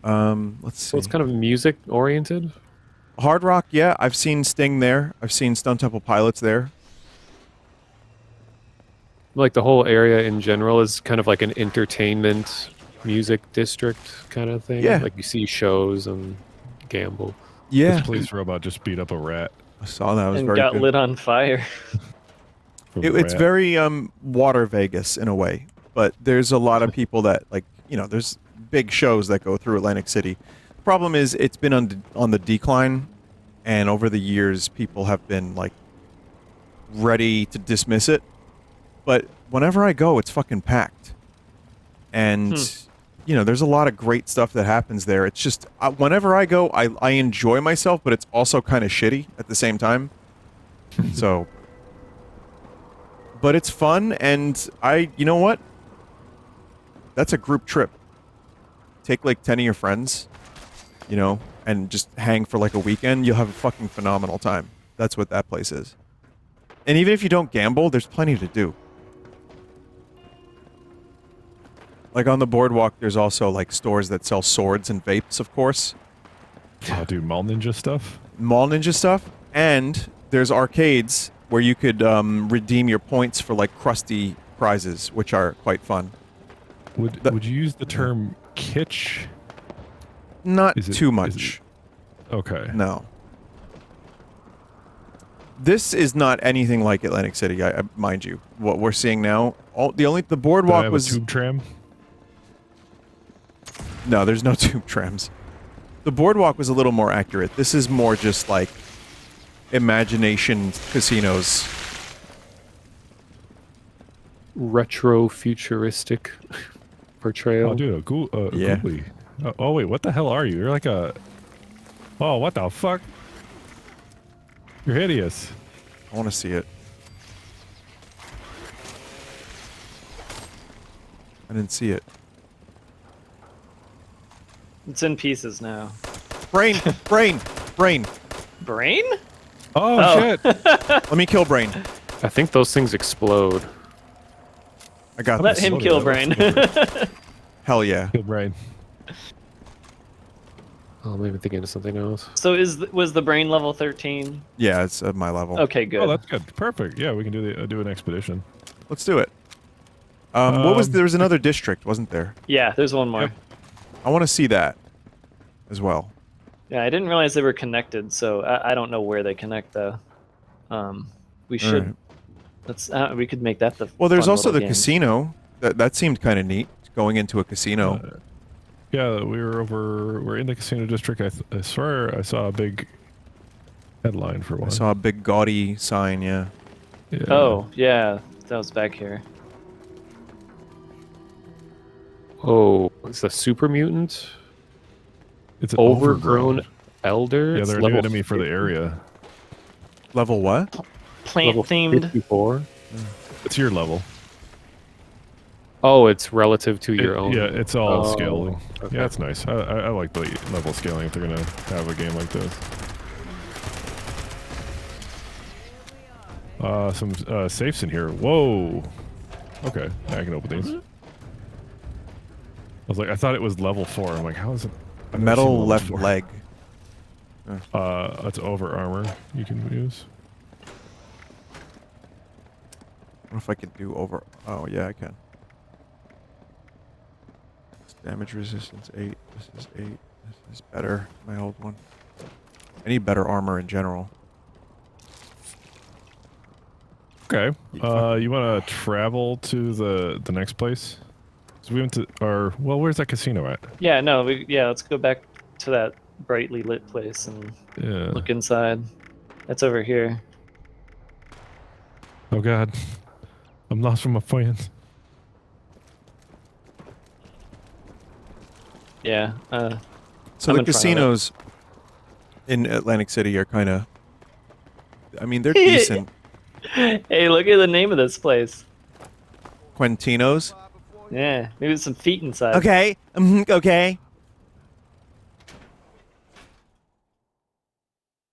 Speaker 1: Let's see.
Speaker 4: So it's kind of music oriented.
Speaker 1: Hard Rock, yeah. I've seen Sting there. I've seen Stone Temple Pilots there.
Speaker 4: Like the whole area in general is kind of like an entertainment music district kind of thing.
Speaker 1: Yeah.
Speaker 4: Like you see shows and gamble.
Speaker 1: Yeah.
Speaker 2: This police robot just beat up a rat.
Speaker 1: I saw that. It was
Speaker 3: And
Speaker 1: very
Speaker 3: got
Speaker 1: good.
Speaker 3: lit on fire.
Speaker 1: It's very water Vegas in a way, but there's a lot of people that like, you know, there's big shows that go through Atlantic City. The problem is it's been on the decline, and over the years people have been like ready to dismiss it. But whenever I go, it's fucking packed. And you know, there's a lot of great stuff that happens there. It's just whenever I go, I enjoy myself, but it's also kind of shitty at the same time. So but it's fun, and you know what? That's a group trip. Take like 10 of your friends, you know, and just hang for like a weekend. You'll have a fucking phenomenal time. That's what that place is. And even if you don't gamble, there's plenty to do. Like on the boardwalk, there's also like stores that sell swords and vapes, of course.
Speaker 2: Oh, dude, Mall Ninja stuff?
Speaker 1: Mall Ninja stuff. And there's arcades where you could redeem your points for like crusty prizes, which are quite fun.
Speaker 2: Would you use the term kitsch?
Speaker 1: Not too much.
Speaker 2: Okay.
Speaker 1: No. This is not anything like Atlantic City, mind you. What we're seeing now, the boardwalk was
Speaker 2: a tube tram.
Speaker 1: No, there's no tube trams. The boardwalk was a little more accurate. This is more just like imagination casinos.
Speaker 4: Retro futuristic portrayal.
Speaker 2: Oh, dude,
Speaker 1: yeah.
Speaker 2: Googly. Oh, wait, what the hell are you? You're like a... Oh, what the fuck? You're hideous.
Speaker 1: I want to see it. I didn't see it.
Speaker 3: It's in pieces now.
Speaker 1: Brain! Brain! Brain!
Speaker 3: Brain?
Speaker 2: Oh, shit!
Speaker 1: Let me kill Brain.
Speaker 4: I think those things explode.
Speaker 1: I got
Speaker 3: Let
Speaker 1: this.
Speaker 3: him kill Brain.
Speaker 1: Hell yeah.
Speaker 2: Kill Brain.
Speaker 4: Oh, maybe thinking of something else.
Speaker 3: So was the Brain level 13?
Speaker 1: Yeah, it's at my level.
Speaker 3: Okay, good.
Speaker 2: Oh, that's good. Perfect. Yeah, we can do an expedition.
Speaker 1: Let's do it. There was another district, wasn't there?
Speaker 3: Yeah, there's one more.
Speaker 2: Yep.
Speaker 1: I want to see that as well.
Speaker 3: Yeah, I didn't realize they were connected, so I don't know where they connect though. We should.
Speaker 1: Right.
Speaker 3: Let's. We could make that the.
Speaker 1: Well, there's
Speaker 3: fun
Speaker 1: also
Speaker 3: little
Speaker 1: the
Speaker 3: game.
Speaker 1: casino. That seemed kind of neat. Going into a casino.
Speaker 2: Yeah, we're in the casino district. I swear I saw a big headline for one.
Speaker 1: I saw a big gaudy sign, yeah.
Speaker 2: Yeah.
Speaker 3: Oh, yeah, that was back here.
Speaker 4: Oh, it's a super mutant?
Speaker 2: It's an
Speaker 4: Overgrown elder?
Speaker 2: Yeah,
Speaker 4: It's
Speaker 2: they're a new
Speaker 4: level
Speaker 2: enemy for the
Speaker 4: 50.
Speaker 2: area.
Speaker 1: Level what?
Speaker 3: Plant
Speaker 4: Level
Speaker 3: themed.
Speaker 4: 54.
Speaker 2: It's your level.
Speaker 4: Oh, it's relative to your own.
Speaker 2: Yeah, it's all
Speaker 4: Oh,
Speaker 2: scaling.
Speaker 4: okay.
Speaker 2: Yeah, that's nice. I like the level scaling if they're gonna have a game like this. Some safes in here. Whoa. Okay, yeah, I can open these. I was like, I thought it was level 4. I'm like, how is it? I've never seen
Speaker 1: Metal
Speaker 2: level
Speaker 1: left
Speaker 2: 4.
Speaker 1: leg.
Speaker 2: That's over armor you can use.
Speaker 1: I don't know if I can do over... Oh, yeah, I can. Damage resistance 8. This is 8. This is better. My old one. I need better armor in general.
Speaker 2: Okay. You want to travel to the next place? So we went to where's that casino at?
Speaker 3: Yeah, no, let's go back to that brightly lit place and
Speaker 2: Yeah.
Speaker 3: look inside. That's over here.
Speaker 2: Oh God, I'm lost from my friends.
Speaker 3: Yeah.
Speaker 1: So
Speaker 3: I'm
Speaker 1: the
Speaker 3: in front of it.
Speaker 1: casinos in Atlantic City are kind of... I mean, they're decent.
Speaker 3: Hey, look at the name of this place.
Speaker 1: Quentinos.
Speaker 3: Yeah, maybe there's some feet inside.
Speaker 7: Okay. Okay.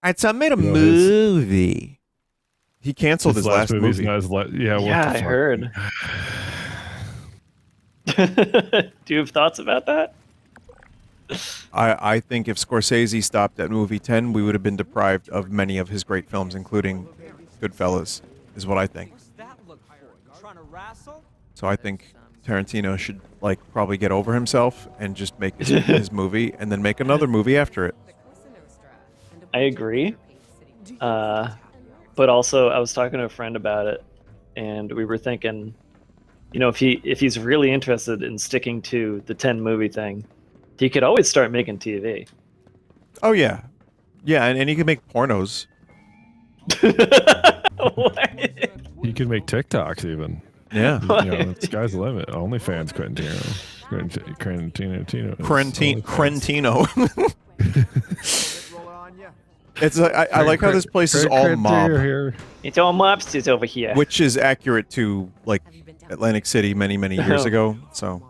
Speaker 7: Alright, so I made a
Speaker 2: You know,
Speaker 7: movie.
Speaker 1: He canceled his last
Speaker 2: movie's
Speaker 1: movie.
Speaker 2: not his yeah, what
Speaker 3: Yeah,
Speaker 2: the
Speaker 3: I
Speaker 2: fuck?
Speaker 3: heard. Do you have thoughts about that?
Speaker 1: I think if Scorsese stopped at movie 10, we would have been deprived of many of his great films, including Goodfellas, is what I think. So I think Tarantino should, like, probably get over himself and just make his movie, and then make another movie after it.
Speaker 3: I agree. But also, I was talking to a friend about it, and we were thinking, you know, if he's really interested in sticking to the 10 movie thing, he could always start making TV.
Speaker 1: Oh, yeah. Yeah, and he can make pornos.
Speaker 2: You can make TikToks even.
Speaker 1: Yeah.
Speaker 2: You know, the sky's the limit. OnlyFans
Speaker 1: Crentino. It's I like how this place is all mob,
Speaker 3: It's all mobsters over here.
Speaker 1: which is accurate to, like, Atlantic City many years ago. So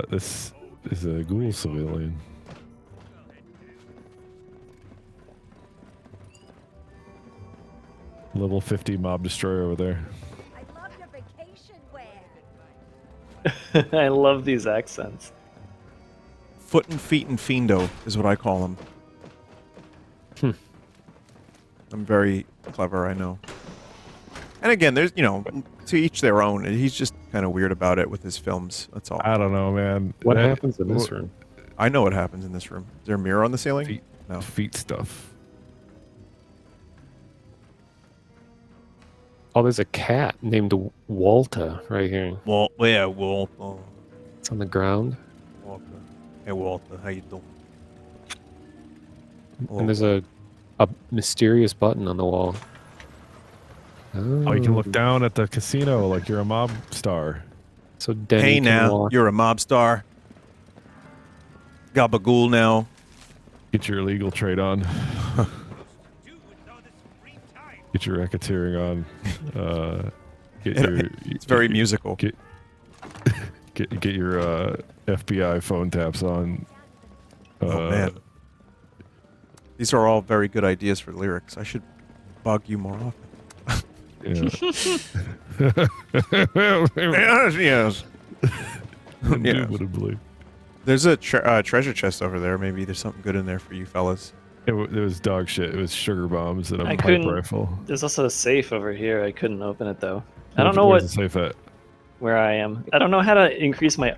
Speaker 2: This is a ghoul civilian. Level 50 mob destroyer over there.
Speaker 6: I love your vacation wear.
Speaker 3: I love these accents.
Speaker 1: foot and feet and fiendo is what I call him. I'm very clever, I know. And again, there's, you know, to each their own. He's just kind of weird about it with his films. That's all.
Speaker 2: I don't know, man.
Speaker 4: What happens in this room?
Speaker 1: I know what happens in this room. Is there a mirror on the ceiling?
Speaker 2: Feet,
Speaker 1: No.
Speaker 2: feet stuff.
Speaker 4: Oh, there's a cat named Walter right here.
Speaker 7: Well, yeah, Walter.
Speaker 4: It's on the ground.
Speaker 1: Walter. Hey, Walter, how you doing?
Speaker 4: And there's a mysterious button on the wall.
Speaker 2: Oh, you can look down at the casino like you're a mob star.
Speaker 4: So Denny
Speaker 1: Hey
Speaker 4: can
Speaker 1: now,
Speaker 4: walk.
Speaker 1: you're a mob star. Gabagool now.
Speaker 2: Get your illegal trade on. Get your racketeering on. Get your.
Speaker 1: It's very musical.
Speaker 2: Get your FBI phone taps on.
Speaker 1: Oh man, these are all very good ideas for lyrics. I should bug you more often.
Speaker 2: Yeah.
Speaker 1: Yes.
Speaker 2: Indubitably.
Speaker 1: There's a treasure chest over there. Maybe there's something good in there for you fellas.
Speaker 2: It was dog shit. It was sugar bombs and a
Speaker 3: I
Speaker 2: pipe
Speaker 3: couldn't-
Speaker 2: rifle.
Speaker 3: There's also a safe over here. I couldn't open it though. I don't know
Speaker 2: Where's
Speaker 3: what
Speaker 2: the safe at?
Speaker 3: where I am. I don't know how to increase my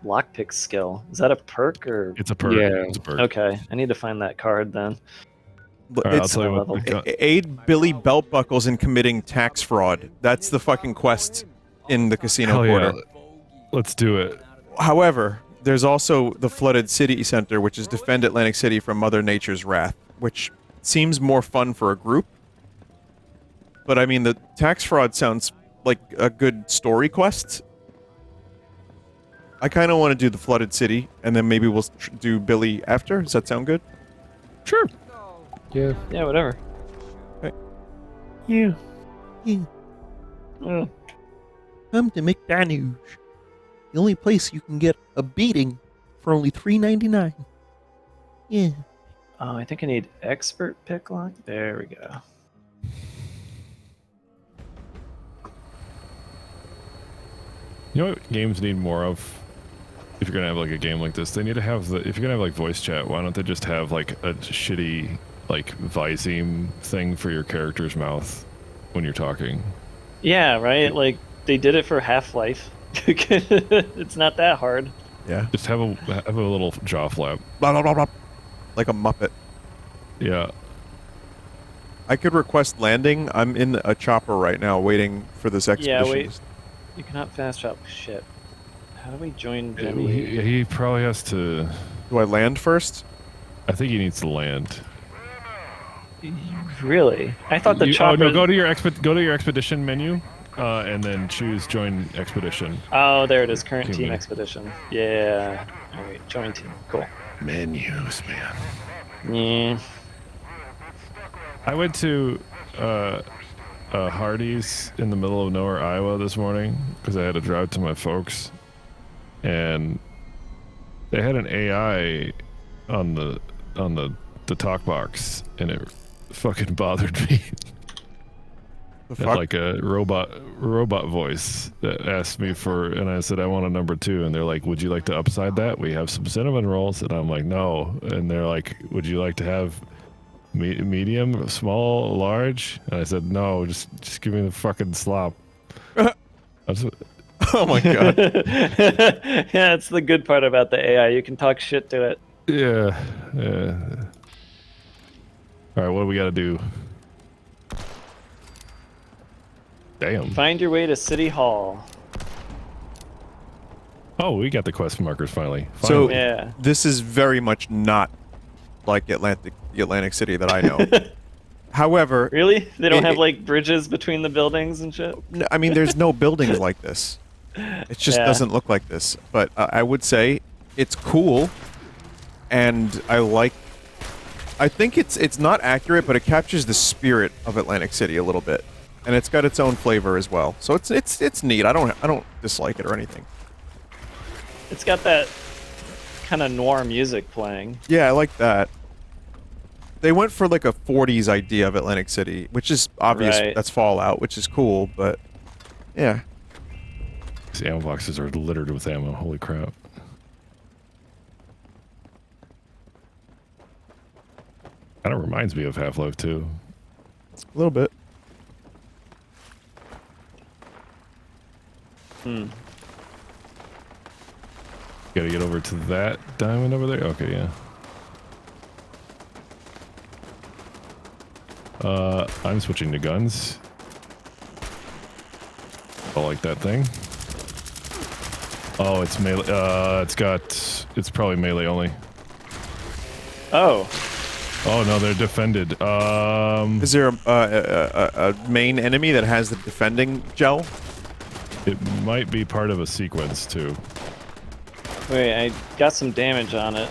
Speaker 3: lockpick skill. Is that a perk or?
Speaker 2: It's a perk.
Speaker 4: Yeah.
Speaker 2: It's a perk.
Speaker 3: Okay, I need to find that card then.
Speaker 1: But
Speaker 2: All right, I'll
Speaker 1: it's
Speaker 2: tell you what.
Speaker 3: level.
Speaker 2: we got.
Speaker 1: aid Billy belt buckles in committing tax fraud. That's the fucking quest in the casino
Speaker 2: Hell yeah.
Speaker 1: quarter.
Speaker 2: Let's do it.
Speaker 1: However, there's also the flooded city center, which is defend Atlantic City from Mother Nature's wrath, which seems more fun for a group. But I mean, the tax fraud sounds like a good story quest. I kind of want to do the flooded city, and then maybe we'll do Billy after. Does that sound good?
Speaker 2: Sure.
Speaker 4: Yeah.
Speaker 3: Yeah, whatever.
Speaker 1: Okay.
Speaker 3: Yeah.
Speaker 7: Come to McDonald's. The only place you can get a beating for only $3.99. Yeah.
Speaker 3: Oh, I think I need expert pick lock. There we go.
Speaker 2: You know what games need more of? If you're gonna have like a game like this, they need to have the. If you're gonna have like voice chat, why don't they just have like a shitty like Viseme thing for your character's mouth when you're talking?
Speaker 3: Yeah, right. Like they did it for Half-Life. It's not that hard.
Speaker 1: Yeah.
Speaker 2: Just have a little jaw flap.
Speaker 1: Blah, blah, blah, blah. Like a Muppet.
Speaker 2: Yeah.
Speaker 1: I could request landing. I'm in a chopper right now, waiting for this expedition.
Speaker 3: Yeah, wait. You cannot fast travel. Shit. How do we join Vinny?
Speaker 2: He probably has to.
Speaker 1: Do I land first?
Speaker 2: I think he needs to land.
Speaker 3: Really? I thought the chopper.
Speaker 2: Oh no! Go to your expedition menu, and then choose join expedition.
Speaker 3: Oh, there it is. Current team
Speaker 2: menu.
Speaker 3: expedition. Yeah. All right. Join team. Cool.
Speaker 2: Menus, man.
Speaker 3: Yeah.
Speaker 2: I went to Hardee's in the middle of nowhere, Iowa this morning because I had to drive to my folks, and they had an AI on the talk box, and it fucking bothered me.
Speaker 1: The fuck?
Speaker 2: Like a robot voice that asked me for, and I said I want a number 2, and they're like, "Would you like to upside that? We have some cinnamon rolls," and I'm like, "No," and they're like, "Would you like to have medium, small, large?" And I said, "No, just give me the fucking slop."
Speaker 1: Oh my god.
Speaker 3: Yeah, it's the good part about the AI. You can talk shit to it.
Speaker 2: Yeah. All right, what do we got to do? Damn.
Speaker 3: Find your way to City Hall.
Speaker 2: Oh, we got the quest markers finally.
Speaker 1: So
Speaker 3: Yeah.
Speaker 1: this is very much not like the Atlantic City that I know. However,
Speaker 3: Really? They don't
Speaker 1: it-
Speaker 3: have like bridges between the buildings and shit?
Speaker 1: I mean, there's no buildings like this. It just
Speaker 3: Yeah.
Speaker 1: doesn't look like this. But I would say it's cool, and I think it's not accurate, but it captures the spirit of Atlantic City a little bit, and it's got its own flavor as well. So it's neat. I don't dislike it or anything.
Speaker 3: It's got that kind of noir music playing.
Speaker 1: Yeah, I like that. They went for like a 40s idea of Atlantic City, which is obvious.
Speaker 3: Right.
Speaker 1: That's Fallout, which is cool, but yeah.
Speaker 2: These ammo boxes are littered with ammo. Holy crap. Kind of reminds me of Half-Life 2.
Speaker 1: A little bit.
Speaker 2: Gotta get over to that diamond over there? Okay, yeah. I'm switching to guns. I like that thing. Oh, it's melee. It's probably melee only.
Speaker 3: Oh.
Speaker 2: Oh no, they're defended.
Speaker 1: Is there a main enemy that has the defending gel?
Speaker 2: It might be part of a sequence too.
Speaker 3: Wait, I got some damage on it.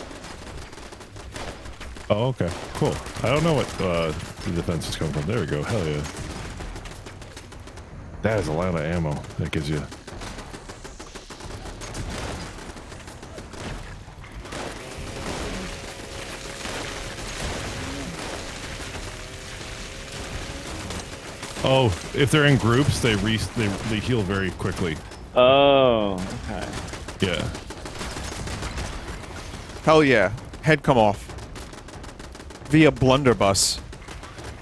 Speaker 2: Oh, okay, cool. I don't know what the defense is coming from. There we go. Hell yeah. That is a lot of ammo. That gives you. Oh, if they're in groups, they heal very quickly.
Speaker 3: Oh, okay.
Speaker 2: Yeah.
Speaker 1: Hell yeah. Head come off. Via blunderbuss.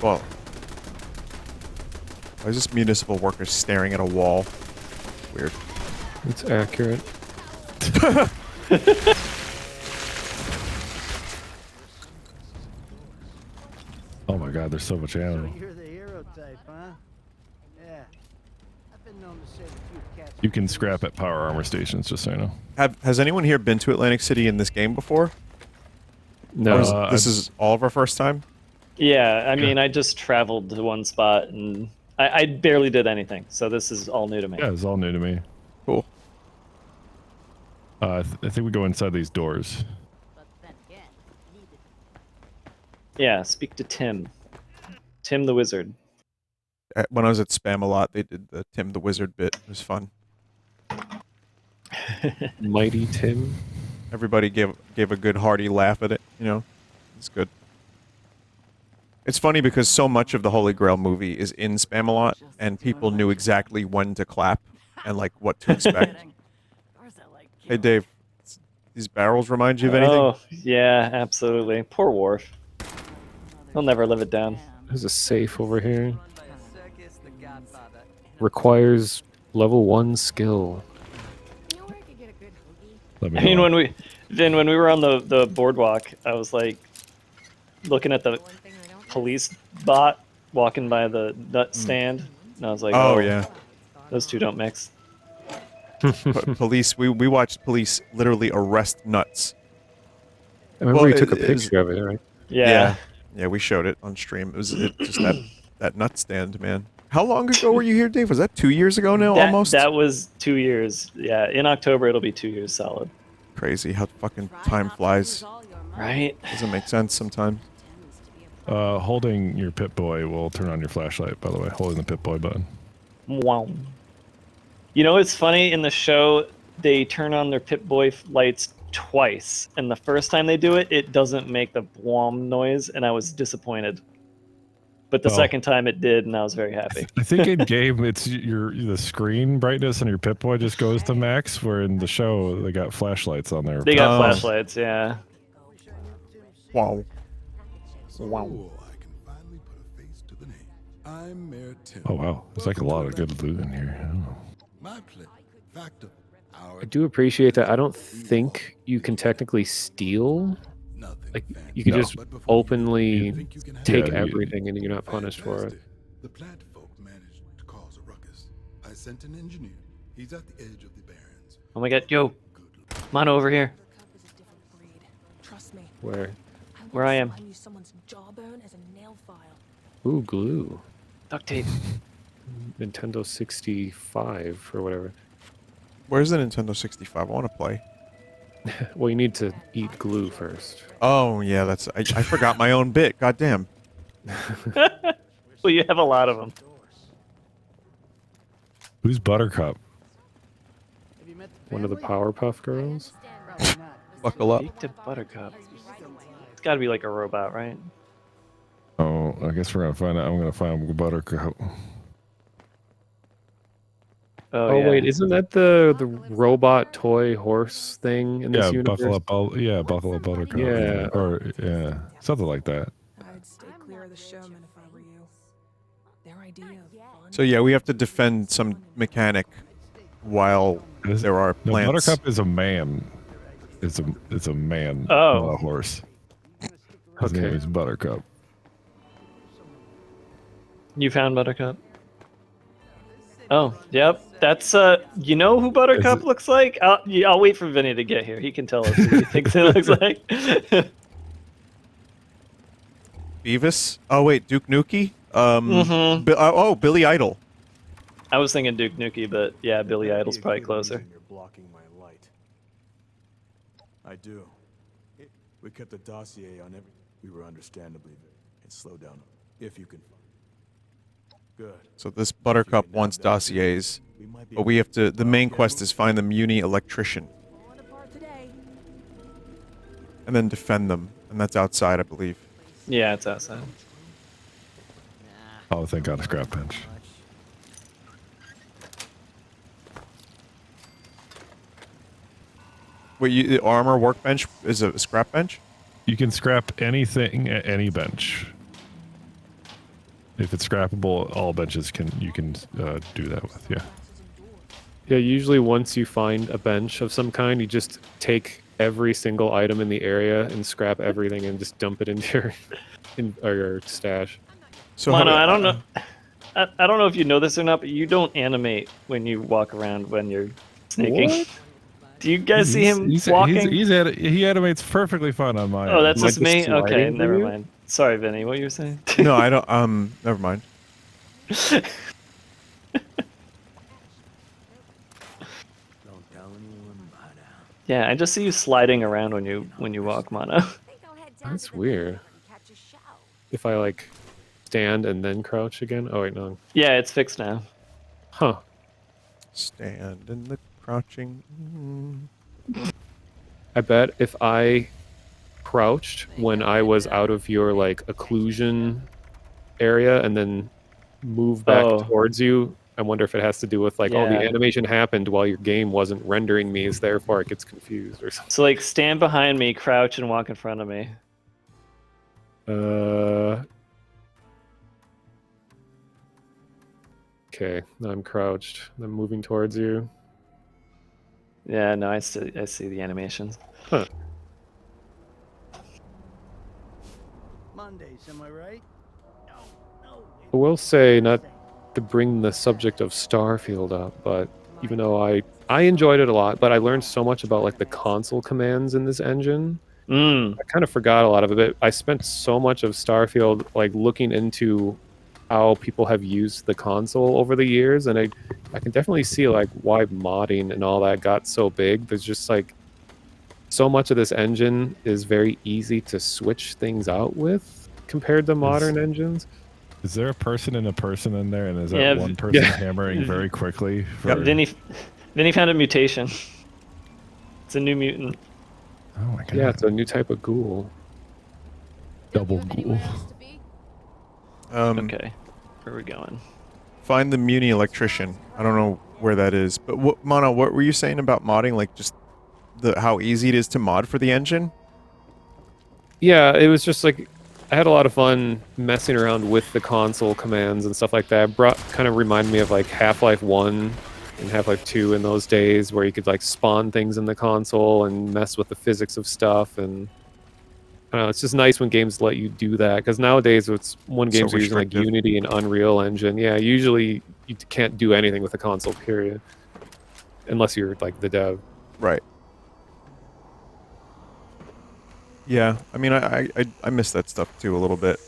Speaker 1: Well. Why is this municipal worker staring at a wall? Weird.
Speaker 4: It's accurate.
Speaker 2: Oh my god, there's so much ammo.
Speaker 10: You're the hero type, huh? Yeah.
Speaker 2: You can scrap at power armor stations, just so you know.
Speaker 1: Has anyone here been to Atlantic City in this game before?
Speaker 4: No,
Speaker 1: This is all of our first time?
Speaker 3: Yeah, I mean, I just traveled to one spot and I barely did anything, so this is all new to me.
Speaker 2: Yeah, it's all new to me.
Speaker 1: Cool.
Speaker 2: I think we go inside these doors.
Speaker 3: Yeah, speak to Tim. Tim the Wizard.
Speaker 1: When I was at Spam-A-Lot, they did the Tim the Wizard bit. It was fun.
Speaker 4: Mighty Tim.
Speaker 1: Everybody gave a good hearty laugh at it, you know? It's good. It's funny because so much of the Holy Grail movie is in Spam-A-Lot, and people knew exactly when to clap and, like, what to expect. Hey, Dave, these barrels remind you of anything?
Speaker 3: Oh, yeah, absolutely. Poor Worf. He'll never live it down.
Speaker 4: There's a safe over here. Requires level 1 skill.
Speaker 2: Let me
Speaker 3: I mean,
Speaker 2: know.
Speaker 3: when we were on the boardwalk, I was like looking at the police bot walking by the nut stand, and I was like,
Speaker 1: Oh, yeah.
Speaker 3: those two don't mix.
Speaker 1: Police, we watched police literally arrest nuts.
Speaker 4: I remember
Speaker 1: Well,
Speaker 4: you took a
Speaker 1: it was-
Speaker 4: picture of it, right?
Speaker 3: Yeah.
Speaker 1: Yeah, we showed it on stream. It was just that nut stand, man. How long ago were you here, Dave? Was that 2 years ago now, almost?
Speaker 3: That was 2 years. Yeah, in October it'll be 2 years solid.
Speaker 1: Crazy how fucking time flies.
Speaker 3: Right?
Speaker 1: Doesn't make sense sometimes.
Speaker 2: Holding your Pip-Boy will turn on your flashlight, by the way. Holding the Pip-Boy button.
Speaker 3: Wow. You know, it's funny, in the show, they turn on their Pip-Boy lights twice, and the first time they do it, it doesn't make the bwom noise, and I was disappointed. But the second time it did, and I was very happy.
Speaker 2: I think in game, it's the screen brightness on your Pip-Boy just goes to max, where in the show, they got flashlights on there.
Speaker 3: They got flashlights, yeah.
Speaker 1: Wow.
Speaker 3: Wow.
Speaker 2: Oh, wow. There's like a lot of good loot in here.
Speaker 4: I do appreciate that. I don't think you can technically steal. Like, you can just openly take everything and you're not punished for it.
Speaker 10: The plant folk managed to cause a ruckus. I sent an engineer. He's at the edge of the barrens.
Speaker 3: Oh my god, yo. Come on over here.
Speaker 4: Where?
Speaker 3: Where I am.
Speaker 4: Ooh, glue.
Speaker 3: Duct tape.
Speaker 4: Nintendo 65 or whatever.
Speaker 1: Where's the Nintendo 65? I want to play.
Speaker 4: Well, you need to eat glue first.
Speaker 1: Oh, yeah, that's... I forgot my own bit. Goddamn.
Speaker 3: Well, you have a lot of them.
Speaker 2: Who's Buttercup?
Speaker 4: One of the Powerpuff Girls?
Speaker 1: Buckle up.
Speaker 3: Speak to Buttercup. It's gotta be like a robot, right?
Speaker 2: Oh, I guess we're gonna find out. I'm gonna find Buttercup.
Speaker 4: Oh
Speaker 3: yeah.
Speaker 4: wait, isn't that the robot toy horse thing in this
Speaker 2: Yeah,
Speaker 4: universe?
Speaker 2: Buckle up Buttercup.
Speaker 4: Yeah.
Speaker 2: Or, yeah, something like that.
Speaker 9: I'd stay clear of the showmen if I were you. Their idea of fun.
Speaker 1: So, yeah, we have to defend some mechanic while there are
Speaker 2: No,
Speaker 1: plants.
Speaker 2: Buttercup is a man. It's a man,
Speaker 3: Oh.
Speaker 2: not a horse. His name is Buttercup.
Speaker 3: You found Buttercup? Oh, yep. That's you know who Buttercup looks like? I'll wait for Vinny to get here. He can tell us who he thinks it looks like.
Speaker 1: Beavis? Oh, wait, Duke Nukem?
Speaker 3: Mhm.
Speaker 1: Oh, Billy Idol.
Speaker 3: I was thinking Duke Nukem, but yeah, Billy Idol's probably closer.
Speaker 10: You're blocking my light. I do. We kept a dossier on every. We were understandably and slow down if you can. Good.
Speaker 1: So this Buttercup wants dossiers, but we have to... The main quest is find the Muni electrician. And then defend them. And that's outside, I believe.
Speaker 3: Yeah, it's outside.
Speaker 2: Oh, thank God, a scrap bench.
Speaker 1: Wait, the armor workbench is a scrap bench?
Speaker 2: You can scrap anything at any bench. If it's scrappable, all benches you can do that with. Yeah.
Speaker 4: Yeah, usually once you find a bench of some kind, you just take every single item in the area and scrap everything and just dump it into your stash.
Speaker 1: So
Speaker 3: Mono, I don't know. I don't know if you know this or not, but you don't animate when you walk around when you're snaking.
Speaker 2: What?
Speaker 3: Do you guys see him walking?
Speaker 2: He animates perfectly fine on my
Speaker 3: Oh, that's
Speaker 4: Am I
Speaker 3: just me?
Speaker 4: just
Speaker 3: Okay,
Speaker 4: sliding for
Speaker 3: never
Speaker 4: you?
Speaker 3: mind. Sorry, Vinny, what you were saying?
Speaker 1: No, I don't. Never mind.
Speaker 10: Don't tell anyone about it.
Speaker 3: Yeah, I just see you sliding around when you walk, Mono.
Speaker 4: That's weird. If I like stand and then crouch again. Oh wait, no.
Speaker 3: Yeah, it's fixed now.
Speaker 4: Huh.
Speaker 1: Stand in the crouching.
Speaker 4: I bet if I crouched when I was out of your like occlusion area and then moved back towards you, I wonder if it has to do with like, oh, the
Speaker 3: Yeah.
Speaker 4: animation happened while your game wasn't rendering me, so therefore it gets confused or something.
Speaker 3: So like stand behind me, crouch, and walk in front of me.
Speaker 4: Okay, now I'm crouched. I'm moving towards you.
Speaker 3: Yeah, no, I see the animations.
Speaker 4: Huh.
Speaker 10: Mondays, am I right?
Speaker 4: I will say, not to bring the subject of Starfield up, but even though I enjoyed it a lot, but I learned so much about like the console commands in this engine. I kind of forgot a lot of it. I spent so much of Starfield like looking into how people have used the console over the years, and I can definitely see like why modding and all that got so big. There's just like so much of this engine is very easy to switch things out with compared to modern engines.
Speaker 2: Is there a person in there, and is that one person hammering very quickly? For...
Speaker 3: Vinny found a mutation. It's a new mutant.
Speaker 2: Oh my god.
Speaker 4: Yeah, it's a new type of ghoul.
Speaker 2: Double ghoul.
Speaker 3: Okay, where are we going?
Speaker 1: Find the Muni electrician. I don't know where that is, but Mono, what were you saying about modding? Like just how easy it is to mod for the engine?
Speaker 4: Yeah, it was just like I had a lot of fun messing around with the console commands and stuff like that. Kind of reminded me of like Half-Life 1 and Half-Life 2 in those days, where you could like spawn things in the console and mess with the physics of stuff. And I don't know, it's just nice when games let you do that, because nowadays it's when games are using like Unity and Unreal Engine. Yeah, usually you can't do anything with the console, period, unless you're like the dev.
Speaker 1: Right. Yeah, I mean, I miss that stuff too a little bit.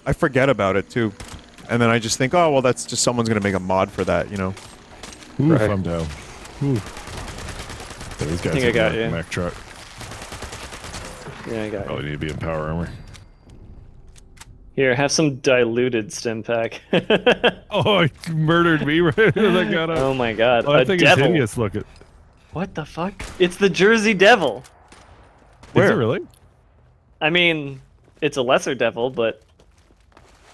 Speaker 1: I forget about it too, and then I just think, oh well, that's just someone's gonna make a mod for that, you know.
Speaker 2: Oof, right. I'm down. These guys
Speaker 3: I think I got you.
Speaker 2: Mack truck.
Speaker 3: Yeah, I got you.
Speaker 2: Oh, you need to be in power armor.
Speaker 3: Here, have some diluted stim pack.
Speaker 2: Oh, it murdered me right as I got up.
Speaker 3: Oh my god,
Speaker 2: I think
Speaker 3: devil.
Speaker 2: It's hideous looking.
Speaker 3: What the fuck? It's the Jersey Devil.
Speaker 2: Where? Is it really?
Speaker 3: I mean, it's a lesser devil, but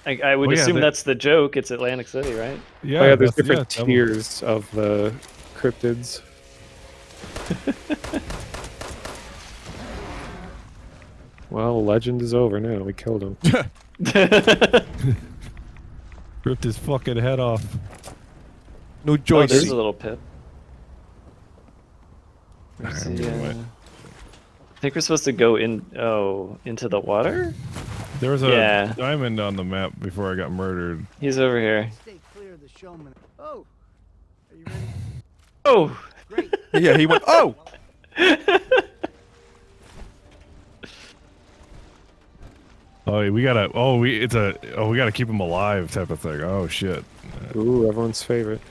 Speaker 3: I would assume that's the joke. It's Atlantic City, right?
Speaker 4: Yeah, there's different tiers of the cryptids. Well, legend is over now. We killed him.
Speaker 2: Ripped his fucking head off.
Speaker 1: No joy.
Speaker 3: Oh, there's a little pip. I think we're supposed to go into the water?
Speaker 2: There was a diamond on the map before I got murdered.
Speaker 3: He's over here.
Speaker 10: Stay clear of the showman. Oh, are you ready?
Speaker 3: Oh!
Speaker 10: Great.
Speaker 1: Yeah, he went, oh!
Speaker 2: Oh, we gotta keep him alive type of thing. Oh shit.
Speaker 4: Ooh, everyone's favorite.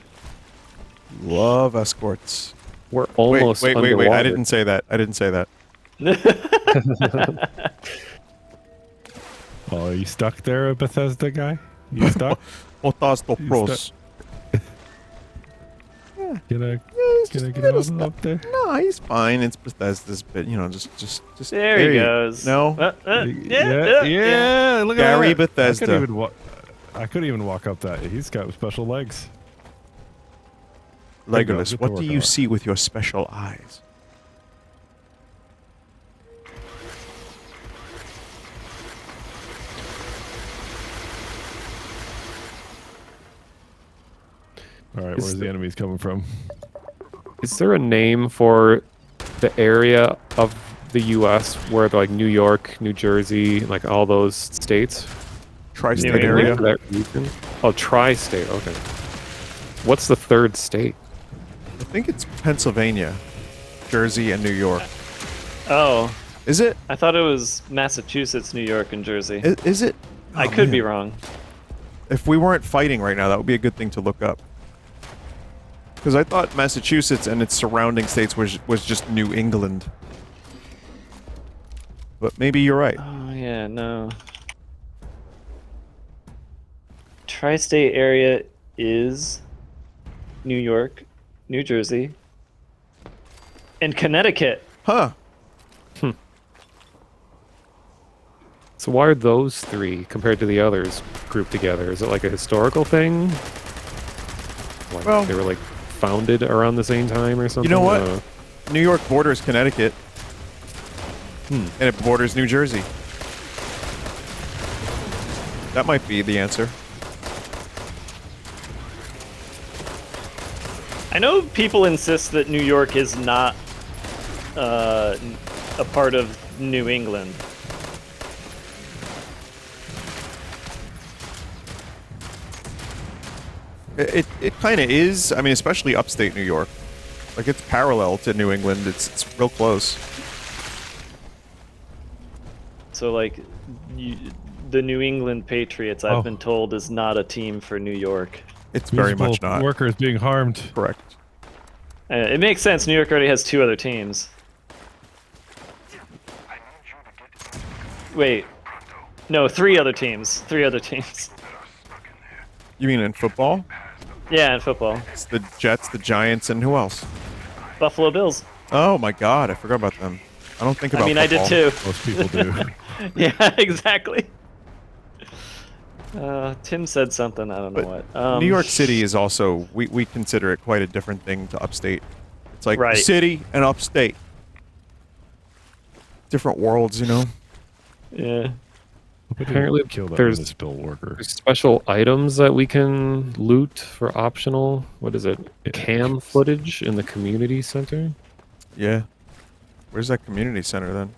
Speaker 1: Love escorts.
Speaker 4: We're almost
Speaker 1: wait,
Speaker 4: underwater.
Speaker 1: I didn't say that.
Speaker 2: Oh, are you stuck there, Bethesda guy? You stuck?
Speaker 1: Otasto pros.
Speaker 2: Can I get on up there?
Speaker 1: No, he's fine. It's Bethesda's bit, you know, just
Speaker 3: there he goes.
Speaker 1: No?
Speaker 2: Yeah, look at
Speaker 1: Gary
Speaker 2: that.
Speaker 1: Bethesda.
Speaker 2: I couldn't even walk up that. He's got special legs.
Speaker 1: Legolas, what do you see with your special eyes?
Speaker 2: Alright, where's the enemies coming from?
Speaker 4: Is there a name for the area of the U.S. where like New York, New Jersey, like all those states?
Speaker 1: Tri-state area?
Speaker 4: That region? Oh, tri-state. Okay. What's the third state?
Speaker 1: I think it's Pennsylvania, Jersey, and New York.
Speaker 3: Oh,
Speaker 1: Is it?
Speaker 3: I thought it was Massachusetts, New York, and Jersey.
Speaker 1: Is it?
Speaker 3: I
Speaker 1: Oh,
Speaker 3: could be
Speaker 1: man.
Speaker 3: wrong.
Speaker 1: If we weren't fighting right now, that would be a good thing to look up. Because I thought Massachusetts and its surrounding states was just New England. But maybe you're right.
Speaker 3: Oh yeah, no. Tri-state area is New York, New Jersey, and Connecticut.
Speaker 1: Huh.
Speaker 4: So why are those three compared to the others grouped together? Is it like a historical thing? Like
Speaker 1: Well-
Speaker 4: they were like founded around the same time or something?
Speaker 1: You know what? New York borders Connecticut. And it borders New Jersey. That might be the answer.
Speaker 3: I know people insist that New York is not a part of New England.
Speaker 1: It kind of is. I mean, especially upstate New York. Like, it's parallel to New England. It's real close.
Speaker 3: So, like, the New England Patriots, I've
Speaker 2: Oh.
Speaker 3: been told, is not a team for New York.
Speaker 1: It's very much
Speaker 2: Municipal
Speaker 1: not.
Speaker 2: workers being harmed.
Speaker 1: Correct.
Speaker 3: It makes sense. New York already has 2 other teams. Wait. No, 3 other teams. 3 other teams.
Speaker 1: You mean in football?
Speaker 3: Yeah, in football.
Speaker 1: It's the Jets, the Giants, and who else?
Speaker 3: Buffalo Bills.
Speaker 1: Oh my God, I forgot about them. I don't think about
Speaker 3: I mean,
Speaker 1: football.
Speaker 3: I did too.
Speaker 2: Most people do.
Speaker 3: Yeah, exactly. Tim said something, I don't know
Speaker 1: But
Speaker 3: what.
Speaker 1: New York City is also, we consider it quite a different thing to upstate. It's like
Speaker 3: Right.
Speaker 1: city and upstate. Different worlds, you know?
Speaker 3: Yeah.
Speaker 4: Apparently
Speaker 2: Kill that
Speaker 4: there's-
Speaker 2: municipal worker.
Speaker 4: There's special items that we can loot for optional. What is it?
Speaker 2: Yeah.
Speaker 4: Cam footage in the community center.
Speaker 1: Yeah. Where's that community center then?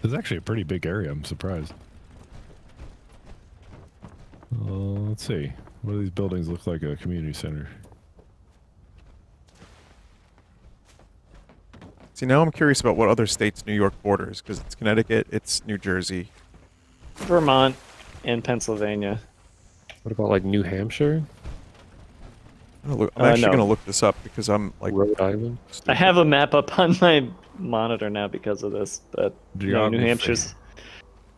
Speaker 2: It's actually a pretty big area. I'm surprised. Let's see. What do these buildings look like a community center?
Speaker 1: See, now I'm curious about what other states New York borders, because it's Connecticut, it's New Jersey.
Speaker 3: Vermont and Pennsylvania.
Speaker 4: What about like New Hampshire,
Speaker 1: I'm actually
Speaker 3: no.
Speaker 1: going to look this up because I'm like...
Speaker 4: Rhode Island?
Speaker 3: I have a map up on my monitor now because of this. But no, New
Speaker 2: Geography.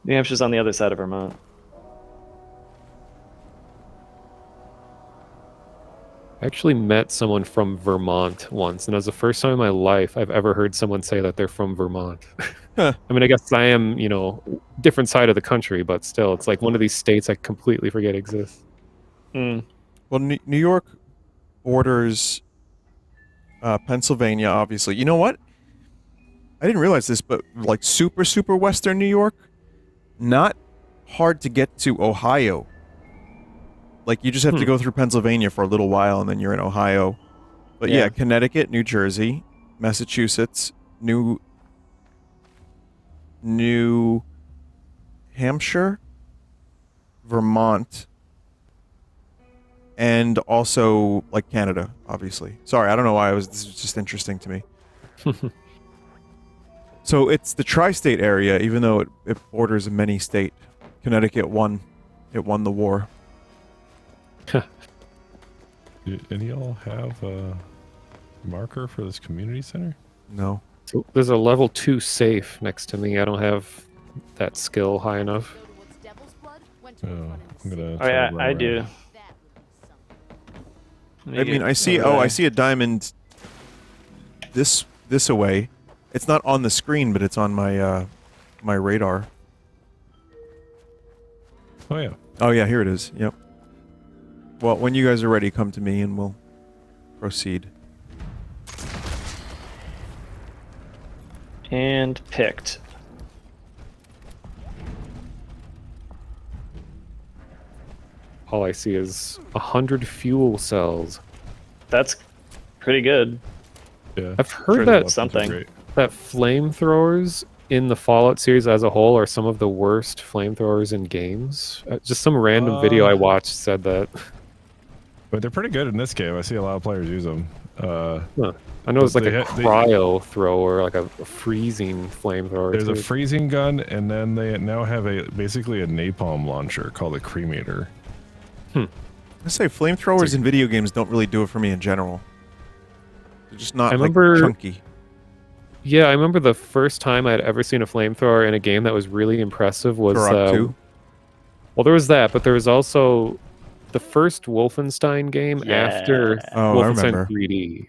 Speaker 3: Hampshire's on the other side of Vermont.
Speaker 4: I actually met someone from Vermont once, and it was the first time in my life I've ever heard someone say that they're from Vermont.
Speaker 1: Huh.
Speaker 4: I mean, I guess I am, different side of the country, but still, it's like one of these states I completely forget exists.
Speaker 3: Mm.
Speaker 1: Well, New York borders Pennsylvania, obviously. You know what? I didn't realize this, but like super, super western New York, not hard to get to Ohio. Like, you just have to go through Pennsylvania for a little while, and then you're in Ohio. But yeah,
Speaker 3: Yeah.
Speaker 1: Connecticut, New Jersey, Massachusetts, New Hampshire, Vermont, and also, like, Canada, obviously. Sorry, I don't know why this was just interesting to me. So it's the tri-state area, even though it borders a many state. Connecticut won. It won the war.
Speaker 2: Do any of y'all have a marker for this community center?
Speaker 1: No.
Speaker 4: So there's a level 2 safe next to me. I don't have that skill high enough.
Speaker 2: Oh, I'm gonna.
Speaker 3: Oh
Speaker 2: try to
Speaker 3: yeah,
Speaker 2: run
Speaker 3: I
Speaker 2: around.
Speaker 3: do.
Speaker 1: I mean, I see. Oh, I see a diamond. This away. It's not on the screen, but it's on my my radar.
Speaker 2: Oh yeah.
Speaker 1: Oh yeah, here it is. Yep. Well, when you guys are ready, come to me and we'll proceed.
Speaker 3: And picked.
Speaker 4: All I see is 100 fuel cells.
Speaker 3: That's pretty good.
Speaker 2: Yeah.
Speaker 4: I've heard
Speaker 3: For
Speaker 4: that
Speaker 3: something.
Speaker 2: Great.
Speaker 4: that flamethrowers in the Fallout series as a whole are some of the worst flamethrowers in games. Just some random video I watched said that.
Speaker 2: But they're pretty good in this game. I see a lot of players use them.
Speaker 4: I know it's like a cryo thrower, like a freezing flamethrower.
Speaker 2: There's a freezing gun, and then they now have basically a napalm launcher called a cremator.
Speaker 1: I say flamethrowers in video games don't really do it for me in general. They're just not like chunky.
Speaker 4: Yeah, I remember the first time I'd ever seen a flamethrower in a game that was really impressive was
Speaker 1: Turok 2.
Speaker 4: Well, there was that, but there was also the first Wolfenstein game after Wolfenstein 3D.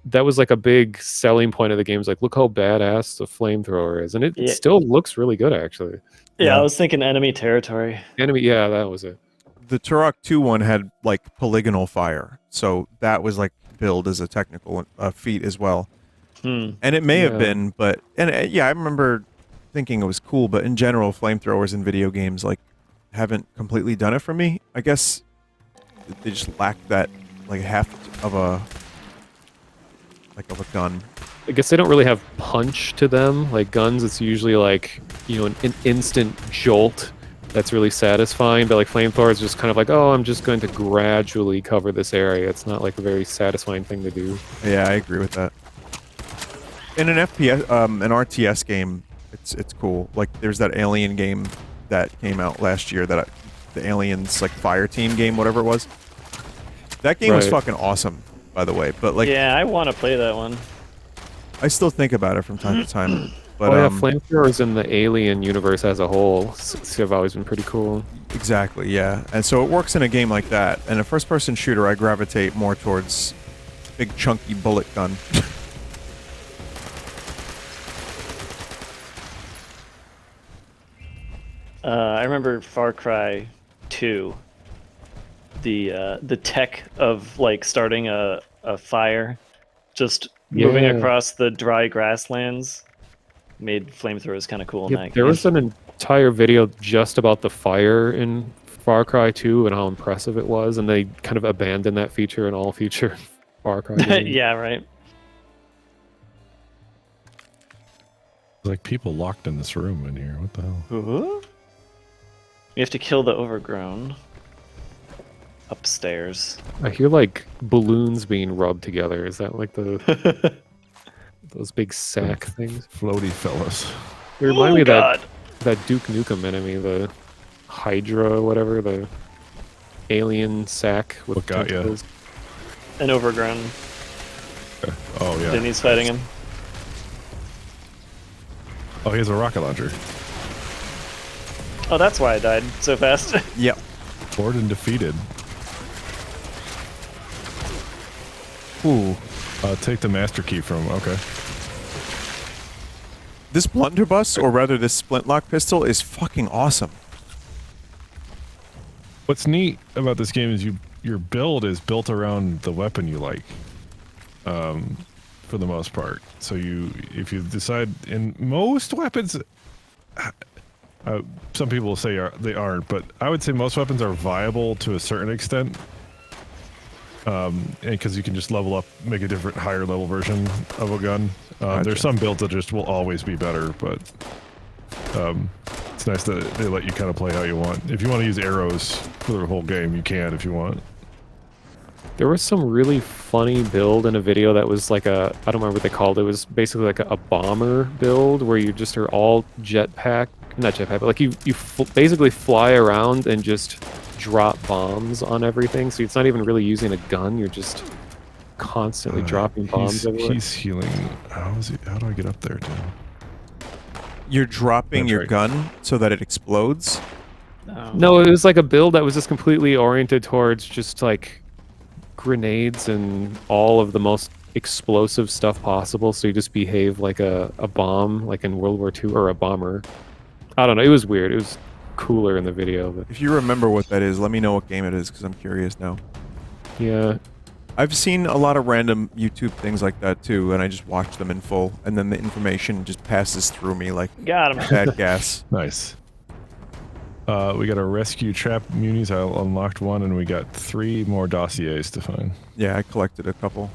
Speaker 4: That was like a big selling point of the game. Like, look how badass the flamethrower is, and it still looks really good, actually.
Speaker 3: Yeah, I was thinking enemy territory.
Speaker 4: Yeah, that was it.
Speaker 1: The Turok 2 one had like polygonal fire, so that was like billed as a technical feat as well. And it may have been, but I remember thinking it was cool. But in general, flamethrowers in video games like haven't completely done it for me. I guess they just lack that like heft of a gun.
Speaker 4: I guess they don't really have punch to them. Like guns, it's usually like, you know, an instant jolt that's really satisfying. But like flamethrower is just kind of like, oh, I'm just going to gradually cover this area. It's not like a very satisfying thing to do.
Speaker 1: Yeah, I agree with that. In an FPS, an RTS game, it's cool. Like there's that Alien game that came out last year, that the Aliens like fire team game, whatever it was. That game was fucking awesome, by the way. But like,
Speaker 3: yeah, I want to play that one.
Speaker 1: I still think about it from time to time. But
Speaker 4: flamethrowers in the Alien universe as a whole have always been pretty cool.
Speaker 1: Exactly, yeah. And so it works in a game like that. And a first-person shooter, I gravitate more towards big chunky bullet gun.
Speaker 3: I remember Far Cry 2. The tech of like starting a fire, just moving across the dry grasslands, made flamethrowers kind of cool. In that
Speaker 4: there
Speaker 3: game.
Speaker 4: was an entire video just about the fire in Far Cry 2 and how impressive it was, and they kind of abandoned that feature in all future Far Cry games.
Speaker 3: Yeah, right.
Speaker 2: There's like people locked in this room in here. What the hell?
Speaker 3: You have to kill the overgrown upstairs.
Speaker 4: I hear like balloons being rubbed together. Is that like the those big sack things?
Speaker 2: Floaty fellas.
Speaker 4: It remind me of that Duke Nukem enemy, the Hydra, whatever, the alien sack with tentacles.
Speaker 3: An overgrown.
Speaker 2: Oh yeah.
Speaker 3: Vinny's fighting him.
Speaker 2: Oh, he has a rocket launcher.
Speaker 3: Oh, that's why I died so fast.
Speaker 1: Yep.
Speaker 2: Bored and defeated.
Speaker 1: Ooh.
Speaker 2: Take the master key from him. Okay.
Speaker 1: This blunderbuss, or rather this splintlock pistol, is fucking awesome.
Speaker 2: What's neat about this game is your build is built around the weapon you like, for the most part. So if you decide, in most weapons, some people will say they aren't, but I would say most weapons are viable to a certain extent. And because you can just level up, make a different higher level version of a gun. There's some builds that just will always be better, but it's nice that they let you kind of play how you want. If you want to use arrows for the whole game, you can if you want.
Speaker 4: There was some really funny build in a video that was like I don't remember what they called it. It was basically like a bomber build where you just are all not jetpack, but like you basically fly around and just drop bombs on everything. So it's not even really using a gun. You're just constantly dropping bombs everywhere.
Speaker 2: He's healing. How do I get up there, Tim?
Speaker 1: You're dropping your gun so that it explodes?
Speaker 4: No, it was like a build that was just completely oriented towards just like grenades and all of the most explosive stuff possible. So you just behave like a bomb, like in World War II, or a bomber. I don't know. It was weird. It was cooler in the video. But
Speaker 1: if you remember what that is, let me know what game it is, because I'm curious now.
Speaker 4: Yeah.
Speaker 1: I've seen a lot of random YouTube things like that too, and I just watch them in full, and then the information just passes through me like
Speaker 3: got him.
Speaker 1: Bad gas.
Speaker 2: Nice. We got a rescue trap munis. I unlocked one, and we got 3 more dossiers to find.
Speaker 1: Yeah, I collected a couple.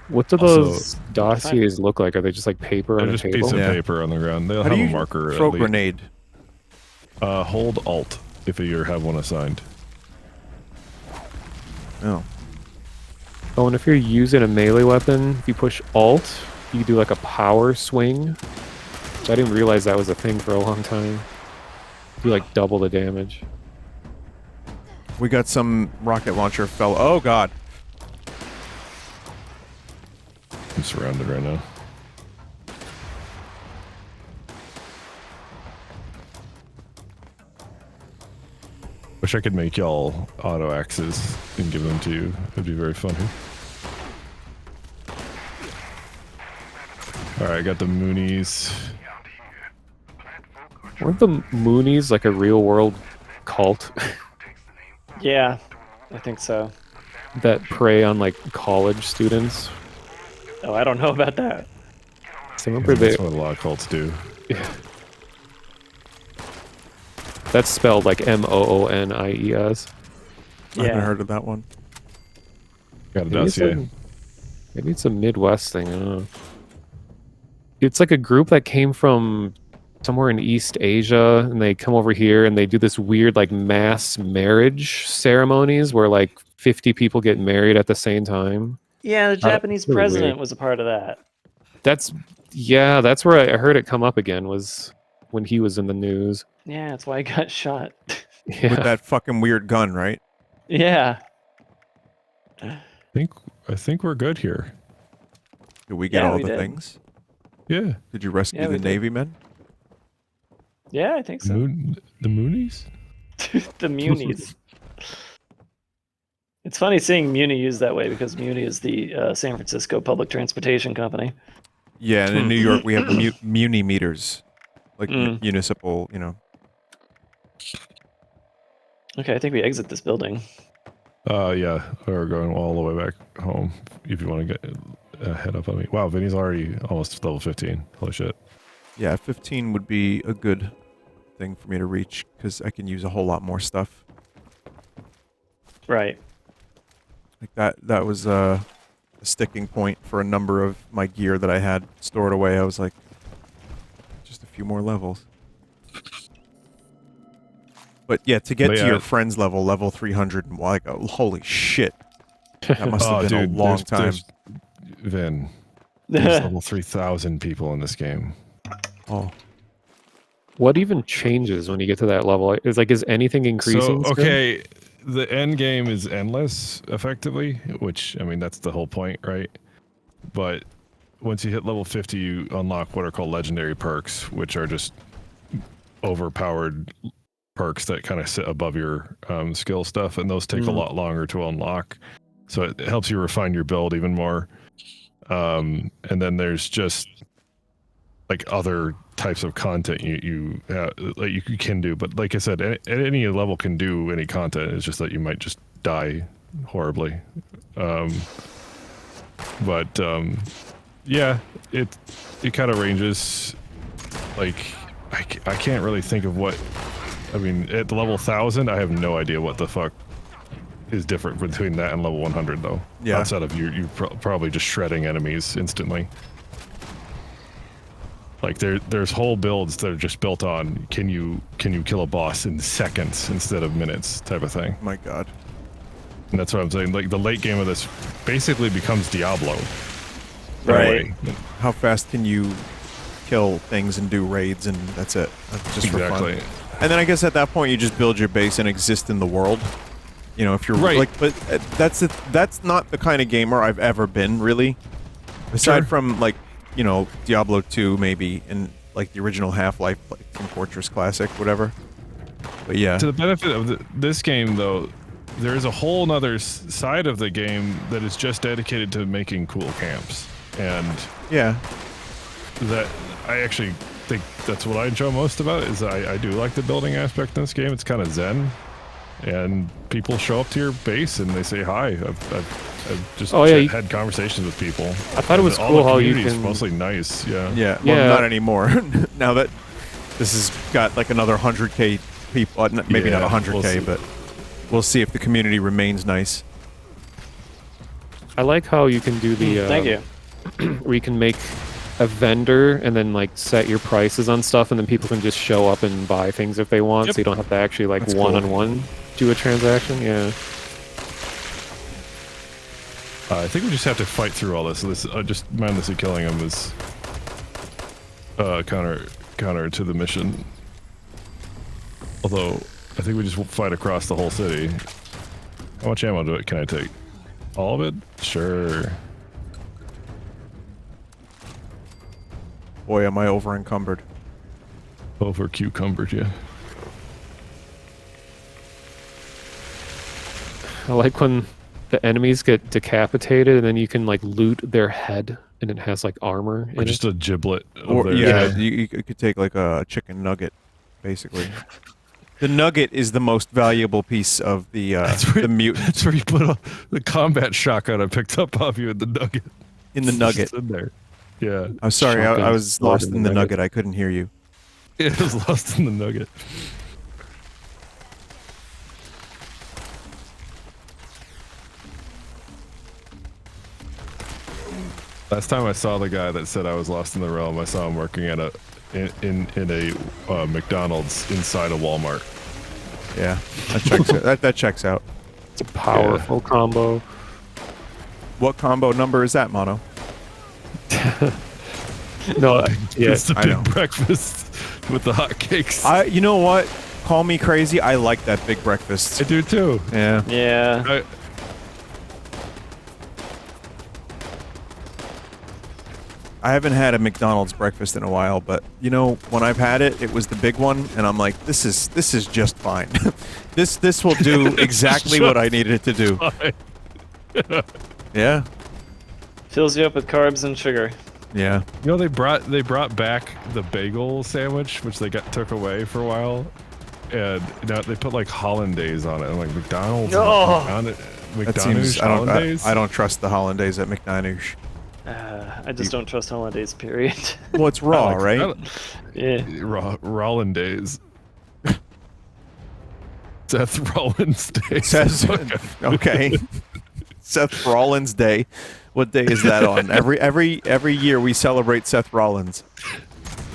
Speaker 4: What do
Speaker 2: Also-
Speaker 4: those dossiers look like? Are they just like paper on
Speaker 2: They're
Speaker 4: a
Speaker 2: just
Speaker 4: table?
Speaker 2: piece of
Speaker 1: Yeah.
Speaker 2: paper on the ground. They'll
Speaker 1: How
Speaker 2: have
Speaker 1: do
Speaker 2: a
Speaker 1: you
Speaker 2: marker.
Speaker 1: throw
Speaker 2: at least.
Speaker 1: grenade?
Speaker 2: Hold Alt if you have one assigned.
Speaker 1: Oh.
Speaker 4: Oh, and if you're using a melee weapon, if you push Alt, you do like a power swing. I didn't realize that was a thing for a long time. Do like double the damage.
Speaker 1: We got some rocket launcher fell. Oh god.
Speaker 2: I'm surrounded right now. Wish I could make y'all auto axes and give them to you. It'd be very funny. Alright, I got the Moonies.
Speaker 4: Weren't the Moonies like a real world cult
Speaker 3: Yeah, I think so.
Speaker 4: that prey on like college students?
Speaker 3: Oh, I don't know about that.
Speaker 4: So remember they,
Speaker 2: That's what a lot of cults do.
Speaker 4: that's spelled like Moonies.
Speaker 1: I haven't
Speaker 3: Yeah.
Speaker 1: heard of that one.
Speaker 2: Got a
Speaker 4: Maybe it's,
Speaker 2: dossier.
Speaker 4: maybe it's a Midwest thing. I don't know. It's like a group that came from somewhere in East Asia, and they come over here and they do this weird like mass marriage ceremonies where like 50 people get married at the same time.
Speaker 3: Yeah, the Japanese
Speaker 4: really
Speaker 3: president
Speaker 4: weird.
Speaker 3: was a part of that.
Speaker 4: That's where I heard it come up again, was when he was in the news.
Speaker 3: Yeah, that's why I got shot.
Speaker 4: Yeah.
Speaker 1: With that fucking weird gun, right?
Speaker 3: Yeah.
Speaker 2: I think we're good here.
Speaker 1: Did we get
Speaker 3: Yeah,
Speaker 1: all
Speaker 3: we
Speaker 1: the
Speaker 3: did.
Speaker 1: things?
Speaker 2: Yeah.
Speaker 1: Did you rescue
Speaker 3: Yeah,
Speaker 1: the
Speaker 3: we did.
Speaker 1: Navy men?
Speaker 3: Yeah, I think so.
Speaker 2: The Moonies?
Speaker 3: The Munies. It's funny seeing Muni used that way because Muni is the San Francisco public transportation company.
Speaker 1: Yeah, and in New York we have muni meters, like
Speaker 3: Mm.
Speaker 1: municipal, you know.
Speaker 3: Okay, I think we exit this building.
Speaker 2: Yeah. We're going all the way back home if you want to get head up on me. Wow, Vinny's already almost level 15. Holy shit.
Speaker 1: Yeah, 15 would be a good thing for me to reach because I can use a whole lot more stuff.
Speaker 3: Right.
Speaker 1: Like that was a sticking point for a number of my gear that I had stored away. I was like, just a few more levels. But yeah, to get
Speaker 2: But
Speaker 1: to
Speaker 2: yeah,
Speaker 1: your friend's level 300, and like, oh, holy shit. That must have
Speaker 2: Oh,
Speaker 1: been
Speaker 2: dude,
Speaker 1: a long time.
Speaker 2: Vin, there's level 3,000 people in this game.
Speaker 1: Oh.
Speaker 4: What even changes when you get to that level? Is anything increasing?
Speaker 2: So, okay, the end game is endless, effectively, which, I mean, that's the whole point, right? But once you hit level 50, you unlock what are called legendary perks, which are just overpowered perks that kind of sit above your skill stuff, and those take a lot longer to unlock. So it helps you refine your build even more. And then there's just like other types of content you can do, but like I said, any level can do any content. It's just that you might just die horribly. Yeah, it kind of ranges. Like I can't really think of what. I mean, at level 1000, I have no idea what the fuck is different between that and level 100, though.
Speaker 1: Yeah.
Speaker 2: Outside of you probably just shredding enemies instantly. Like there's whole builds that are just built on can you kill a boss in seconds instead of minutes type of thing.
Speaker 1: My god.
Speaker 2: And that's what I'm saying. Like the late game of this basically becomes Diablo.
Speaker 3: Right.
Speaker 1: How fast can you kill things and do raids, and that's it. That's just
Speaker 2: Exactly.
Speaker 1: for fun. And then I guess at that point you just build your base and exist in the world. You know, if you're
Speaker 2: Right.
Speaker 1: like, but that's not the kind of gamer I've ever been, really. Aside from like, you know, Diablo 2 maybe, and like the original Half-Life, like Team Fortress Classic, whatever. But yeah.
Speaker 2: To the benefit of this game, though, there is a whole nother side of the game that is just dedicated to making cool camps, and
Speaker 1: yeah,
Speaker 2: that I actually think that's what I enjoy most about it. Is I do like the building aspect in this game. It's kind of zen, and people show up to your base and they say hi. I've just had conversations with people.
Speaker 4: I thought it was
Speaker 2: all
Speaker 4: cool
Speaker 2: the
Speaker 4: how you
Speaker 2: community's
Speaker 4: can
Speaker 2: mostly nice. Yeah.
Speaker 1: Yeah. Well, not anymore. Now that this has got like another 100K people, maybe not 100K,
Speaker 2: we'll see.
Speaker 1: but we'll see if the community remains nice.
Speaker 4: I like how you can do the.
Speaker 3: Thank you.
Speaker 4: Where you can make a vendor and then like set your prices on stuff, and then people can just show up and buy things if they want, so you don't have to actually like
Speaker 1: That's
Speaker 4: one-on-one do a transaction. Yeah.
Speaker 2: I think we just have to fight through all this. This just mindlessly killing them is counter to the mission. Although I think we just fight across the whole city. How much ammo can I take? All of it? Sure.
Speaker 1: Boy, am I over encumbered.
Speaker 2: Over cucumbered, yeah.
Speaker 4: I like when the enemies get decapitated and then you can like loot their head and it has like armor in
Speaker 2: Or just
Speaker 4: it.
Speaker 2: a giblet.
Speaker 1: Or you could take like a chicken nugget, basically. The nugget is the most valuable piece of the mutant.
Speaker 2: That's where you put the combat shotgun I picked up off you in the nugget.
Speaker 1: In the nugget.
Speaker 2: It's in there. Yeah.
Speaker 1: I'm sorry, I was
Speaker 4: Shotgun
Speaker 1: lost in the nugget. I couldn't hear you.
Speaker 2: It was lost in the nugget. Last time I saw the guy that said I was lost in the realm, I saw him working at in a McDonald's inside a Walmart.
Speaker 1: Yeah, that checks out. That checks out.
Speaker 4: It's a powerful combo.
Speaker 1: What combo number is that, Mono?
Speaker 4: No, yeah,
Speaker 2: It's the
Speaker 1: I
Speaker 2: big
Speaker 1: know.
Speaker 2: breakfast with the hot cakes.
Speaker 1: You know what? Call me crazy. I like that big breakfast.
Speaker 2: I do too.
Speaker 1: Yeah.
Speaker 3: Yeah.
Speaker 1: I haven't had a McDonald's breakfast in a while, but you know, when I've had it, it was the big one, and I'm like, this is just fine. this will do exactly what I needed it to do. Yeah.
Speaker 3: Fills you up with carbs and sugar.
Speaker 1: Yeah.
Speaker 2: You know, they brought back the bagel sandwich, which they took away for a while, and now they put like hollandaise on it. I'm like, McDonald's.
Speaker 3: Oh!
Speaker 1: That seems,
Speaker 2: hollandaise.
Speaker 1: I don't trust the hollandaise at McDonald's.
Speaker 3: I just don't trust hollandaise, period.
Speaker 1: Well, it's raw, right?
Speaker 3: Yeah.
Speaker 2: Rollandaise. Seth Rollins Day.
Speaker 1: Okay. Seth Rollins Day. What day is that on? Every year we celebrate Seth Rollins.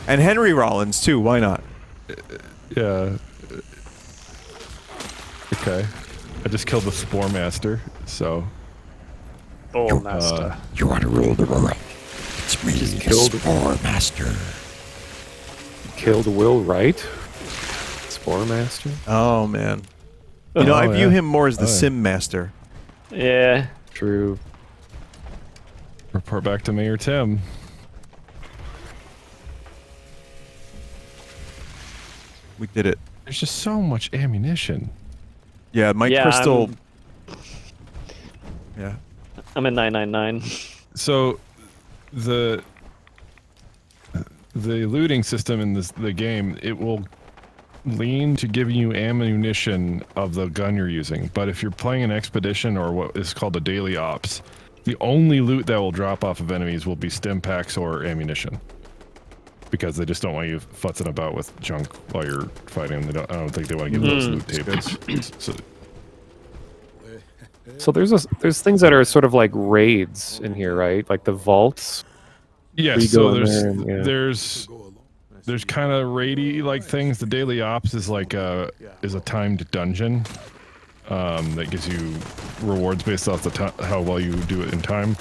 Speaker 1: And Henry Rollins too, why not?
Speaker 2: Yeah. Okay. I just killed the Spore Master, so...
Speaker 3: Bull master.
Speaker 7: You want to rule the world? It's me, the Spore Master.
Speaker 4: Killed Will Wright, Spore Master.
Speaker 1: Oh man. You know, I view him more as the
Speaker 2: yeah.
Speaker 1: Sim Master.
Speaker 3: Yeah.
Speaker 4: True.
Speaker 2: Report back to Mayor Tim.
Speaker 1: We did it.
Speaker 2: There's just so much ammunition.
Speaker 1: Yeah, Mike
Speaker 3: Yeah,
Speaker 1: Crystal. Yeah.
Speaker 3: I'm in 999.
Speaker 2: So, the looting system in the game, it will lean to giving you ammunition of the gun you're using. But if you're playing an expedition or what is called a daily ops, the only loot that will drop off of enemies will be stim packs or ammunition. Because they just don't want you futzing about with junk while you're fighting. I don't think they want to give those loot tables.
Speaker 4: So there's things that are sort of like raids in here, right? Like the vaults.
Speaker 2: Yes, so there's kind of raidy like things. The daily ops is like a timed dungeon that gives you rewards based off how well you do it in time.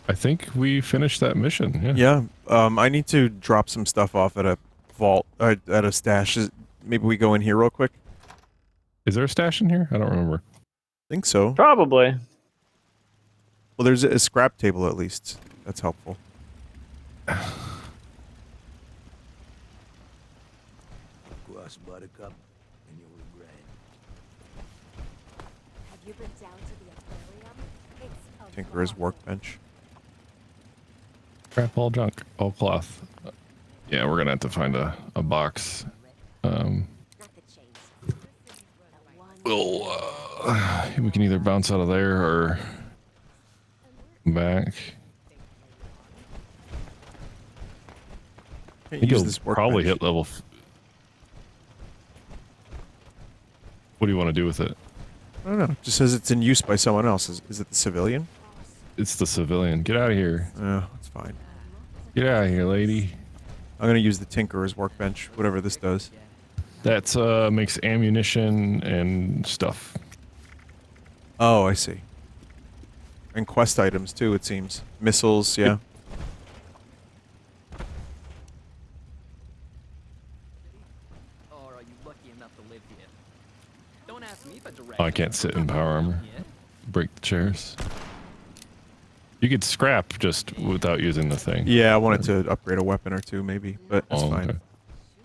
Speaker 2: I think we finished that mission. Yeah.
Speaker 1: I need to drop some stuff off at a vault, at a stash. Maybe we go in here real quick.
Speaker 2: Is there a stash in here? I don't remember.
Speaker 1: I think so.
Speaker 3: Probably.
Speaker 1: Well, there's a scrap table at least. That's helpful.
Speaker 10: Buttercup, and you'll regret it.
Speaker 6: Have you been down to the aquarium? It's a
Speaker 1: Tinkerer's workbench.
Speaker 2: Crap, all junk, all cloth. Yeah, we're gonna have to find a box. We can either bounce out of there or come back. I think you'll probably hit level. What do you want to do with it?
Speaker 1: I don't know. It just says it's in use by someone else. Is it the civilian?
Speaker 2: It's the civilian. Get out of here.
Speaker 1: Oh, it's fine.
Speaker 2: Get out of here, lady.
Speaker 1: I'm gonna use the Tinkerer's workbench, whatever this does.
Speaker 2: That's makes ammunition and stuff.
Speaker 1: Oh, I see. And quest items too, it seems. Missiles, yeah.
Speaker 2: Oh, I can't sit in power armor. Break the chairs. You could scrap just without using the thing.
Speaker 1: Yeah, I wanted to upgrade a weapon or two, maybe, but that's fine.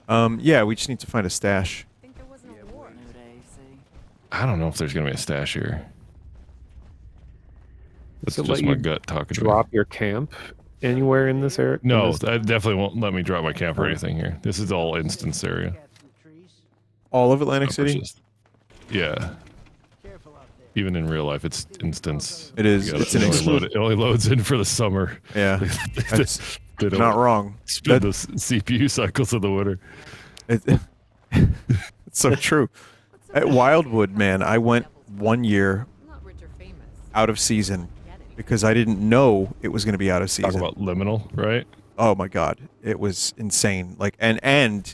Speaker 2: Okay.
Speaker 1: Yeah, we just need to find a stash.
Speaker 2: I don't know if there's gonna be a stash here. That's
Speaker 4: So
Speaker 2: just my gut talking.
Speaker 4: Drop your camp anywhere in this area?
Speaker 2: No, that definitely won't let me drop my camp or anything here. This is all instance area.
Speaker 1: All of Atlantic City?
Speaker 2: Yeah. Even in real life, it's instance.
Speaker 1: It is. It's an
Speaker 2: it only loads in for the summer.
Speaker 1: Yeah, that's
Speaker 2: they don't
Speaker 1: not wrong.
Speaker 2: Spin the CPU cycles of the winter.
Speaker 1: It's so true. At Wildwood, man, I went 1 year out of season because I didn't know it was going to be out of season.
Speaker 2: Talk about liminal, right?
Speaker 1: Oh my god, it was insane. Like, and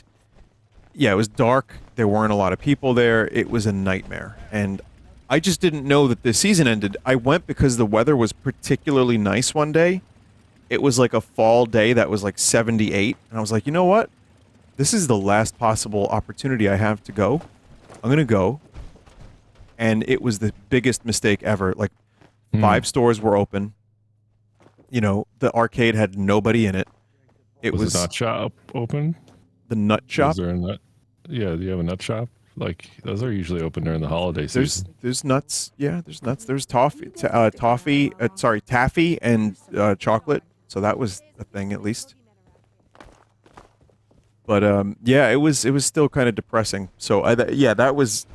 Speaker 1: yeah, it was dark. There weren't a lot of people there. It was a nightmare, and I just didn't know that the season ended. I went because the weather was particularly nice one day. It was like a fall day that was like 78, and I was like, you know what? This is the last possible opportunity I have to go. I'm gonna go. And it was the biggest mistake ever. Like, 5 stores were open. You know, the arcade had nobody in it. It was
Speaker 2: the nut shop open?
Speaker 1: The nut shop?
Speaker 2: Is there a nut? Yeah, do you have a nut shop? Like, those are usually open during the holiday season.
Speaker 1: There's nuts. Yeah, there's nuts. There's taffy and chocolate. So that was a thing, at least. But yeah, it was still kind of depressing. So yeah, that was.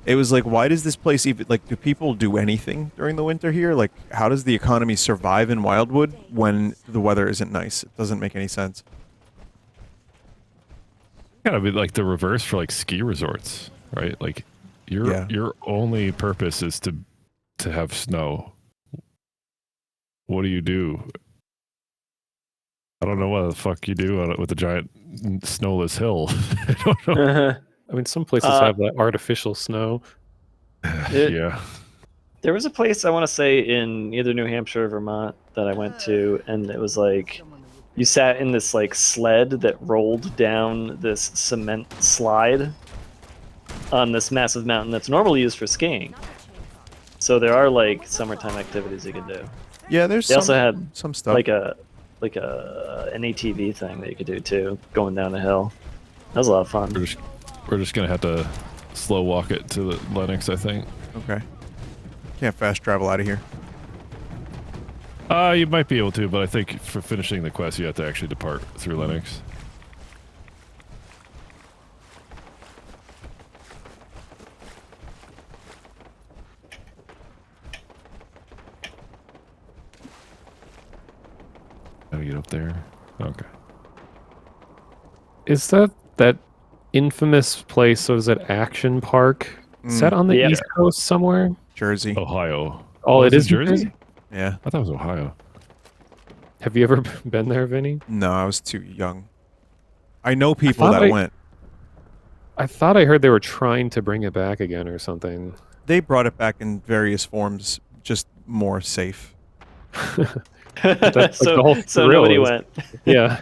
Speaker 1: It was like, why does this place even, like, do people do anything during the winter here? Like, how does the economy survive in Wildwood when the weather isn't nice? It doesn't make any sense.
Speaker 2: Gotta be like the reverse for like ski resorts, right? Like, your only purpose is to have snow. What do? I don't know what the fuck you do on it with a giant snowless hill. I don't know.
Speaker 4: I mean, some places have that artificial snow.
Speaker 2: Yeah.
Speaker 3: There was a place, I want to say, in either New Hampshire or Vermont that I went to, and it was like, you sat in this like sled that rolled down this cement slide on this massive mountain that's normally used for skiing. So there are like summertime activities you can do.
Speaker 1: Yeah,
Speaker 3: they also had
Speaker 1: some stuff
Speaker 3: like an ATV thing that you could do too, going down a hill. That was a lot of fun.
Speaker 2: We're just gonna have to slow walk it to the Lennox, I think.
Speaker 1: Okay. Can't fast travel out of here.
Speaker 2: You might be able to, but I think for finishing the quest, you have to actually depart through Lennox. Gotta get up there. Okay.
Speaker 4: Is that infamous place? So is it Action Park? Is that on the East Coast somewhere?
Speaker 1: Jersey.
Speaker 2: Ohio.
Speaker 4: Oh, it is
Speaker 2: Jersey?
Speaker 1: Yeah.
Speaker 2: I thought it was Ohio.
Speaker 4: Have you ever been there, Vinny?
Speaker 1: No, I was too young. I know people that went.
Speaker 4: I thought I heard they were trying to bring it back again or something.
Speaker 1: They brought it back in various forms, just more safe.
Speaker 4: That's like
Speaker 3: so nobody went.
Speaker 4: Yeah.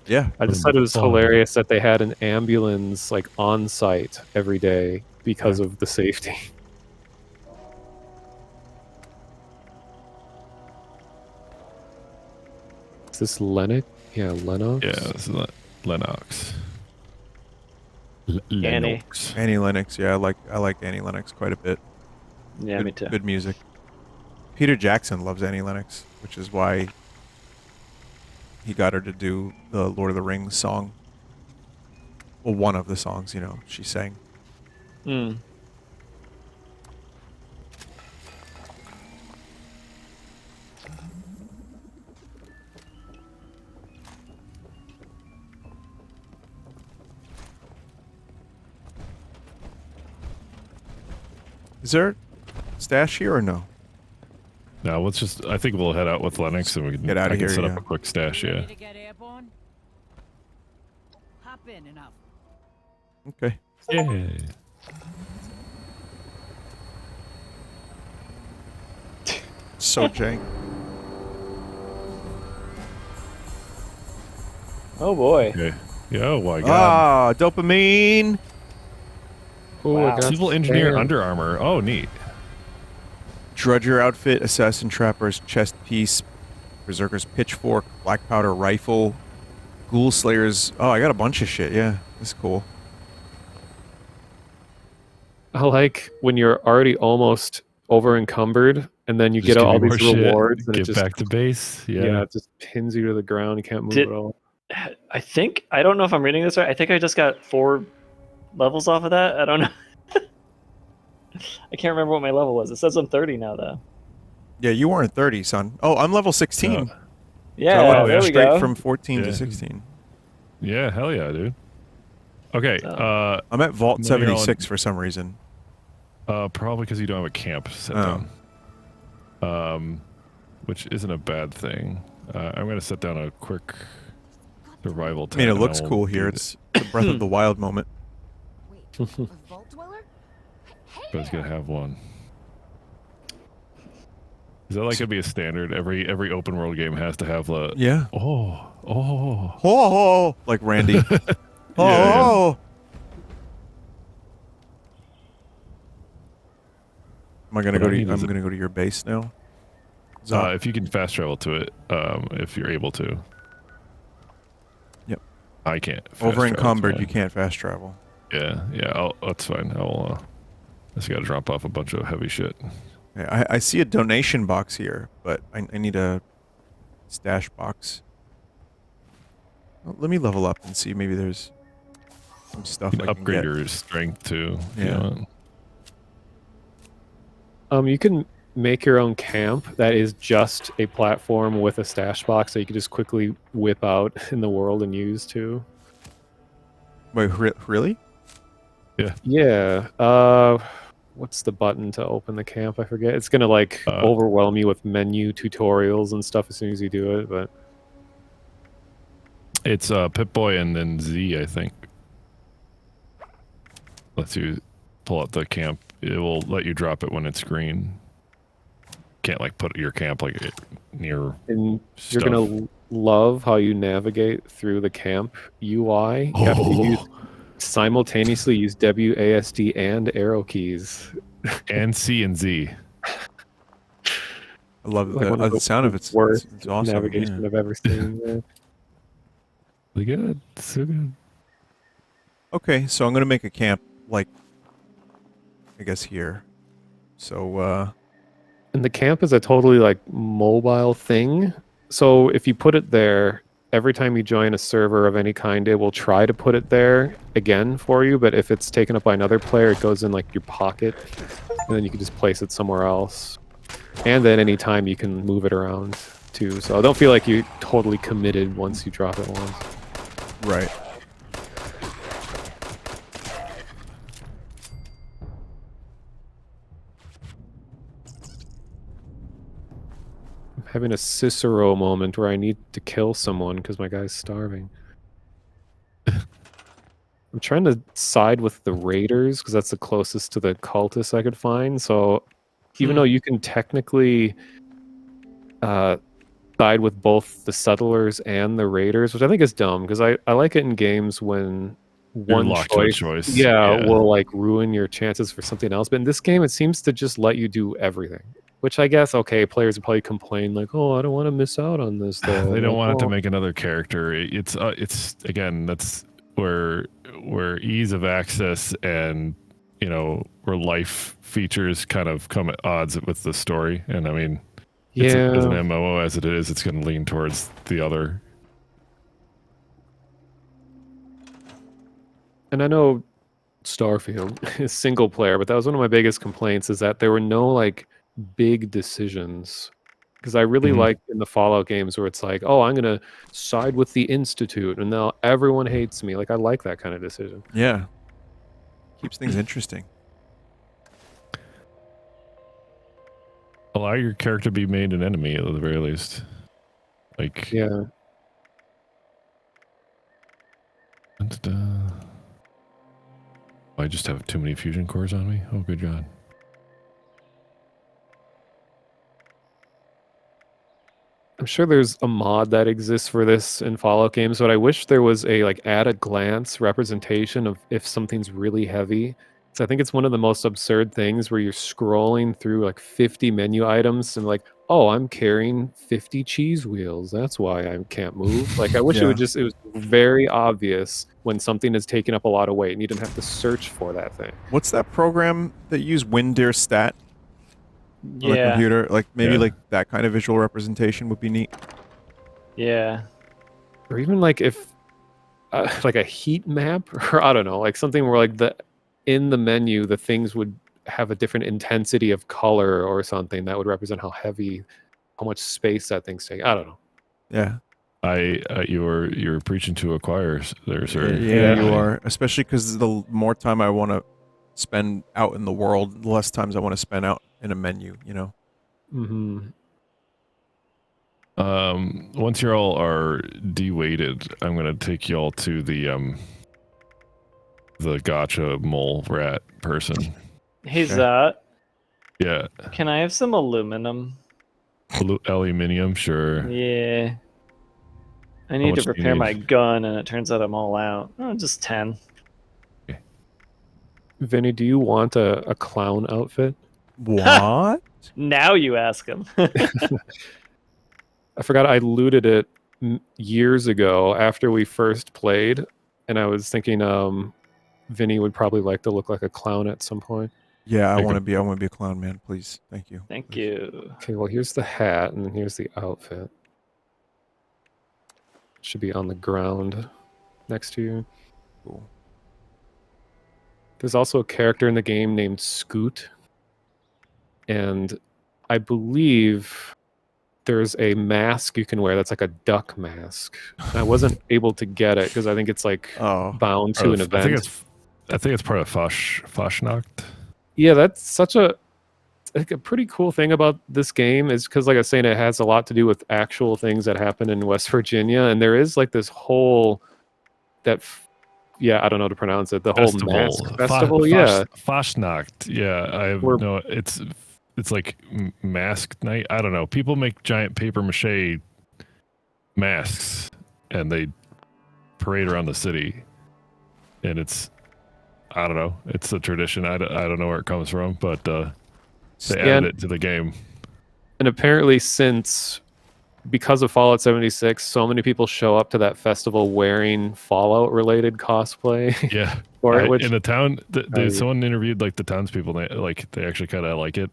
Speaker 1: Yeah.
Speaker 4: I just thought it was hilarious that they had an ambulance like on site every day because of the safety. Is this Lennox? Yeah, Lennox.
Speaker 2: Yeah, this is Lennox.
Speaker 1: Annie Lennox. Yeah, I like Annie Lennox quite a bit.
Speaker 3: Yeah, me too.
Speaker 1: Good music. Peter Jackson loves Annie Lennox, which is why he got her to do the Lord of the Rings song. Well, one of the songs, you know, she sang.
Speaker 3: Mm.
Speaker 1: Is there stash here or no?
Speaker 2: No, let's just. I think we'll head out with Lennox and we can
Speaker 1: Get outta
Speaker 2: I can
Speaker 1: here,
Speaker 2: set
Speaker 1: yeah.
Speaker 2: up a quick stash. Yeah.
Speaker 11: To get airborne? Hop in and out.
Speaker 1: Okay.
Speaker 2: Yay.
Speaker 1: So jank.
Speaker 3: Oh boy.
Speaker 2: Okay. Yeah, oh my god.
Speaker 1: Ah, dopamine.
Speaker 4: Oh,
Speaker 3: Wow.
Speaker 4: I got
Speaker 2: Civil engineer
Speaker 4: spam.
Speaker 2: under armor. Oh, neat.
Speaker 1: Drudger outfit, assassin trapper's chest piece, berserker's pitchfork, black powder rifle, ghoul slayer's. Oh, I got a bunch of shit. Yeah, this is cool.
Speaker 4: I like when you're already almost over encumbered, and then you
Speaker 2: Just
Speaker 4: get
Speaker 2: give
Speaker 4: all
Speaker 2: me
Speaker 4: these
Speaker 2: more shit,
Speaker 4: rewards, and it
Speaker 2: Get
Speaker 4: just
Speaker 2: back to base.
Speaker 4: yeah, it just pins you to the ground. You can't move
Speaker 3: Did-
Speaker 4: at all.
Speaker 3: I think I don't know if I'm reading this right. I think I just got 4 levels off of that. I don't know. I can't remember what my level was. It says I'm 30 now though.
Speaker 1: Yeah, you weren't 30, son. Oh, I'm level 16.
Speaker 3: Yeah,
Speaker 1: So I went
Speaker 3: there we
Speaker 1: straight
Speaker 3: go.
Speaker 1: from 14 to
Speaker 2: Yeah.
Speaker 1: 16.
Speaker 2: Yeah, hell yeah, dude. Okay,
Speaker 3: So-
Speaker 1: I'm at Vault
Speaker 2: No, you're
Speaker 1: 76 for some reason.
Speaker 2: probably because you don't have a camp set
Speaker 1: Oh.
Speaker 2: down. Which isn't a bad thing. I'm gonna set down a quick survival
Speaker 1: I
Speaker 2: tent.
Speaker 1: mean, it
Speaker 2: and
Speaker 1: looks
Speaker 2: I'll
Speaker 1: cool
Speaker 2: do
Speaker 1: here.
Speaker 2: the-
Speaker 1: It's the Breath of the Wild moment.
Speaker 6: Wait, a vault dweller?
Speaker 2: I was gonna have one. Is that like gonna be a standard? Every open world game has to have the
Speaker 1: Yeah.
Speaker 2: oh
Speaker 1: Oh, like Randy. Oh. Am I gonna
Speaker 2: What
Speaker 1: go
Speaker 2: I
Speaker 1: to?
Speaker 2: need
Speaker 1: I'm
Speaker 2: is a-
Speaker 1: gonna go to your base now.
Speaker 2: if you can fast travel to it, if you're able to.
Speaker 1: Yep.
Speaker 2: I can't. fast
Speaker 1: Over
Speaker 2: travel,
Speaker 1: encumbered,
Speaker 2: it's
Speaker 1: you
Speaker 2: fine.
Speaker 1: can't fast travel.
Speaker 2: Yeah. That's fine. I just gotta drop off a bunch of heavy shit.
Speaker 1: Yeah, I see a donation box here, but I need a stash box. Well, let me level up and see. Maybe there's some stuff
Speaker 2: You can
Speaker 1: I can
Speaker 2: upgrade
Speaker 1: get.
Speaker 2: your strength too. if you
Speaker 1: Yeah.
Speaker 2: want.
Speaker 4: You can make your own camp that is just a platform with a stash box that you can just quickly whip out in the world and use too.
Speaker 1: Wait, really?
Speaker 4: Yeah. What's the button to open the camp? I forget. It's gonna like overwhelm you with menu tutorials and stuff as soon as you do it, but
Speaker 2: It's Pip-Boy and then Z, I think. Lets you pull out the camp. It will let you drop it when it's green. Can't like put your camp like near.
Speaker 4: and
Speaker 2: stuff.
Speaker 4: you're gonna love how you navigate through the camp UI. You have to simultaneously use WASD and arrow keys.
Speaker 2: and C and Z.
Speaker 1: I love
Speaker 4: Like one of
Speaker 1: the sound of it.
Speaker 4: worst
Speaker 1: It's awesome.
Speaker 4: navigation
Speaker 1: yeah.
Speaker 4: I've ever seen. Yeah.
Speaker 2: Really good. So good.
Speaker 1: Okay, so I'm gonna make a camp, like, I guess here. So,
Speaker 4: And the camp is a totally like mobile thing. So if you put it there, every time you join a server of any kind, it will try to put it there again for you. But if it's taken up by another player, it goes in like your pocket, and then you can just place it somewhere else. And then anytime you can move it around too. So I don't feel like you're totally committed once you drop it once.
Speaker 1: right.
Speaker 4: I'm having a Cicero moment where I need to kill someone because my guy's starving. I'm trying to side with the raiders because that's the closest to the cultists I could find. So even though you can technically side with both the settlers and the raiders, which I think is dumb because I like it in games when
Speaker 2: You're
Speaker 4: one
Speaker 2: locked to a
Speaker 4: choice,
Speaker 2: choice.
Speaker 4: yeah, will like ruin your chances for something else. But in this game, it seems to just let you do everything. Which I guess, okay, players would probably complain like, "Oh, I don't want to miss out on this." Though.
Speaker 2: They don't
Speaker 4: Like,
Speaker 2: want it to
Speaker 4: "Oh."
Speaker 2: make another character. It's again, that's where ease of access and where life features kind of come at odds with the story. And I mean, as an
Speaker 4: Yeah,
Speaker 2: MMO as it is, it's going to lean towards the other.
Speaker 4: and I know Starfield is single player, but that was one of my biggest complaints is that there were no like big decisions. Because I really
Speaker 2: Mhm.
Speaker 4: like in the Fallout games where it's like, oh, I'm gonna side with the Institute, and now everyone hates me. Like I like that kind of decision.
Speaker 1: Yeah. Keeps things interesting.
Speaker 2: Allow your character to be made an enemy at the very least. Like,
Speaker 4: Yeah.
Speaker 2: I just have too many fusion cores on me. Oh, good God.
Speaker 4: I'm sure there's a mod that exists for this in Fallout games, but I wish there was a like at a glance representation of if something's really heavy. So I think it's one of the most absurd things where you're scrolling through like 50 menu items and like, oh, I'm carrying 50 cheese wheels. That's why I can't move. Like I wish
Speaker 1: Yeah.
Speaker 4: it was very obvious when something is taking up a lot of weight and you didn't have to search for that thing.
Speaker 1: What's that program that you use Windear Stat on the
Speaker 3: Yeah.
Speaker 1: computer? Like maybe
Speaker 2: Yeah.
Speaker 1: like that kind of visual representation would be neat.
Speaker 3: Yeah.
Speaker 4: Or even like if like a heat map, or I don't know, like something where like in the menu the things would have a different intensity of color or something that would represent how much space that thing's taking. I don't know.
Speaker 1: Yeah.
Speaker 2: You're preaching to a choir there, sir.
Speaker 1: Yeah, you are. Especially because the more time I want to spend out in the world, the less times I want to spend out in a menu, you know?
Speaker 4: Mm-hmm.
Speaker 2: Once you all are de-weighted, I'm gonna take y'all to the gotcha mole rat person.
Speaker 3: Hey,
Speaker 1: Okay.
Speaker 3: Zot,
Speaker 2: Yeah,
Speaker 3: can I have some aluminum?
Speaker 2: aluminium, sure.
Speaker 3: Yeah. I need
Speaker 2: much
Speaker 3: to
Speaker 2: do you
Speaker 3: repair
Speaker 2: need?
Speaker 3: my gun, and it turns out I'm all out. Oh, just 10.
Speaker 4: Vinny, do you want a clown outfit?
Speaker 1: What?
Speaker 3: Now you ask him.
Speaker 4: I forgot I looted it years ago after we first played, and I was thinking Vinny would probably like to look like a clown at some point.
Speaker 1: Yeah, I want to be a clown man, please. Thank you.
Speaker 3: Thank
Speaker 1: Please.
Speaker 3: you.
Speaker 4: Okay, well here's the hat, and then here's the outfit. Should be on the ground next to you.
Speaker 1: Cool.
Speaker 4: There's also a character in the game named Scoot, and I believe there's a mask you can wear that's like a duck mask. I wasn't able to get it because I think it's like bound to an event.
Speaker 2: I think it's part of Fashnacht.
Speaker 4: Yeah, that's such a pretty cool thing about this game is because, like I was saying, it has a lot to do with actual things that happen in West Virginia, and there is like this whole I don't know how to pronounce it. The
Speaker 2: Festival.
Speaker 4: whole mask festival. Yeah,
Speaker 2: Fashnacht. Yeah, I have no. It's like mask night. I don't know. People make giant paper mache masks and they parade around the city, and I don't know. It's a tradition. I don't know where it comes from, but they added it to the game.
Speaker 4: And apparently, because of Fallout 76, so many people show up to that festival wearing Fallout-related cosplay.
Speaker 2: Yeah, in the town, someone interviewed like the townspeople. They actually kind of like it.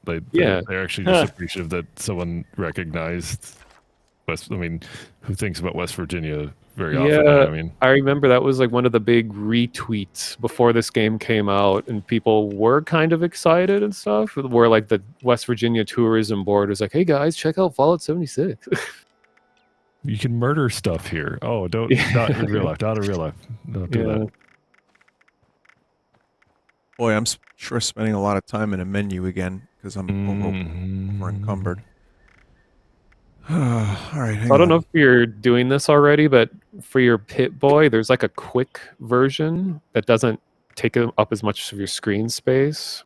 Speaker 2: They're actually just appreciative that someone recognized West. I mean, who thinks about West Virginia very often? I mean,
Speaker 4: I remember that was like one of the big retweets before this game came out, and people were kind of excited and stuff. Where like the West Virginia Tourism Board was like, "Hey guys, check out Fallout 76."
Speaker 2: You can murder stuff here. Oh, not in real life. Not in real life. Don't do that.
Speaker 1: Boy, I'm sure spending a lot of time in a menu again because I'm over encumbered. All right.
Speaker 4: I don't know if you're doing this already, but for your Pit Boy, there's like a quick version that doesn't take up as much of your screen space.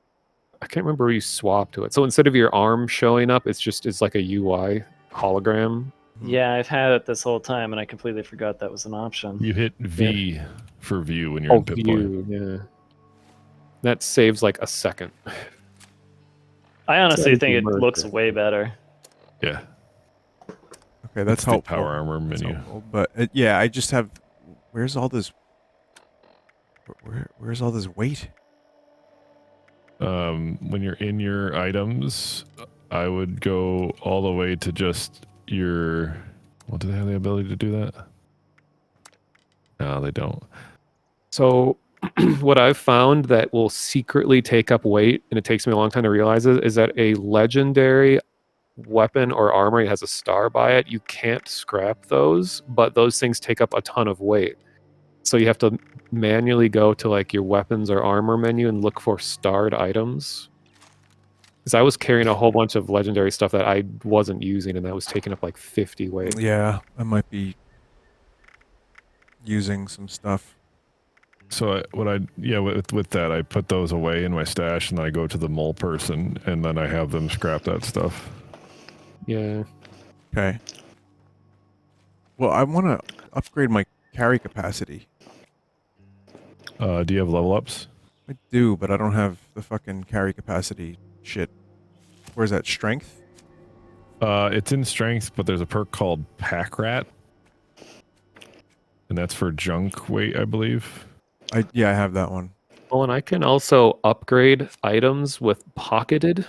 Speaker 4: I can't remember where you swap to it. So instead of your arm showing up, it's like a UI hologram.
Speaker 3: Yeah, I've had it this whole time, and I completely forgot that was an option.
Speaker 2: You hit V for view when you're in Pit Boy.
Speaker 4: Yeah. That saves like a second.
Speaker 3: I honestly think it looks way better.
Speaker 2: Yeah.
Speaker 1: Okay, that's helpful.
Speaker 2: The power armor menu.
Speaker 1: Helpful. But yeah, I just have. Where's all this? Where's all this weight?
Speaker 2: When you're in your items, I would go all the way to just your. Well, do they have the ability to do that? No, they don't.
Speaker 4: So what I've found that will secretly take up weight, and it takes me a long time to realize it, is that a legendary weapon or armor has a star by it. You can't scrap those, but those things take up a ton of weight. So you have to manually go to like your weapons or armor menu and look for starred items. Because I was carrying a whole bunch of legendary stuff that I wasn't using, and that was taking up like 50 weight.
Speaker 1: Yeah, I might be using some stuff.
Speaker 2: So with that, I put those away in my stash, and I go to the mole person, and then I have them scrap that stuff.
Speaker 4: Yeah.
Speaker 1: Okay. Well, I want to upgrade my carry capacity.
Speaker 2: Do you have level ups?
Speaker 1: I do, but I don't have the fucking carry capacity shit. Where's that? Strength?
Speaker 2: It's in strength, but there's a perk called Pack Rat, and that's for junk weight, I believe.
Speaker 1: Yeah, I have that one.
Speaker 4: Oh, and I can also upgrade items with pocketed.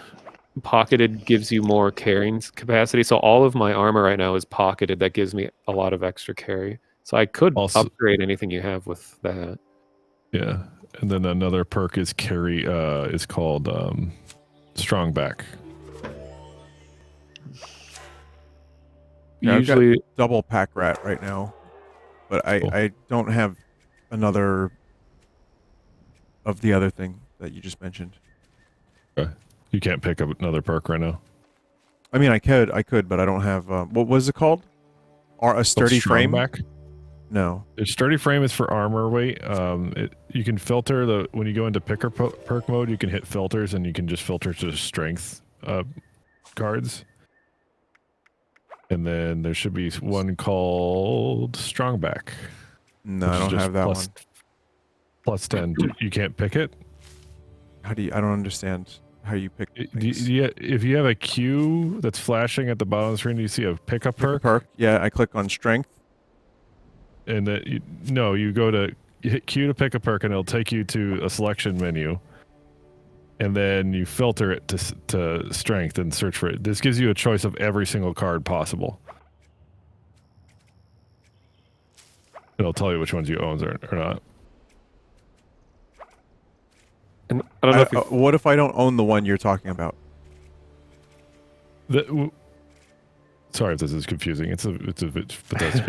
Speaker 4: Pocketed gives you more carrying capacity. So all of my armor right now is pocketed. That gives me a lot of extra carry. So I could
Speaker 2: Also,
Speaker 4: upgrade anything you have with that.
Speaker 2: Yeah, and then another perk is is called Strong Back.
Speaker 1: Yeah,
Speaker 4: Usually
Speaker 1: I've got double pack rat right now, but
Speaker 2: Cool.
Speaker 1: I don't have another of the other thing that you just mentioned.
Speaker 2: Okay. You can't pick up another perk right now.
Speaker 1: I mean, I could, but I don't have. What was it called? A sturdy frame?
Speaker 2: Back?
Speaker 1: No.
Speaker 2: A sturdy frame is for armor weight. You can filter when you go into picker perk mode. You can hit filters, and you can just filter to strength cards. And then there should be one called Strong Back.
Speaker 1: No, I don't have that one.
Speaker 2: Plus 10. You can't pick it?
Speaker 1: How do you? I don't understand how you pick.
Speaker 2: If you have a Q that's flashing at the bottom of the screen, you see a pickup perk.
Speaker 1: Yeah, I click on strength.
Speaker 2: And you go to hit Q to pick a perk, and it'll take you to a selection menu. And then you filter it to strength and search for it. This gives you a choice of every single card possible. It'll tell you which ones you own or not.
Speaker 4: And I don't know
Speaker 1: what if I don't own the one you're talking about?
Speaker 2: Sorry if this is confusing. It's a bit, but that's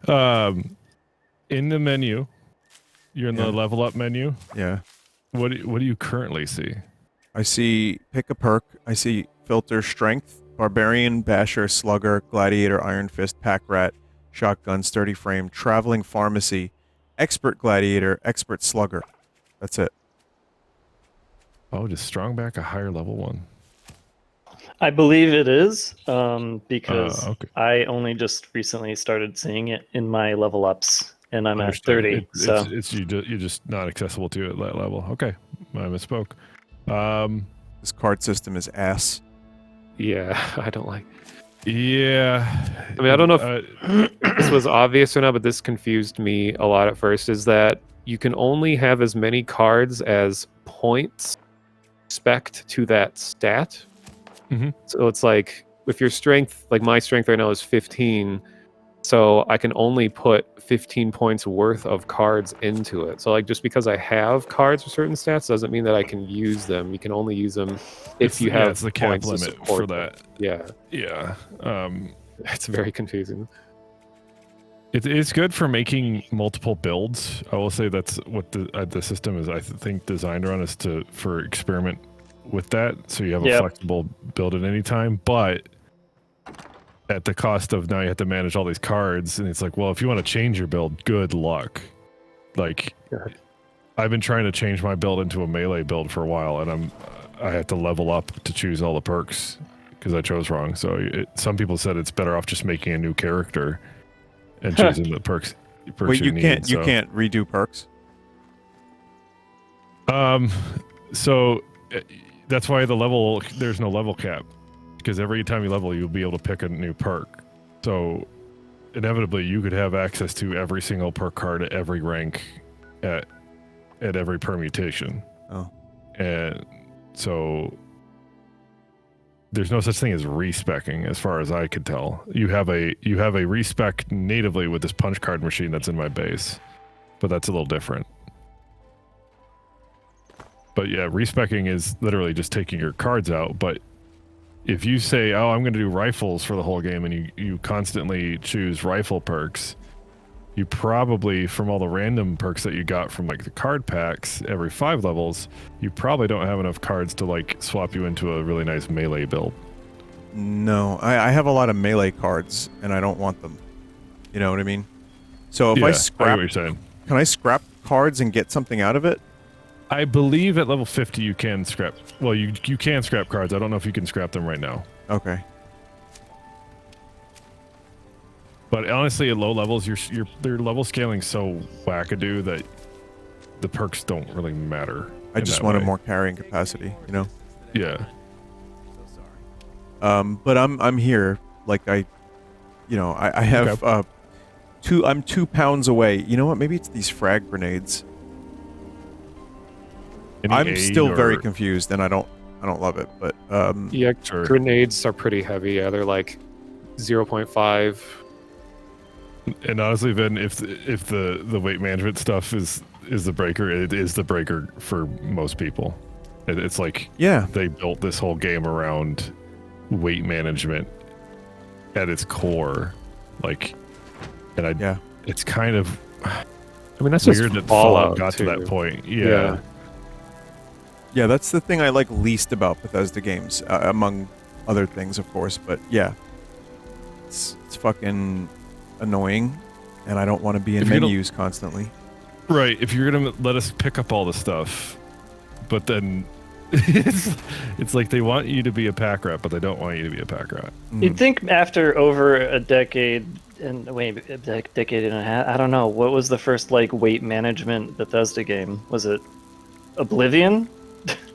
Speaker 2: okay. In the menu, you're in the level up menu.
Speaker 1: Yeah.
Speaker 2: What do you currently see?
Speaker 1: I see pick a perk. I see filter strength, barbarian, basher, slugger, gladiator, iron fist, pack rat, shotgun, sturdy frame, traveling pharmacy, expert gladiator, expert slugger. That's it.
Speaker 2: Oh, just Strong Back a higher level one?
Speaker 3: I believe it is, because
Speaker 2: okay.
Speaker 3: I only just recently started seeing it in my level ups, and I'm at 30.
Speaker 2: You're just not accessible to at that level. Okay, I misspoke.
Speaker 1: This card system is ass.
Speaker 4: Yeah, I don't like.
Speaker 2: Yeah.
Speaker 4: I mean, I don't know if this was obvious or not, but this confused me a lot at first. Is that you can only have as many cards as points spec'd to that stat.
Speaker 2: Mm-hmm.
Speaker 4: So it's like if your strength, like my strength right now is 15, so I can only put 15 points worth of cards into it. So like just because I have cards for certain stats doesn't mean that I can use them. You can only use them if you have
Speaker 2: it's the cap
Speaker 4: points
Speaker 2: limit for that.
Speaker 4: Yeah.
Speaker 2: Yeah.
Speaker 4: It's very confusing.
Speaker 2: It's good for making multiple builds. I will say that's what the system is, I think, designed around, is for experiment with that. So you have a flexible build at any time, but at the cost of now you have to manage all these cards. And it's like, well, if you want to change your build, good luck. Like, I've been trying to change my build into a melee build for a while, and I have to level up to choose all the perks because I chose wrong. So some people said it's better off just making a new character and choosing the perks.
Speaker 1: Wait, you can't redo perks?
Speaker 2: So that's why there's no level cap, because every time you level, you'll be able to pick a new perk. So inevitably, you could have access to every single perk card at every rank at every permutation.
Speaker 1: Oh,
Speaker 2: and so there's no such thing as respecking, as far as I could tell. You have a respec natively with this punch card machine that's in my base, but that's a little different. But yeah, respecking is literally just taking your cards out. But if you say, oh, I'm going to do rifles for the whole game, and you constantly choose rifle perks, you probably, from all the random perks that you got from like the card packs every 5 levels, you probably don't have enough cards to like swap you into a really nice melee build.
Speaker 1: No, I have a lot of melee cards, and I don't want them. You know what I mean? So if
Speaker 2: Yeah,
Speaker 1: I
Speaker 2: I get
Speaker 1: scrap,
Speaker 2: what you're saying.
Speaker 1: can I scrap cards and get something out of it?
Speaker 2: I believe at level 50 you can scrap. Well, you can scrap cards. I don't know if you can scrap them right now.
Speaker 1: Okay.
Speaker 2: But honestly, at low levels, their level scaling so wackadoo that the perks don't really matter.
Speaker 1: I just wanted more carrying capacity, you know.
Speaker 2: Yeah.
Speaker 1: But I'm here. Like I have
Speaker 2: Okay.
Speaker 1: I'm 2 pounds away. You know what? Maybe it's these frag grenades. I'm
Speaker 2: aid
Speaker 1: still very
Speaker 2: or-
Speaker 1: confused, and I don't love it. But
Speaker 4: Yeah,
Speaker 2: Sure.
Speaker 4: grenades are pretty heavy. Yeah, they're like 0.5.
Speaker 2: And honestly, Vin, if the weight management stuff is the breaker, it is the breaker for most people. It's like
Speaker 1: yeah,
Speaker 2: they built this whole game around weight management at its core, like, and
Speaker 1: yeah.
Speaker 2: it's kind of
Speaker 4: I mean, that's
Speaker 2: weird
Speaker 4: just
Speaker 2: that Fallout
Speaker 4: Fallout
Speaker 2: got
Speaker 4: too.
Speaker 2: to that point.
Speaker 4: Yeah.
Speaker 1: Yeah, that's the thing I like least about Bethesda games, among other things, of course. But yeah, it's fucking annoying, and I don't want to be in
Speaker 2: If you don't-
Speaker 1: menus constantly.
Speaker 2: Right, if you're gonna let us pick up all the stuff, but then it's like they want you to be a pack rat, but they don't want you to be a pack rat.
Speaker 3: You'd think after over a decade and decade and a half, I don't know, what was the first like weight management Bethesda game? Was it Oblivion?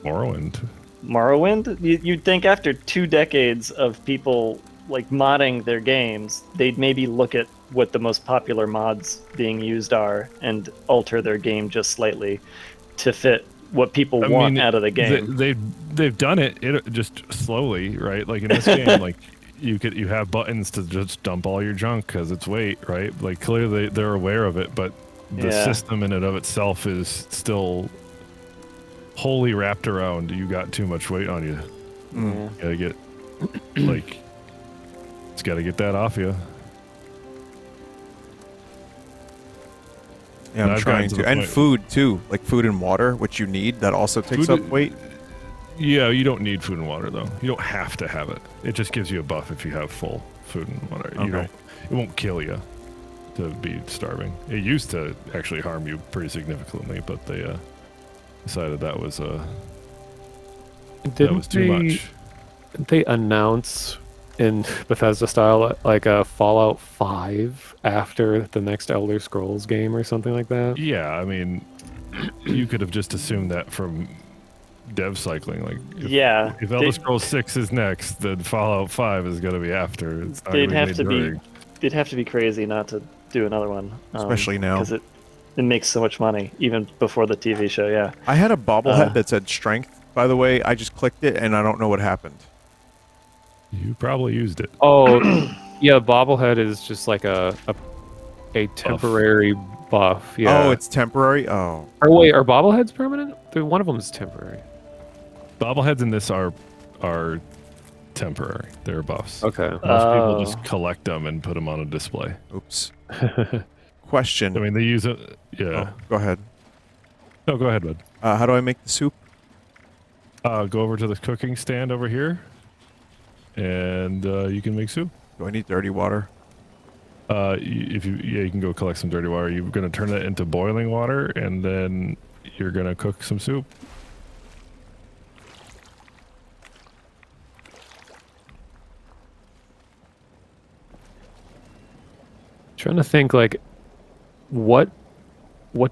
Speaker 3: Morrowind? You'd think after 2 decades of people like modding their games, they'd maybe look at what the most popular mods being used are and alter their game just slightly to fit what people want out of the game.
Speaker 2: They've done it just slowly, right? Like in this game, like you have buttons to just dump all your junk because it's weight, right? Like clearly they're aware of it, but the system in and of itself is still wholly wrapped around you got too much weight on you.
Speaker 3: Yeah.
Speaker 2: Gotta get like it's gotta get that off you.
Speaker 1: Yeah,
Speaker 2: And
Speaker 1: I'm
Speaker 2: I've
Speaker 1: trying
Speaker 2: gotten to
Speaker 1: to.
Speaker 2: the
Speaker 1: And
Speaker 2: point-
Speaker 1: food too, like food and water, which you need. That also takes
Speaker 2: Food-
Speaker 1: up weight.
Speaker 2: Yeah, you don't need food and water though. You don't have to have it. It just gives you a buff if you have full food and water. You
Speaker 1: Okay.
Speaker 2: don't. It won't kill you to be starving. It used to actually harm you pretty significantly, but they decided that was too much.
Speaker 4: Didn't they announce in Bethesda style like a Fallout 5 after the next Elder Scrolls game or something like that?
Speaker 2: Yeah, I mean, you could have just assumed that from dev cycling. Like, if Elder Scrolls 6 is next, then Fallout 5 is going to be after. It's not
Speaker 3: They'd
Speaker 2: gonna
Speaker 3: have
Speaker 2: made
Speaker 3: to
Speaker 2: during.
Speaker 3: be. They'd have to be crazy not to do another one,
Speaker 1: Especially now.
Speaker 3: because it makes so much money even before the TV show. Yeah,
Speaker 1: I had a bobblehead that said strength. By the way, I just clicked it and I don't know what happened.
Speaker 2: You probably used it.
Speaker 4: Oh, yeah, bobblehead is just like a temporary buff. Yeah.
Speaker 1: Oh, it's temporary. Oh.
Speaker 4: Or wait, are bobbleheads permanent? One of them is temporary.
Speaker 2: Bobbleheads in this are temporary. They're buffs.
Speaker 4: Okay.
Speaker 2: Most people just collect them and put them on a display.
Speaker 1: Oops. Question.
Speaker 2: I mean, they use it. Yeah.
Speaker 1: Oh, go ahead.
Speaker 2: No, go ahead, bud.
Speaker 1: How do I make the soup?
Speaker 2: Go over to the cooking stand over here, and you can make soup.
Speaker 1: Do I need dirty water?
Speaker 2: You can go collect some dirty water. You're gonna turn that into boiling water, and then you're gonna cook some soup.
Speaker 4: Trying to think like what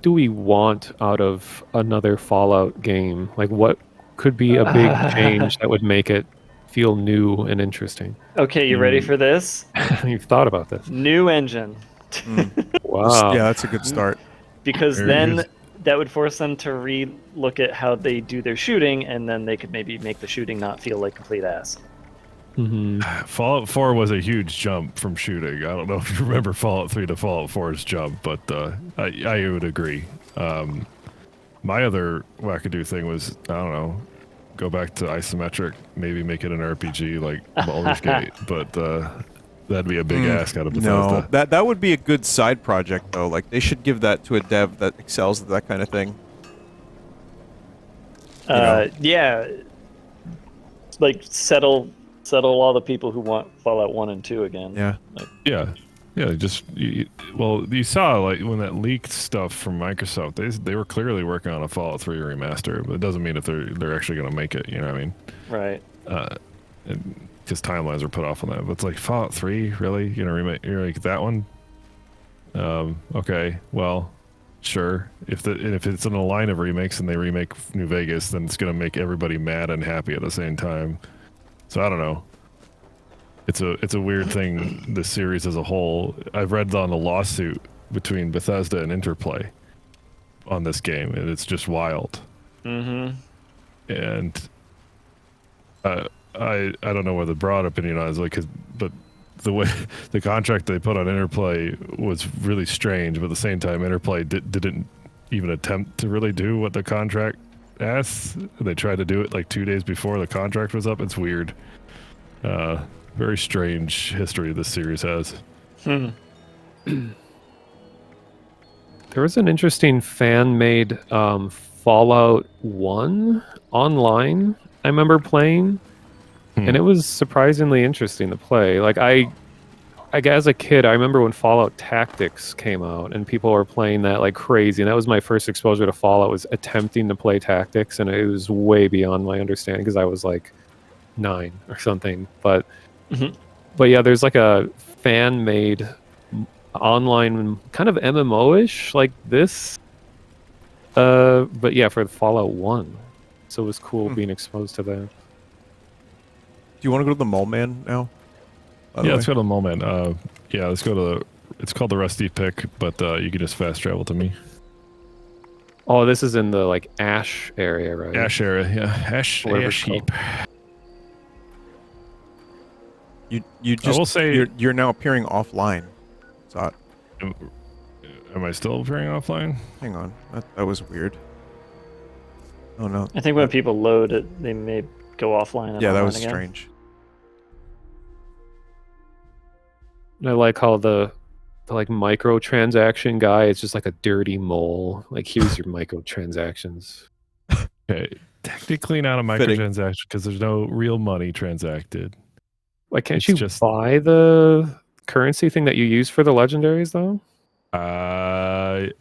Speaker 4: do we want out of another Fallout game? Like what could be a big change that would make it feel new and interesting?
Speaker 3: Okay, you ready for this?
Speaker 4: You've thought about this.
Speaker 3: New engine.
Speaker 4: Wow.
Speaker 1: Yeah, that's a good start.
Speaker 3: Because
Speaker 2: There it
Speaker 3: then
Speaker 2: is.
Speaker 3: that would force them to re-look at how they do their shooting, and then they could maybe make the shooting not feel like complete ass.
Speaker 4: Mm-hmm.
Speaker 2: Fallout 4 was a huge jump from shooting. I don't know if you remember Fallout 3 to Fallout 4's jump, but I would agree. My other wackadoo thing was, I don't know, go back to isometric, maybe make it an RPG like Baldur's Gate. But That'd be a big ask out of
Speaker 1: No,
Speaker 2: Bethesda.
Speaker 1: that would be a good side project though. Like they should give that to a dev that excels at that kind of thing.
Speaker 3: Yeah. Like settle all the people who want Fallout 1 and 2 again.
Speaker 1: Yeah.
Speaker 2: Yeah. Just well, you saw like when that leaked stuff from Microsoft, they were clearly working on a Fallout 3 remaster, but it doesn't mean if they're actually going to make it. You know what I mean?
Speaker 3: Right.
Speaker 2: Because timelines are put off on that. But it's like Fallout 3, really? You know, remake that one? Okay, well, sure. If it's in a line of remakes and they remake New Vegas, then it's going to make everybody mad and happy at the same time. So I don't know. It's a weird thing, this series as a whole. I've read on the lawsuit between Bethesda and Interplay on this game, and it's just wild.
Speaker 3: Mm-hmm.
Speaker 2: And I don't know what the broad opinion is like, but the way the contract they put on Interplay was really strange. But at the same time, Interplay didn't even attempt to really do what the contract asked. They tried to do it like 2 days before the contract was up. It's weird. Very strange history this series has.
Speaker 4: There was an interesting fan-made Fallout 1 online I remember playing, and it was surprisingly interesting to play. Like as a kid, I remember when Fallout Tactics came out and people were playing that like crazy, and that was my first exposure to Fallout, was attempting to play Tactics, and it was way beyond my understanding because I was like 9 or something. But yeah, there's like a fan-made online kind of MMO-ish like this. But yeah, for Fallout 1. So it was cool being exposed to that.
Speaker 1: Do you want to go to the Mole Man now?
Speaker 2: Yeah, let's go to the Mole Man. Yeah, let's go to it's called the Rusty Pick, but you can just fast travel to me.
Speaker 4: Oh, this is in the like Ash area, right?
Speaker 2: Ash area, yeah. Ash heap.
Speaker 1: You just
Speaker 2: I will say
Speaker 1: you're now appearing offline. So
Speaker 2: am I still appearing offline?
Speaker 1: Hang on, that was weird. Oh no.
Speaker 3: I think when people load it, they may go offline. And
Speaker 1: yeah, that
Speaker 3: online
Speaker 1: was
Speaker 3: again.
Speaker 1: strange.
Speaker 4: I like how the like microtransaction guy is just like a dirty mole. Like, here's your microtransactions.
Speaker 2: Okay, technically not a microtransaction because there's no real money transacted.
Speaker 4: Why can't you just buy the currency thing that you use for the legendaries though?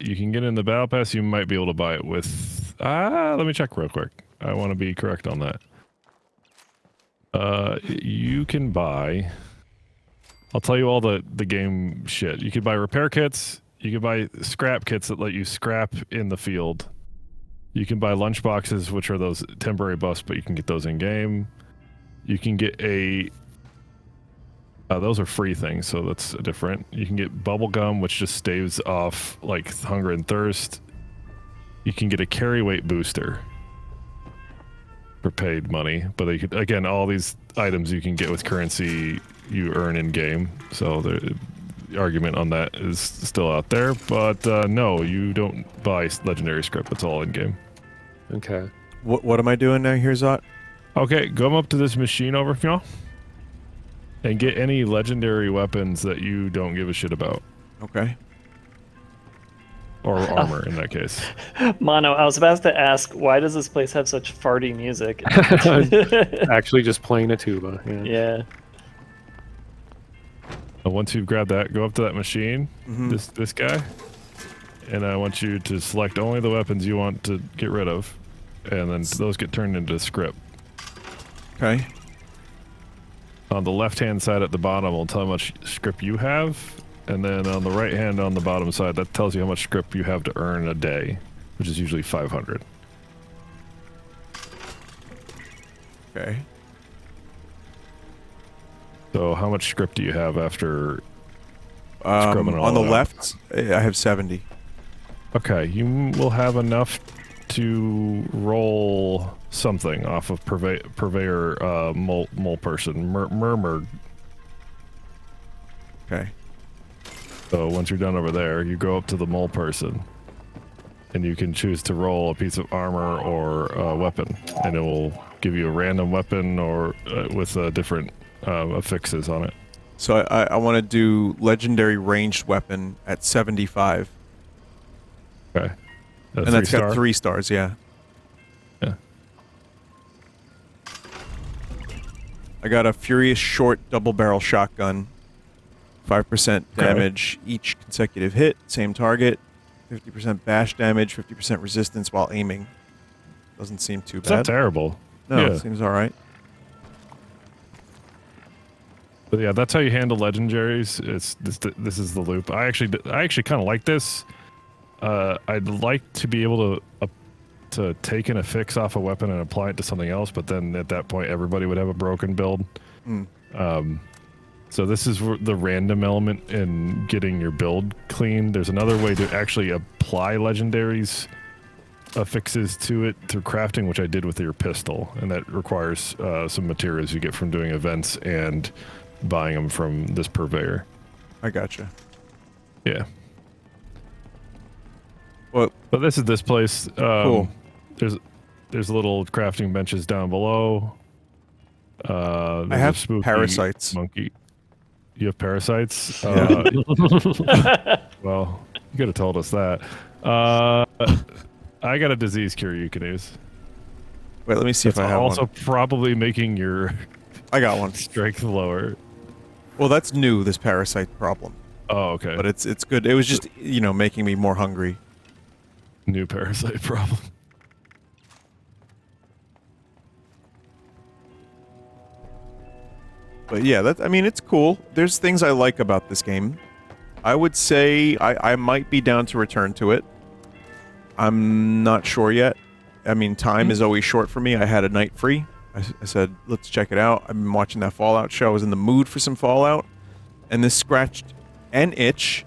Speaker 2: You can get in the battle pass. You might be able to buy it with. Let me check real quick. I want to be correct on that. You can buy. I'll tell you all the game shit. You could buy repair kits. You can buy scrap kits that let you scrap in the field. You can buy lunch boxes, which are those temporary buffs, but you can get those in game. You can get a. Those are free things, so that's different. You can get bubble gum, which just staves off like hunger and thirst. You can get a carry weight booster for paid money, but you could, again, all these items you can get with currency you earn in game. So the argument on that is still out there, but no, you don't buy legendary script. It's all in game.
Speaker 4: Okay.
Speaker 1: What am I doing now here, Zot?
Speaker 2: Okay, go up to this machine over here and get any legendary weapons that you don't give a shit about.
Speaker 1: Okay.
Speaker 2: Or armor in that case.
Speaker 3: Mono, I was about to ask, why does this place have such farty music?
Speaker 4: Actually just playing a tuba.
Speaker 3: Yeah.
Speaker 2: Once you've grabbed that, go up to that machine, this guy, and I want you to select only the weapons you want to get rid of, and then those get turned into script.
Speaker 1: Okay.
Speaker 2: On the left-hand side at the bottom will tell how much script you have, and then on the right hand on the bottom side, that tells you how much script you have to earn a day, which is usually 500.
Speaker 1: Okay.
Speaker 2: So how much script do you have after scrubbing it all
Speaker 1: on the
Speaker 2: out?
Speaker 1: left, I have 70.
Speaker 2: Okay, you will have enough to roll something off of purveyor mole person murmur.
Speaker 1: Okay.
Speaker 2: So once you're done over there, you go up to the mole person, and you can choose to roll a piece of armor or a weapon, and it will give you a random weapon or with different affixes on it.
Speaker 1: So I want to do legendary ranged weapon at 75.
Speaker 2: Okay.
Speaker 1: And that's got 3 stars, yeah.
Speaker 2: Yeah.
Speaker 1: I got a furious short double barrel shotgun. 5% damage each consecutive hit, same target. 50% bash damage, 50% resistance while aiming. Doesn't seem too bad.
Speaker 2: It's not terrible.
Speaker 1: No,
Speaker 2: Yeah.
Speaker 1: it seems alright.
Speaker 2: But yeah, that's how you handle legendaries. It's this is the loop. I actually kind of like this. I'd like to be able to take an affix off a weapon and apply it to something else, but then at that point everybody would have a broken build. So this is the random element in getting your build clean. There's another way to actually apply legendaries affixes to it through crafting, which I did with your pistol, and that requires some materials you get from doing events and buying them from this purveyor.
Speaker 1: I gotcha.
Speaker 2: Yeah.
Speaker 1: Well,
Speaker 2: but this is this place.
Speaker 1: Cool.
Speaker 2: There's little crafting benches down below.
Speaker 1: I have parasites.
Speaker 2: Monkey. You have parasites?
Speaker 1: Yeah.
Speaker 2: Well, you could have told us that. I got a disease cure you can use.
Speaker 1: Wait, let me see if I have
Speaker 2: also
Speaker 1: one.
Speaker 2: probably making your
Speaker 1: I got one.
Speaker 2: Strength lower.
Speaker 1: Well, that's new, this parasite problem.
Speaker 2: Oh, okay.
Speaker 1: But it's good. It was just, making me more hungry.
Speaker 2: New parasite problem.
Speaker 1: But yeah, it's cool. There's things I like about this game. I would say I might be down to return to it. I'm not sure yet. Time is always short for me. I had a night free. I said, let's check it out. I've been watching that Fallout show. I was in the mood for some Fallout. And this scratched an itch.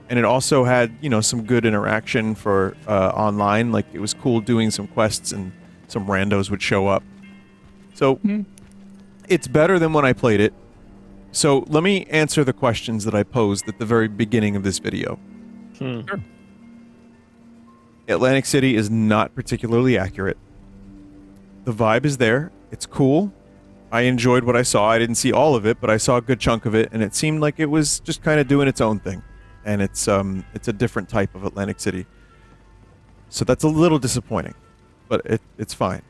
Speaker 1: And it also had, some good interaction for online. Like, it was cool doing some quests and some randos would show up. So, it's better than when I played it. So, let me answer the questions that I posed at the very beginning of this video.
Speaker 2: Sure.
Speaker 1: Atlantic City is not particularly accurate. The vibe is there. It's cool. I enjoyed what I saw. I didn't see all of it, but I saw a good chunk of it, and it seemed like it was just kind of doing its own thing. And it's a different type of Atlantic City. So that's a little disappointing, but it's fine.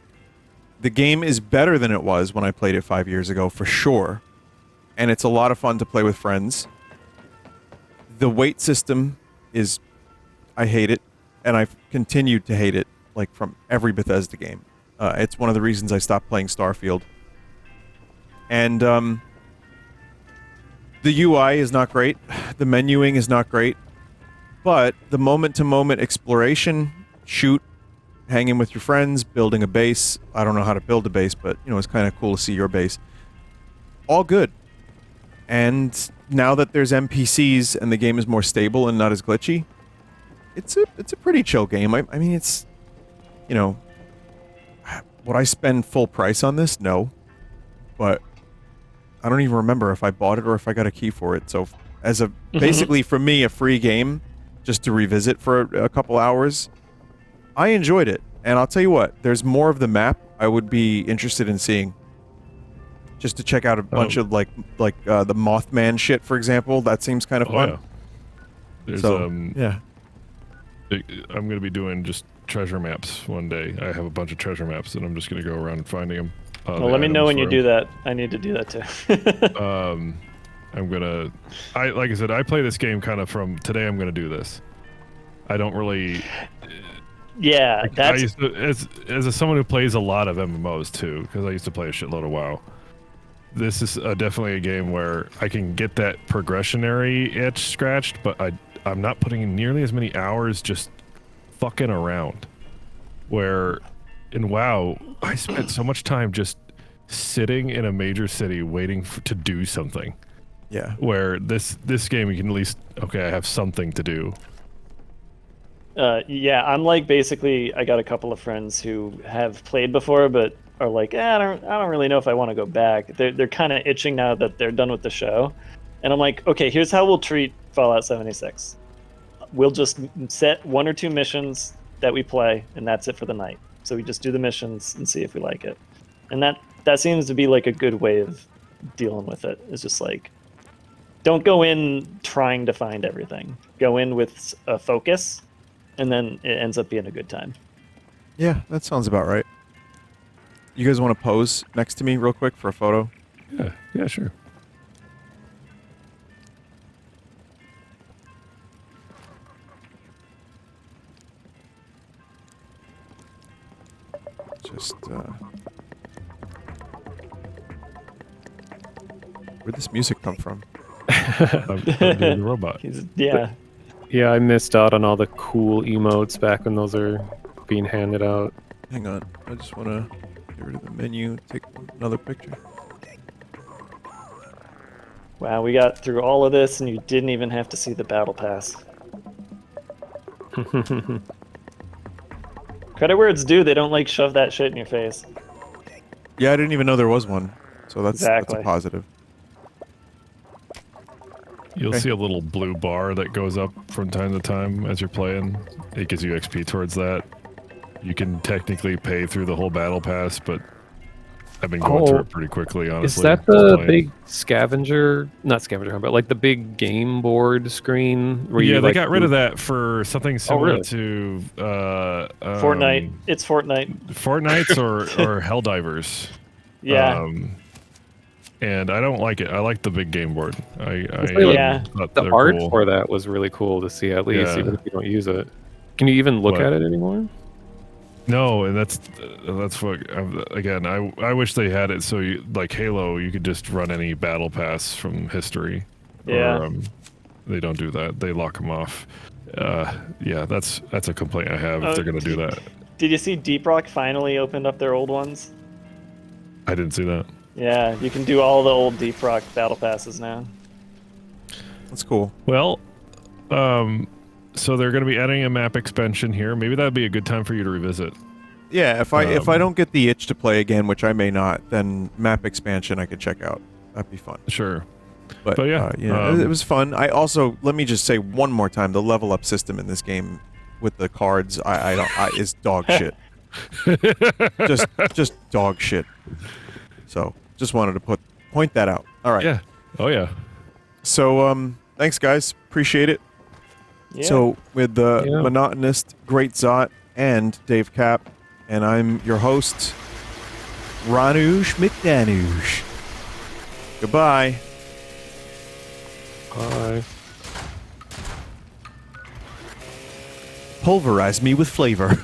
Speaker 1: The game is better than it was when I played it 5 years ago, for sure. And it's a lot of fun to play with friends. The weight system is... I hate it. And I've continued to hate it, like, from every Bethesda game. It's one of the reasons I stopped playing Starfield. And, the UI is not great. The menuing is not great. But the moment-to-moment exploration, shoot, hanging with your friends, building a base. I don't know how to build a base, but, it's kind of cool to see your base. All good. And now that there's NPCs and the game is more stable and not as glitchy, it's a pretty chill game. I mean, it's, would I spend full price on this? No. But I don't even remember if I bought it or if I got a key for it. So as a, basically for me, a free game, just to revisit for a couple hours, I enjoyed it. And I'll tell you what, there's more of the map I would be interested in seeing. Just to check out a bunch of like the Mothman shit, for example. That seems kind of fun.
Speaker 2: Yeah. There's,
Speaker 1: yeah.
Speaker 2: I'm going to be doing just treasure maps one day. I have a bunch of treasure maps, and I'm just going to go around and finding them.
Speaker 3: Well, let me know when you do that. I need to do that too.
Speaker 2: I'm gonna. Like I said, I play this game kind of from today. I'm gonna do this. I don't really.
Speaker 3: Yeah, that's.
Speaker 2: I used to, as someone who plays a lot of MMOs too, because I used to play a shitload of WoW. This is definitely a game where I can get that progressionary itch scratched, but I'm not putting in nearly as many hours just fucking around. Where in WoW, I spent so much time just sitting in a major city waiting to do something.
Speaker 1: Yeah.
Speaker 2: Where this game, you can at least, okay, I have something to do.
Speaker 3: Yeah, I'm like basically, I got a couple of friends who have played before, but are like, I don't really know if I want to go back. They're kind of itching now that they're done with the show, and I'm like, okay, here's how we'll treat Fallout 76. We'll just set 1 or 2 missions that we play, and that's it for the night. So we just do the missions and see if we like it, and that seems to be like a good way of dealing with it. It's just like, don't go in trying to find everything. Go in with a focus, and then it ends up being a good time.
Speaker 1: Yeah, that sounds about right. You guys want to pose next to me real quick for a photo?
Speaker 2: Yeah, sure.
Speaker 1: Just, where'd this music come from?
Speaker 2: I'm doing the robot.
Speaker 3: Yeah.
Speaker 4: Yeah, I missed out on all the cool emotes back when those are being handed out.
Speaker 1: Hang on. I just want to get rid of the menu, take another picture.
Speaker 3: Wow, we got through all of this, and you didn't even have to see the battle pass. Credit where it's due, they don't like shove that shit in your face.
Speaker 1: Yeah, I didn't even know there was one. So that's
Speaker 3: Exactly.
Speaker 1: a positive.
Speaker 2: You'll
Speaker 1: Okay.
Speaker 2: see a little blue bar that goes up from time to time as you're playing. It gives you XP towards that. You can technically pay through the whole battle pass, but I've been going through it pretty quickly, honestly.
Speaker 4: Is that the big scavenger? Not scavenger hunt, but like the big game board screen? Where
Speaker 2: Yeah,
Speaker 4: you,
Speaker 2: they
Speaker 4: like,
Speaker 2: got rid of that for something similar
Speaker 4: really?
Speaker 2: to
Speaker 3: Fortnite. It's Fortnite.
Speaker 2: Fortnites or Helldivers.
Speaker 3: Yeah.
Speaker 2: And I don't like it. I like the big game board.
Speaker 3: Yeah.
Speaker 2: thought
Speaker 4: The
Speaker 2: they're
Speaker 4: art
Speaker 2: cool.
Speaker 4: for that was really cool to see, at least,
Speaker 2: Yeah.
Speaker 4: even if you don't use it. Can you even look
Speaker 2: But-
Speaker 4: at it anymore?
Speaker 2: No, and that's what again. I wish they had it so you like Halo. You could just run any battle pass from history.
Speaker 3: Yeah.
Speaker 2: Or, they don't do that. They lock them off. Yeah, that's a complaint I have if they're gonna do that.
Speaker 3: Did you see Deep Rock finally opened up their old ones?
Speaker 2: I didn't see that.
Speaker 3: Yeah, you can do all the old Deep Rock battle passes now.
Speaker 1: That's cool.
Speaker 2: Well, so they're going to be adding a map expansion here. Maybe that'd be a good time for you to revisit.
Speaker 1: Yeah, if I don't get the itch to play again, which I may not, then map expansion I could check out. That'd be fun.
Speaker 2: Sure.
Speaker 1: But
Speaker 2: yeah,
Speaker 1: it was fun. I also, let me just say one more time, the level up system in this game with the cards, is dog shit. just dog shit. So just wanted to point that out. All right.
Speaker 2: Yeah. Oh yeah.
Speaker 1: So thanks guys, appreciate it.
Speaker 3: Yeah.
Speaker 1: So with the monotonist, Great Zot, and Dave Cap, and I'm your host, Ranush McDanush. Goodbye.
Speaker 4: Bye.
Speaker 1: Pulverize me with flavor.